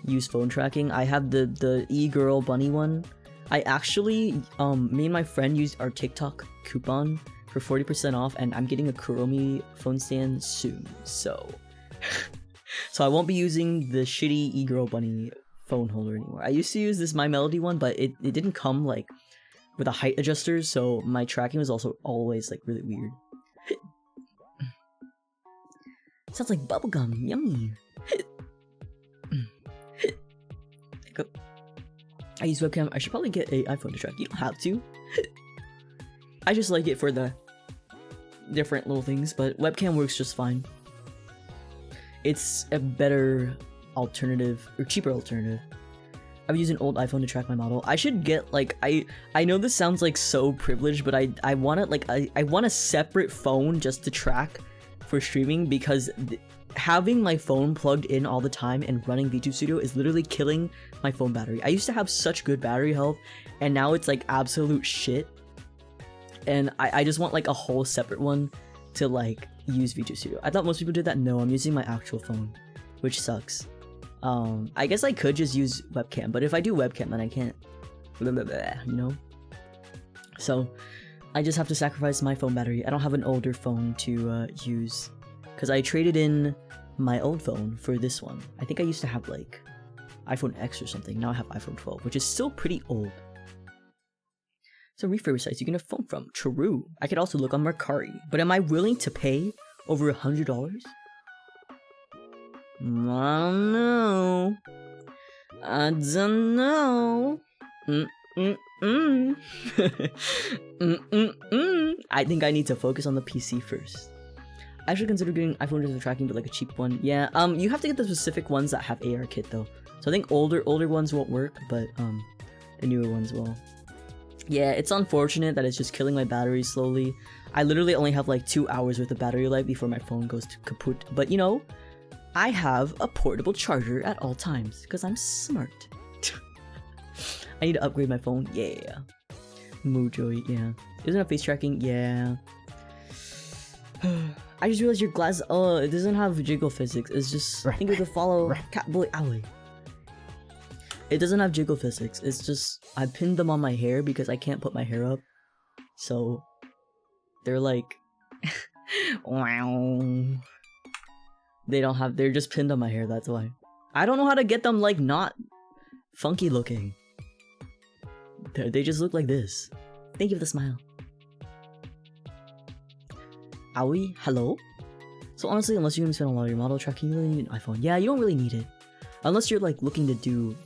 use phone tracking. I have the e-girl bunny one. I actually me and my friend used our TikTok coupon for 40% off, and I'm getting a Kuromi phone stand soon. So I won't be using the shitty e-girl bunny phone holder anymore. I used to use this My Melody one, but it didn't come like with a height adjuster, so my tracking was also always like really weird. Sounds like bubblegum, yummy. I use webcam. I should probably get an iPhone to track. You don't have to. I just like it for the different little things, but webcam works just fine. It's a better alternative, or cheaper alternative. I've used an old iPhone to track my model. I should get like, I know this sounds like so privileged, but I want it like, I want a separate phone just to track for streaming, because having my phone plugged in all the time and running VTube Studio is literally killing my phone battery. I used to have such good battery health, and now it's like absolute shit. And I just want like a whole separate one to like use VTube Studio. I thought most people did that. No, I'm using my actual phone, which sucks. I guess I could just use webcam, but if I do webcam, then I can't, blah, blah, blah, you know? So I just have to sacrifice my phone battery. I don't have an older phone to use, because I traded in my old phone for this one. I think I used to have like iPhone X or something. Now I have iPhone 12, which is still pretty old. So refurb sites you can get a phone from. True. I could also look on Mercari, but am I willing to pay over $100? I don't know. I don't know. I think I need to focus on the PC first. I should consider getting iPhone just for tracking, but like a cheap one. Yeah, you have to get the specific ones that have AR kit though. So I think older ones won't work, but the newer ones will. Yeah, it's unfortunate that it's just killing my battery slowly. I literally only have like 2 hours worth of battery life before my phone goes to kaput. But you know, I have a portable charger at all times because I'm smart. I need to upgrade my phone. Yeah. Joei, yeah. Isn't it face tracking? Yeah. I just realized your glass. Oh, it doesn't have jiggle physics. It's just. I think it's a follow Catboy Alley. It doesn't have jiggle physics. It's just I pinned them on my hair because I can't put my hair up. So they're like, wow. They don't have. They're just pinned on my hair. That's why. I don't know how to get them like not funky looking. They just look like this. Thank you for the smile. Owie, hello? So honestly, unless you're gonna spend a lot of your model tracking, you really need an iPhone. Yeah, you don't really need it. Unless you're like looking to do...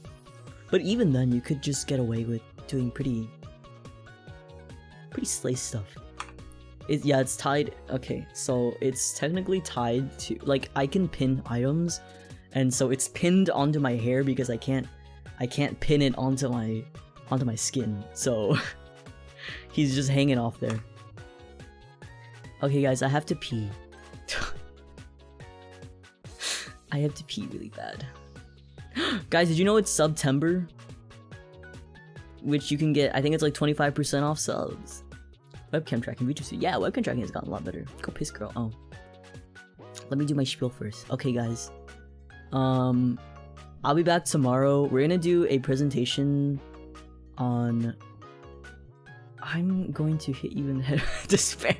But even then, you could just get away with doing pretty slay stuff. Yeah, it's tied... Okay, so it's technically tied to... Like, I can pin items, and so it's pinned onto my hair because I can't pin it onto my skin, so he's just hanging off there. Okay guys, I have to pee. I have to pee really bad. Guys, did you know it's September? Which you can get, I think it's like 25% off subs. Webcam tracking, VTuber. Yeah, webcam tracking has gotten a lot better. Go piss girl. Oh. Let me do my spiel first. Okay guys. I'll be back tomorrow. We're gonna do a presentation on... I'm going to hit you in the head with despair.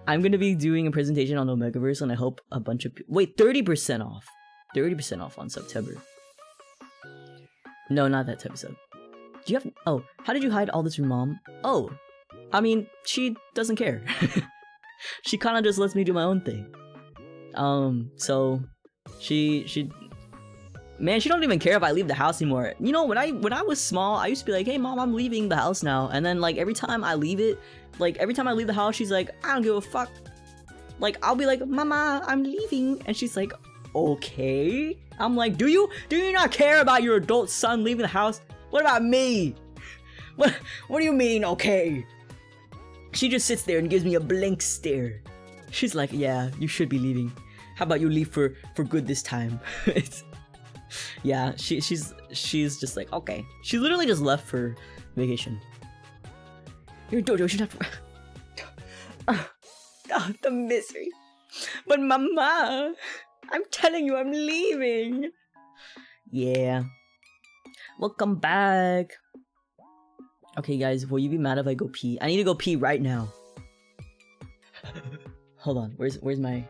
I'm gonna be doing a presentation on Omegaverse, and I hope a bunch of wait, 30% off. 30% off on September. No, not that type of sub. Do you have? Oh, how did you hide all this from mom? Oh, I mean, she doesn't care. She kind of just lets me do my own thing. So man, she don't even care if I leave the house anymore. You know, when I was small, I used to be like, hey mom, I'm leaving the house now. And then like every time I leave it, like every time I leave the house, she's like, I don't give a fuck. Like I'll be like, mama, I'm leaving. And she's like, okay. I'm like, do you not care about your adult son leaving the house? What about me? What do you mean, okay? She just sits there and gives me a blank stare. She's like, yeah, you should be leaving. How about you leave for good this time? Yeah, she's just like, okay. She literally just left for vacation. Your dojo should have. Oh, the misery. But mama, I'm telling you, I'm leaving. Yeah. Welcome back. Okay, guys, will you be mad if I go pee? I need to go pee right now. Hold on, where's my...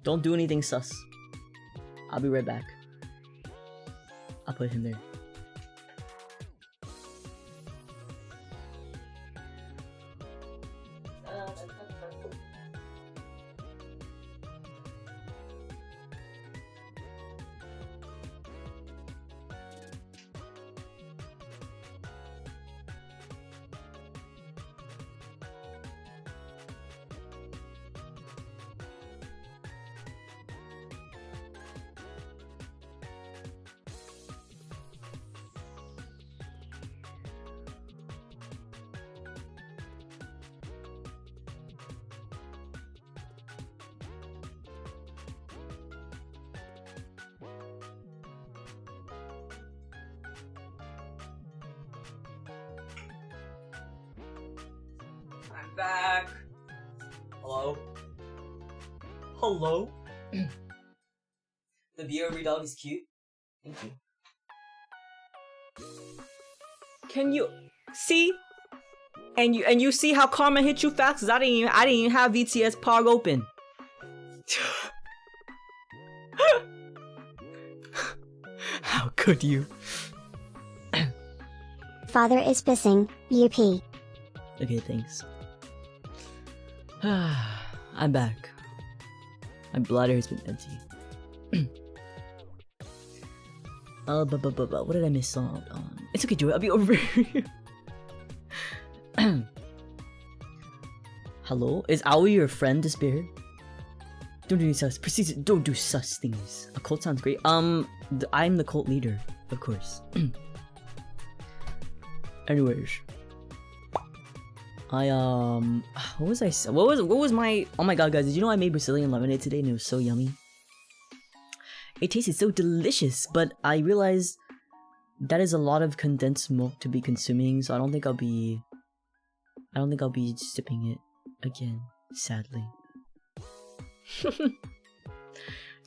Don't do anything sus. I'll be right back. I'll put him there. I'm back. Hello? Hello? The BRB dog is cute. Thank you. Can you see? And you see how karma hit you fast? Cause I didn't even have VTS Pog open. How could you? Father is pissing, UP. Okay, thanks. I'm back. My bladder has been empty. What did I miss on? It's okay, Joey. I'll be over here. Hello? Is Aoi your friend, Despair? Don't do any sus. Proceed. Don't do sus things. A cult sounds great. I'm the cult leader, of course. Anyways. What was my... Oh my god, guys, did you know I made Brazilian lemonade today and it was so yummy? It tasted so delicious, but I realized that is a lot of condensed milk to be consuming, so I don't think I'll be sipping it again, sadly.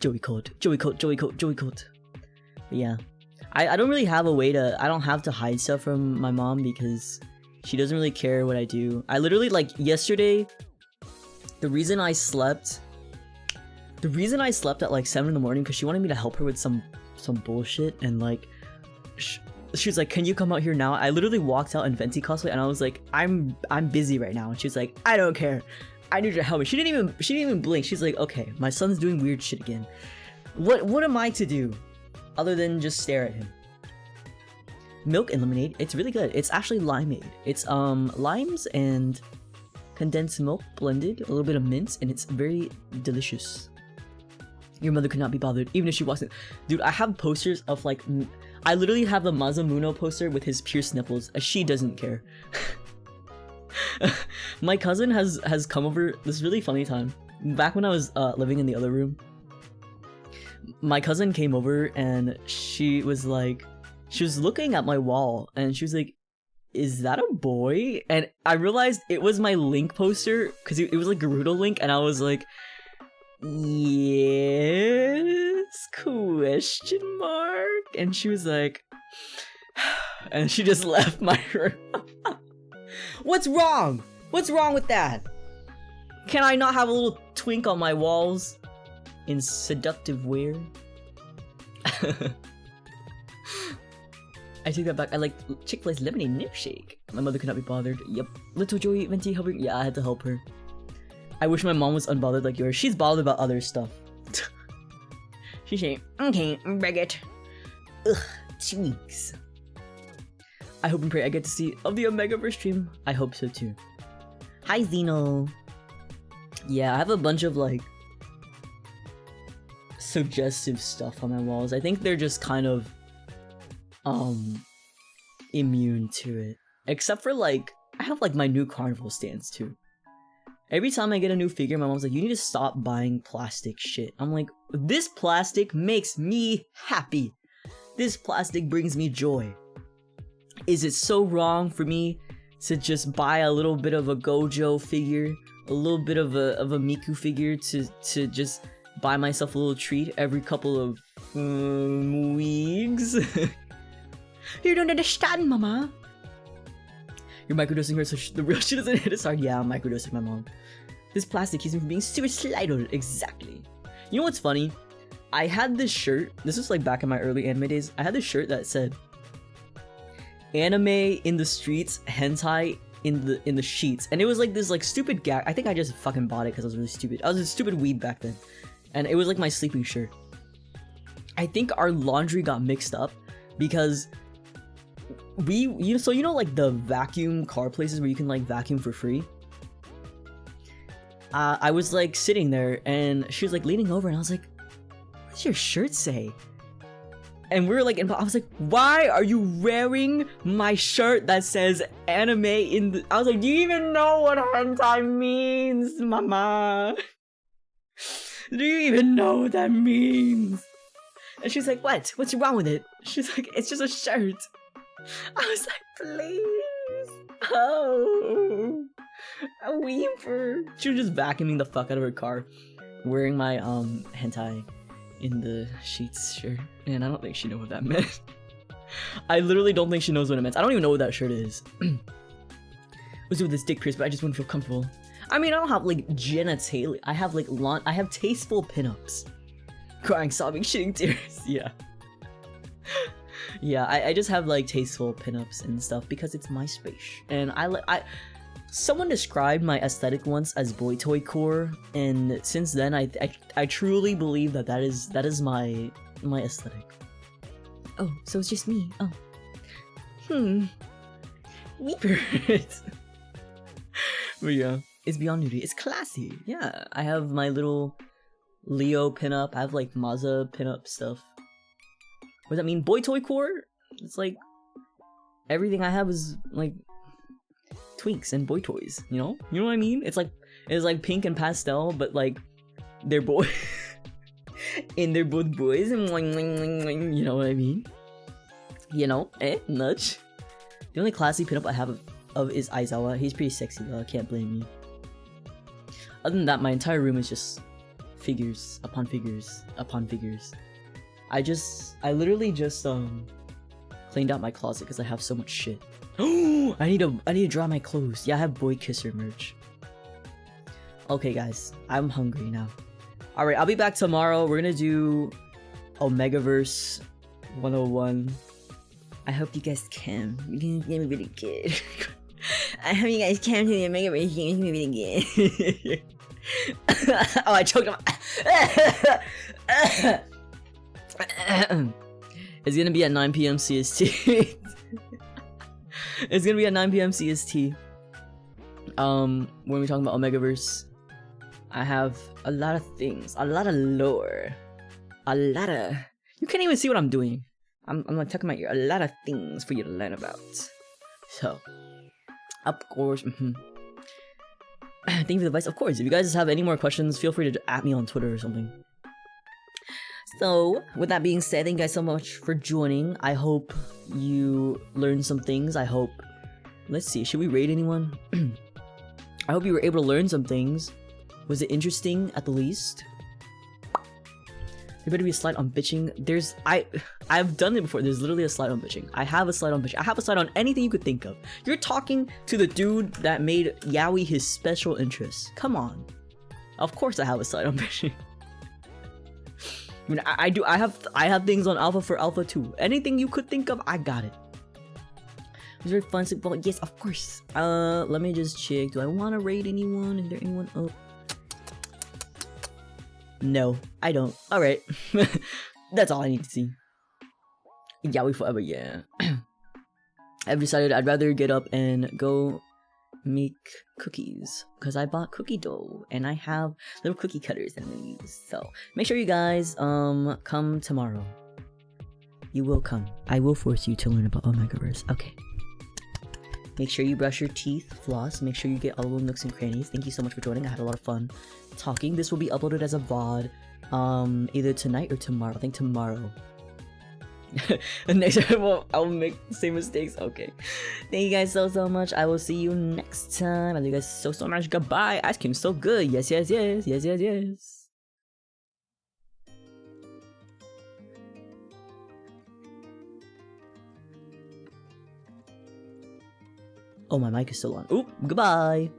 Joey cold. But yeah. I don't really have a way to... I don't have to hide stuff from my mom because she doesn't really care what I do. I literally, like, yesterday, the reason I slept at like 7 in the morning because she wanted me to help her with some bullshit, and like she was like, can you come out here now? I literally walked out in Venti cosplay and I was like, I'm busy right now, and she was like, I don't care, I need you to help me. She didn't even blink. She's like, okay, my son's doing weird shit again. What am I to do other than just stare at him? Milk and lemonade, it's really good. It's actually limeade. It's limes and condensed milk blended, a little bit of mint, and it's very delicious. Your mother could not be bothered, even if she wasn't. Dude, I have posters of like... I literally have the Masamuno poster with his pierced nipples. She doesn't care. My cousin has come over this really funny time. Back when I was living in the other room, my cousin came over and she was looking at my wall and she was like, is that a boy? And I realized it was my Link poster because it was like Gerudo Link, and I was like, yes, question mark. And she was like, And she just left my room. What's wrong? What's wrong with that? Can I not have a little twink on my walls in seductive wear? I take that back. I like Chick-fil-A's lemonade milkshake. My mother could not be bothered. Yep. Little Joey, Venti, help her. Yeah, I had to help her. I wish my mom was unbothered like yours. She's bothered about other stuff. She's saying, okay, bring it. Ugh, tweaks. I hope and pray I get to see of the Omegaverse stream. I hope so too. Hi, Zeno. Yeah, I have a bunch of like suggestive stuff on my walls. I think they're just kind of immune to it. Except for like, I have like my new carnival stands too. Every time I get a new figure, my mom's like, you need to stop buying plastic shit. I'm like, this plastic makes me happy. This plastic brings me joy. Is it so wrong for me to just buy a little bit of a Gojo figure, a little bit of a Miku figure to just buy myself a little treat every couple of weeks? You don't understand, mama. You're microdosing her so the real shit doesn't hit us hard. Yeah, I'm microdosing my mom. This plastic keeps me from being suicidal. Exactly. You know what's funny? I had this shirt. This was like back in my early anime days. I had this shirt that said "Anime in the streets, hentai in the sheets," and it was like this like stupid gag. I think I just fucking bought it because I was really stupid. I was a stupid weeb back then, and it was like my sleeping shirt. I think our laundry got mixed up because you know like the vacuum car places where you can like vacuum for free. I was like sitting there and she was like leaning over and I was like, what does your shirt say? And we were like, I was like, why are you wearing my shirt that says anime in the... I was like, do you even know what hentai means, mama? Do you even know what that means? And she's like, what? What's wrong with it? She's like, it's just a shirt. I was like, please. Oh, a weaver. She was just vacuuming the fuck out of her car, wearing my hentai in the sheets shirt. And I don't think she knew what that meant. I literally don't think she knows what it meant. I don't even know what that shirt is. What's with this dick pierce, but I just wouldn't feel comfortable. I mean, I don't have like genitalia. I have like I have tasteful pinups. Crying, sobbing, shitting tears. Yeah. Yeah, I just have like tasteful pinups and stuff because it's my space. And someone described my aesthetic once as boy toy core, and since then I truly believe that is my aesthetic. Oh, so it's just me. Oh. Weeper. But yeah, it's beyond nudity. It's classy. Yeah, I have my little Leo pinup. I have like Maza pinup stuff. What does that mean? Boy toy core? It's like everything I have is like twinks and boy toys, you know? You know what I mean? It's like pink and pastel, but like they're boy and they're both boys and you know what I mean? You know? Nudge. The only classy pinup I have of is Aizawa. He's pretty sexy though, I can't blame you. Other than that, my entire room is just figures upon figures upon figures. I literally just cleaned out my closet because I have so much shit. Oh, I need to dry my clothes. Yeah, I have Boy Kisser merch. Okay, guys, I'm hungry now. All right, I'll be back tomorrow. We're gonna do Omegaverse 101. I hope you guys can. We're gonna get really good. I hope you guys can do the Omegaverse. It's gonna be really good. Oh, I choked on. It's gonna be at 9 PM CST. It's gonna be at 9 PM CST. When we're talking about Omegaverse, I have a lot of things, a lot of lore, you can't even see what I'm doing. I'm like tucking my ear. A lot of things for you to learn about. So, of course. Thank you for the advice. Of course, if you guys have any more questions, feel free to at me on Twitter or something. So, with that being said, thank you guys so much for joining. I hope you learned some things. I hope... Let's see, should we rate anyone? I hope you were able to learn some things. Was it interesting, at the least? There better be a slide on bitching. I've done it before. There's literally a slide on bitching. I have a slide on bitching. I have a slide on anything you could think of. You're talking to the dude that made yaoi his special interest. Come on. Of course I have a slide on bitching. I mean, I do. I have things on alpha for alpha too. Anything you could think of, I got it. It was very fun. Well, yes, of course. Let me just check. Do I want to raid anyone? Is there anyone up? No, I don't. Alright. That's all I need to see. Yaoi forever, yeah. I've decided I'd rather get up and go make cookies. Because I bought cookie dough. And I have little cookie cutters that I'm gonna use. So, make sure you guys, come tomorrow. You will come. I will force you to learn about Omegaverse. Okay. Make sure you brush your teeth, floss, make sure you get all the nooks and crannies. Thank you so much for joining. I had a lot of fun talking. This will be uploaded as a VOD, either tonight or tomorrow. I think tomorrow. Next time I'll make the same mistakes. Okay. Thank you guys so much. I will see you next time. I love you guys so much. Goodbye. Ice cream so good. Yes. Oh, my mic is still on. Oop, goodbye.